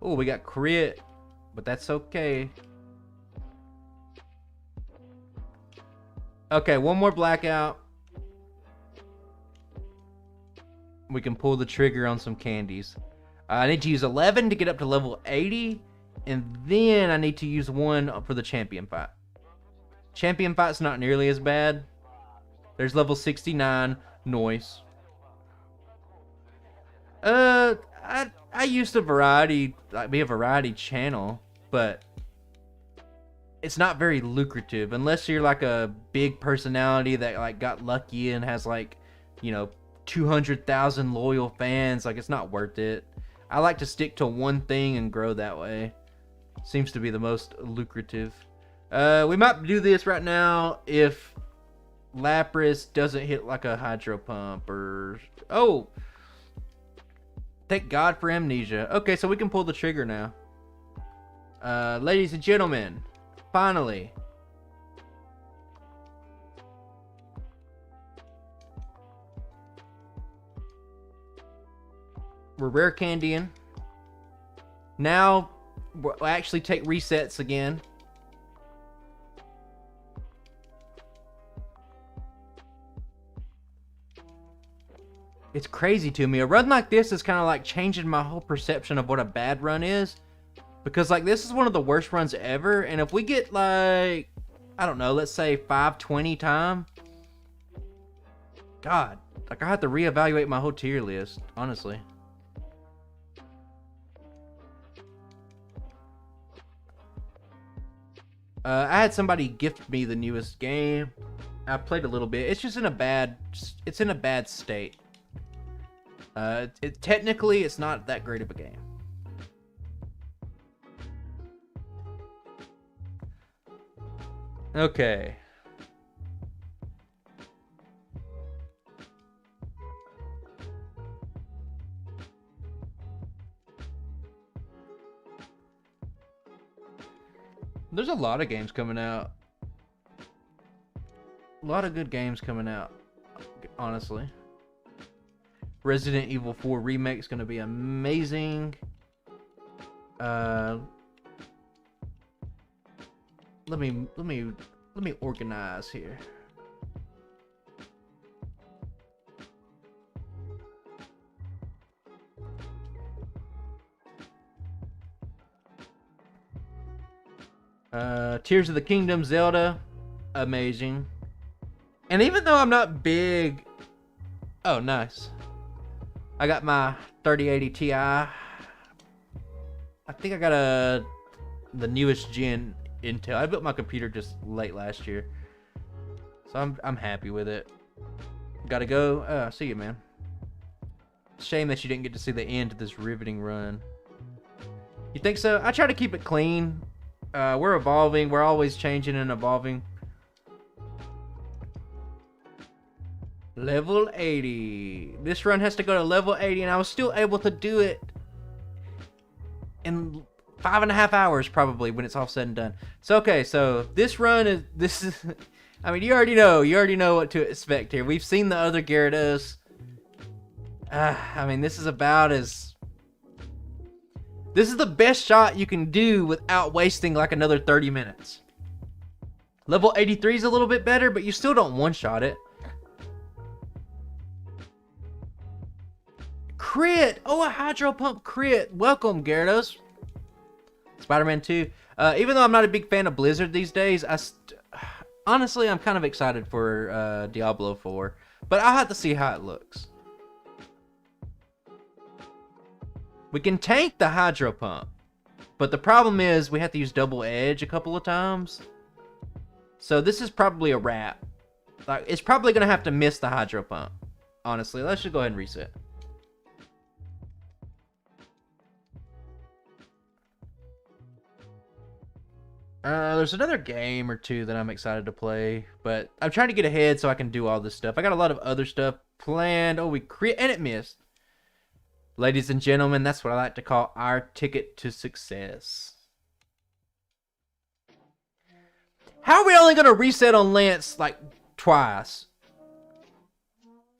Oh, we got crit, but that's okay. Okay, one more blackout. We can pull the trigger on some candies. I need to use 11 to get up to level 80. And then I need to use 1 for the champion fight. Champion fight's not nearly as bad. There's level 69. Noise. I used a variety, like be a variety channel, but it's not very lucrative unless you're like a big personality that like got lucky and has like, you know, 200,000 loyal fans. Like, it's not worth it. I like to stick to one thing and grow that way. Seems to be the most lucrative. We might do this right now if Lapras doesn't hit like a hydro pump or... Oh! Thank God for amnesia. Okay, so we can pull the trigger now. Ladies and gentlemen, finally. We're rare candying. Now, we'll actually take resets again. It's crazy to me. A run like this is kind of like changing my whole perception of what a bad run is. Because like this is one of the worst runs ever. And if we get like, I don't know, let's say 520 time. God, like I have to reevaluate my whole tier list, honestly. I had somebody gift me the newest game. I played a little bit. It's just in a bad, it's in a bad state. Technically, it's not that great of a game. Okay. There's a lot of games coming out. A lot of good games coming out, honestly. Resident Evil 4 remake is going to be amazing. Let me organize here. Tears of the Kingdom, Zelda, amazing. And even though I'm not big, oh nice. I got my 3080 Ti. I think I got the newest gen Intel. I built my computer just late last year, so I'm happy with it. Gotta go. See you, man. Shame that you didn't get to see the end of this riveting run. You think so? I try to keep it clean. We're evolving. We're always changing and evolving. Level 80. This run has to go to level 80, and I was still able to do it in 5.5 hours, probably, when it's all said and done. So, okay, so this run is, I mean, you already know what to expect here. We've seen the other Gyarados. I mean, this is about as, this is the best shot you can do without wasting like another 30 minutes. Level 83 is a little bit better, but you still don't one-shot it. Crit! Oh, a Hydro Pump crit. Welcome, Gyarados. Spider-Man 2. Even though I'm not a big fan of Blizzard these days, honestly, I'm kind of excited for Diablo 4. But I'll have to see how it looks. We can tank the Hydro Pump. But the problem is we have to use Double Edge a couple of times. So this is probably a wrap. Like, it's probably going to have to miss the Hydro Pump. Honestly, let's just go ahead and reset. There's another game or two that I'm excited to play, but I'm trying to get ahead so I can do all this stuff. I got a lot of other stuff planned. Oh, and it missed. Ladies and gentlemen, that's what I like to call our ticket to success. How are we only going to reset on Lance, like, twice?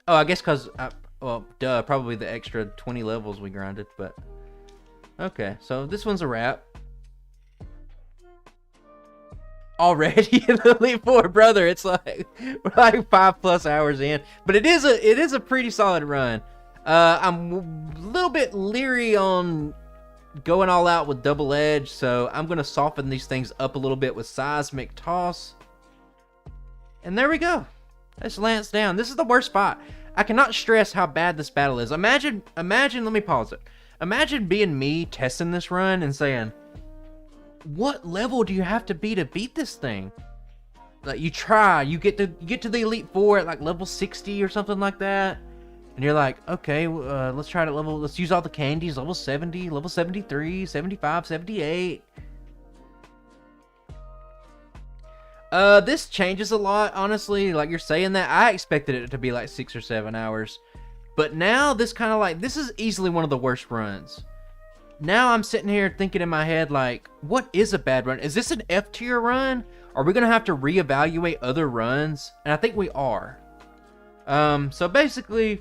Oh, I guess because, well, duh, probably the extra 20 levels we grinded, but... Okay, so this one's a wrap. Already in the Elite Four, brother. It's like we're like 5+ hours in, but it is a pretty solid run. I'm a little bit leery on going all out with double edge, so I'm gonna soften these things up a little bit with seismic toss. And there we go. Let's Lance down. This is the worst spot. I cannot stress how bad this battle is. Imagine. Let me pause it. Imagine being me testing this run and saying, what level do you have to be to beat this thing? Like, you try, you get to the Elite Four at like level 60 or something like that, and you're like, okay, let's try to let's use all the candies, level 70, level 73, 75, 78. This changes a lot, honestly. Like, you're saying that, I expected it to be like 6 or 7 hours, but now this kind of like, this is easily one of the worst runs. Now I'm sitting here thinking in my head, like, what is a bad run? Is this an F tier run? Are we going to have to reevaluate other runs? And I think we are. So basically,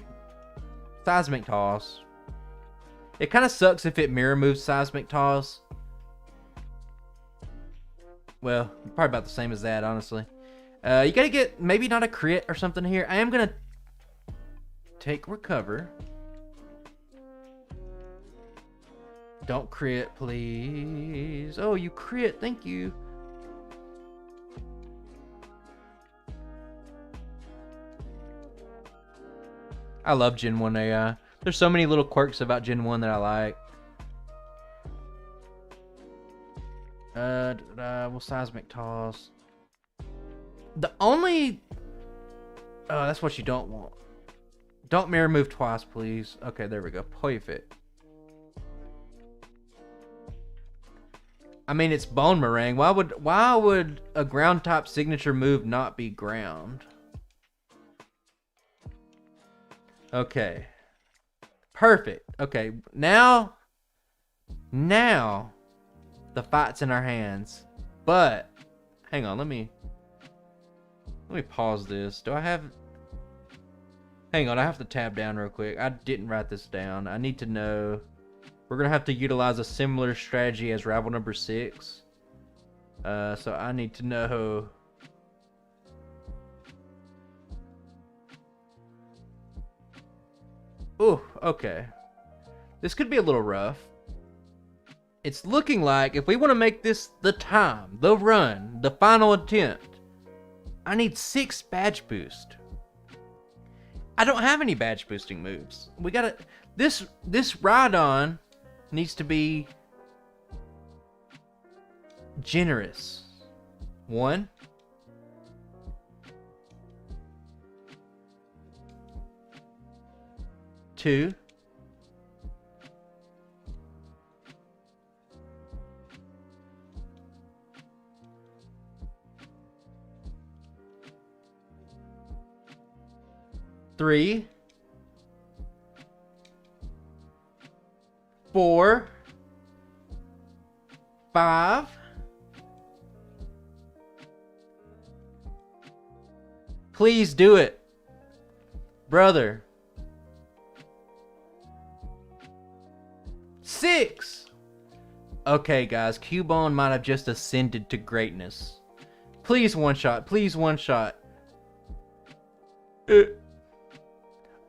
seismic toss. It kind of sucks if it mirror moves seismic toss. Well, probably about the same as that, honestly. You got to get maybe not a crit or something here. I am going to take recover. Don't crit, please. Oh, you crit. Thank you. I love Gen 1 AI. There's so many little quirks about Gen 1 that I like. Well, seismic toss. The only... Oh, that's what you don't want. Don't mirror move twice, please. Okay, there we go. Perfect. I mean, it's Bone Meringue. Why would a ground type signature move not be ground? Okay. Perfect. Okay, now the fight's in our hands. But hang on, let me pause this. Do I have... Hang on, I have to tab down real quick. I didn't write this down. I need to know. We're going to have to utilize a similar strategy as rival number 6. So I need to know. Ooh, okay. This could be a little rough. It's looking like if we want to make this the time, the run, the final attempt, I need 6 badge boost. I don't have any badge boosting moves. We gotta... This ride-on needs to be generous. 1. 2. 3. 4. 5. Please do it, brother. 6. Okay, guys, Cubone might have just ascended to greatness. Please one shot. Please one shot.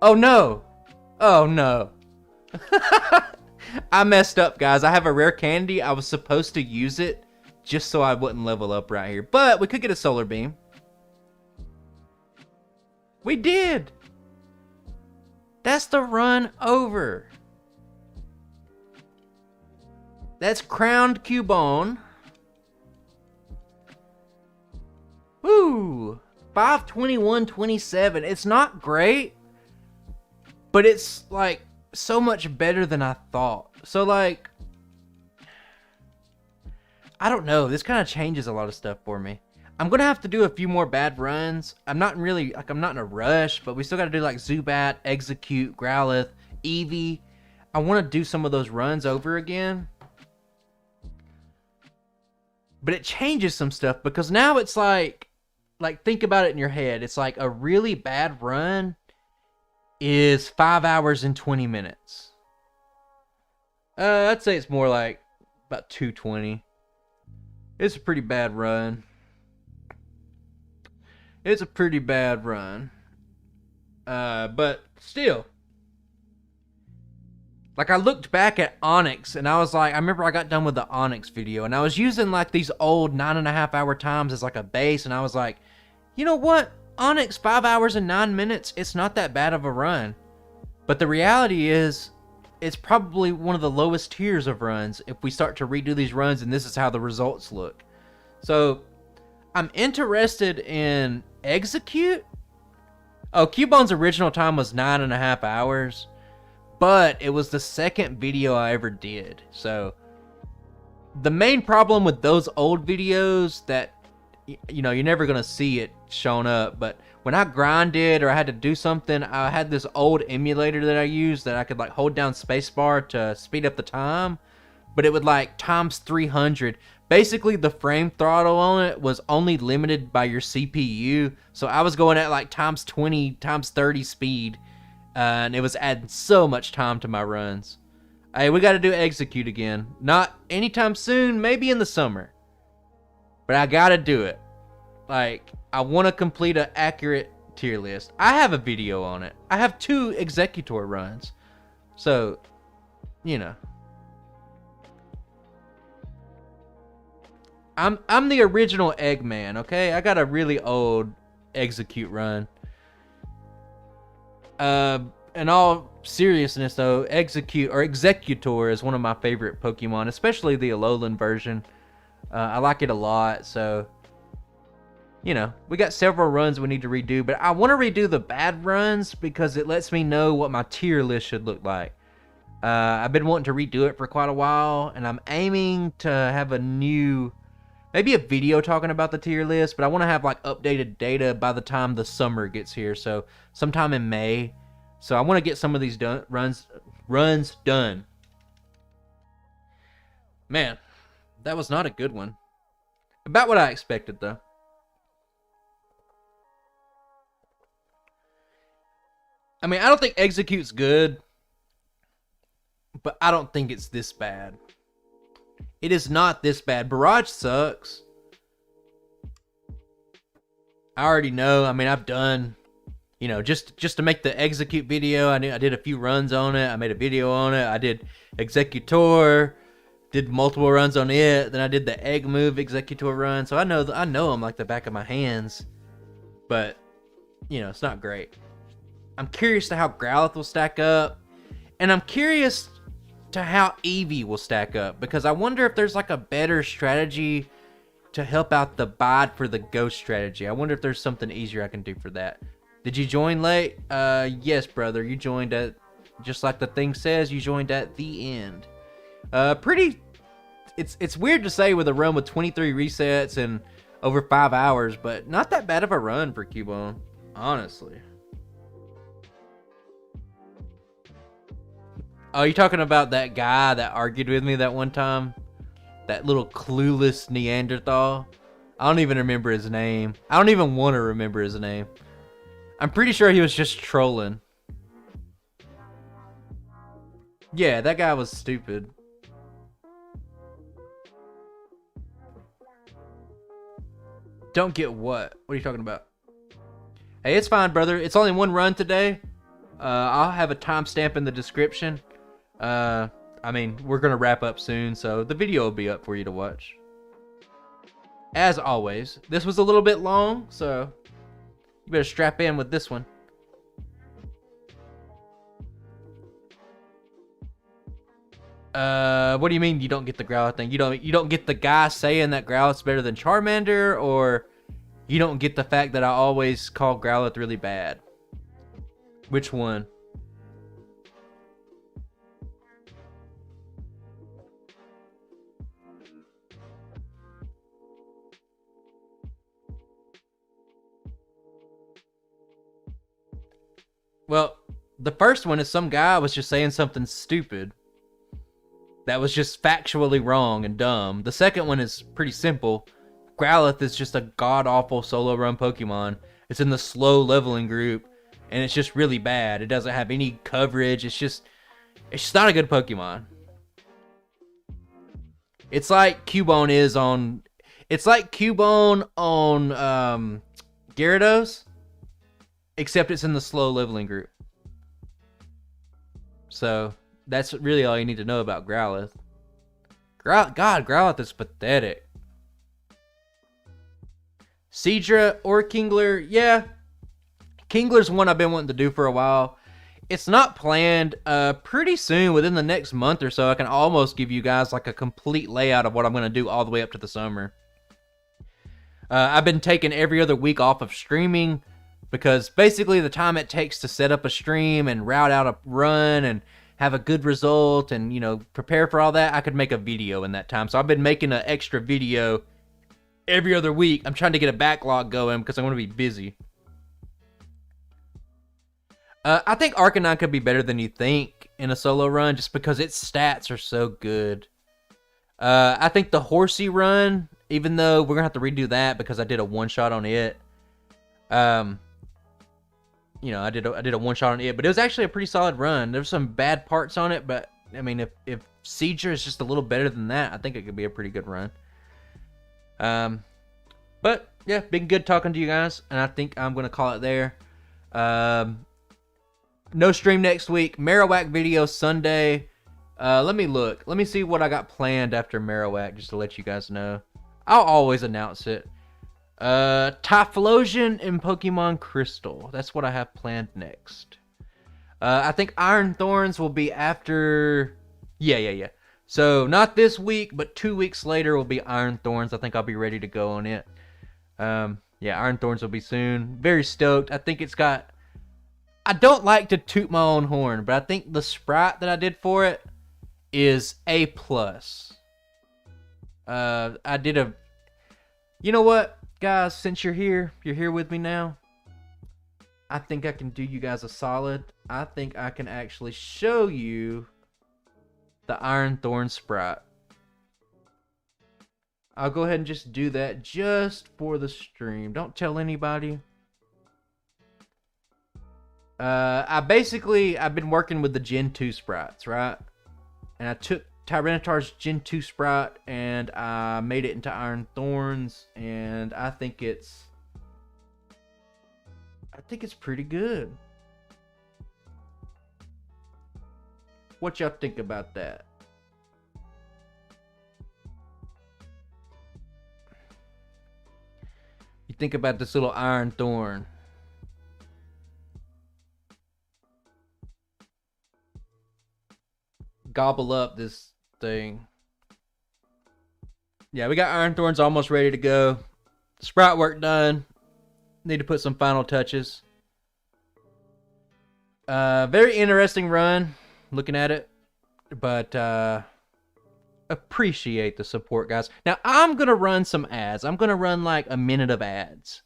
Oh no. Oh no. I messed up, guys. I have a rare candy. I was supposed to use it just so I wouldn't level up right here. But we could get a solar beam. We did. That's the run over. That's crowned Cubone. Woo! 521.27. It's not great, but it's like so much better than I thought. So like, I don't know. This kind of changes a lot of stuff for me. I'm gonna have to do a few more bad runs. I'm not really like I'm not in a rush, but we still got to do like Zubat, Execute, Growlithe, Eevee. I want to do some of those runs over again. But it changes some stuff because now it's like think about it in your head. It's like a really bad run is 5 hours and 20 minutes. I'd say it's more like about 220. It's a pretty bad run. It's a pretty bad run. But still. Like, I looked back at Onyx, and I was like, I remember I got done with the Onyx video, and I was using, like, these old 9.5 hour times as, like, a base, and I was like, you know what? Onyx, 5 hours and 9 minutes, it's not that bad of a run. But the reality is, it's probably one of the lowest tiers of runs if we start to redo these runs, and this is how the results look. So, I'm interested in Execute. Oh, Cubone's original time was 9.5 hours. But it was the second video I ever did. So, the main problem with those old videos that, you know, you're never going to see it shown up. But when I grinded or I had to do something, I had this old emulator that I used that I could, like, hold down spacebar to speed up the time. But it would, like, times 300. Basically, the frame throttle on it was only limited by your CPU. So, I was going at, like, times 20, times 30 speed. And it was adding so much time to my runs. Hey, we got to do Execute again. Not anytime soon, maybe in the summer. But I got to do it. Like, I want to complete an accurate tier list. I have a video on it. I have 2 Executor runs. So, you know. I'm the original Eggman, okay? I got a really old Execute run. In all seriousness though, Executor is one of my favorite Pokemon, especially the Alolan version. I like it a lot, so, you know, we got several runs we need to redo, but I want to redo the bad runs because it lets me know what my tier list should look like. I've been wanting to redo it for quite a while, and I'm aiming to have maybe a video talking about the tier list, but I want to have like updated data by the time the summer gets here, so sometime in May. So I want to get some of these runs done. Man, that was not a good one. About what I expected, though. I mean, I don't think Execute's good, but I don't think it's this bad. It is not this bad. Barrage sucks. I already know. I mean, I've done, you know, just to make the Execute video, I did a few runs on it. I made a video on it. I did Executor, did multiple runs on it. Then I did the Egg Move Executor run. So I know them like the back of my hands. But, you know, it's not great. I'm curious to how Growlithe will stack up. And I'm curious to how Eevee will stack up. Because I wonder if there's like a better strategy to help out the bide for the ghost strategy. I wonder if there's something easier I can do for that. Did you join late? Yes, brother. You joined at, just like the thing says, you joined at the end. It's weird to say with a run with 23 resets and over 5 hours, but not that bad of a run for Cubone, honestly. Oh, you talking about that guy that argued with me that one time? That little clueless Neanderthal? I don't even remember his name. I don't even want to remember his name. I'm pretty sure he was just trolling. Yeah, that guy was stupid. Don't get what? What are you talking about? Hey, it's fine, brother. It's only one run today. I'll have a timestamp in the description. I mean, we're going to wrap up soon, so the video will be up for you to watch. As always, this was a little bit long, so you better strap in with this one. What do you mean you don't get the Growlithe thing? You don't get the guy saying that Growlithe's better than Charmander, or you don't get the fact that I always call Growlithe really bad? Which one? The first one is some guy was just saying something stupid that was just factually wrong and dumb. The second one is pretty simple. Growlithe is just a god-awful solo run Pokemon. It's in the slow leveling group, and it's just really bad. It doesn't have any coverage. It's just not a good Pokemon. It's like Cubone is on... It's like Cubone on Gyarados, except it's in the slow leveling group. So, that's really all you need to know about Growlithe. God, Growlithe is pathetic. Seadra or Kingler, yeah. Kingler's one I've been wanting to do for a while. It's not planned. Pretty soon, within the next month or so, I can almost give you guys like a complete layout of what I'm going to do all the way up to the summer. I've been taking every other week off of streaming because basically the time it takes to set up a stream and route out a run and have a good result and, you know, prepare for all that, I could make a video in that time. So I've been making an extra video every other week. I'm trying to get a backlog going because I want to be busy. I think Arcanine could be better than you think in a solo run just because its stats are so good. I think the Horsey run, even though we're going to have to redo that because I did a one-shot on it. You know, I did a one-shot on it, but it was actually a pretty solid run. There's some bad parts on it, but, I mean, if Seadra is just a little better than that, I think it could be a pretty good run. But, yeah, been good talking to you guys, and I think I'm going to call it there. No stream next week. Marowak video Sunday. Let me look. Let me see what I got planned after Marowak, just to let you guys know. I'll always announce it. Typhlosion and Pokemon Crystal. That's what I have planned next. I think Iron Thorns will be after... Yeah. So, not this week, but 2 weeks later will be Iron Thorns. I think I'll be ready to go on it. Yeah, Iron Thorns will be soon. Very stoked. I think it's got... I don't like to toot my own horn, but I think the sprite that I did for it is A+. I did a... You know what, guys? Since you're here with me now, I think I can do you guys a solid. I think I can actually show you the Iron Thorn sprite. I'll go ahead and just do that just for the stream. Don't tell anybody. I've been working with the Gen 2 sprites, right? And I took Tyranitar's Gen 2 sprite and I made it into Iron Thorns, and I think it's pretty good. What y'all think about that? You think about this little Iron Thorn. Gobble up this thing. Yeah, we got Iron Thorns almost ready to go. Sprite work done. Need to put some final touches. Very interesting run, looking at it. But appreciate the support, guys. Now, I'm going to run some ads. I'm going to run like a minute of ads.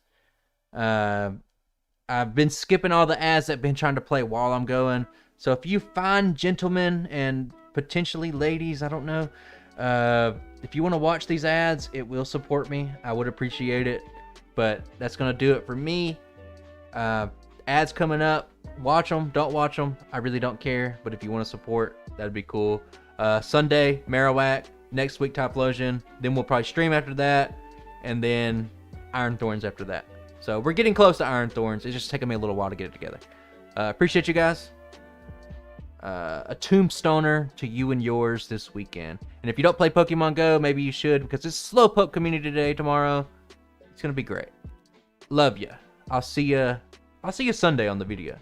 I've been skipping all the ads that I've been trying to play while I'm going. So if you find gentlemen and potentially ladies, I don't know, if you want to watch these ads, it will support me. I would appreciate it. But that's going to do it for me. Ads coming up. Watch them. Don't watch them. I really don't care. But if you want to support, that'd be cool. Sunday, Marowak. Next week, Typhlosion. Then we'll probably stream after that. And then Iron Thorns after that. So we're getting close to Iron Thorns. It's just taking me a little while to get it together. Appreciate you guys. A tombstoner to you and yours this weekend. And if you don't play Pokemon Go, maybe you should, because it's Slowpoke Community Day tomorrow. It's gonna be great. Love ya. I'll see you Sunday on the video.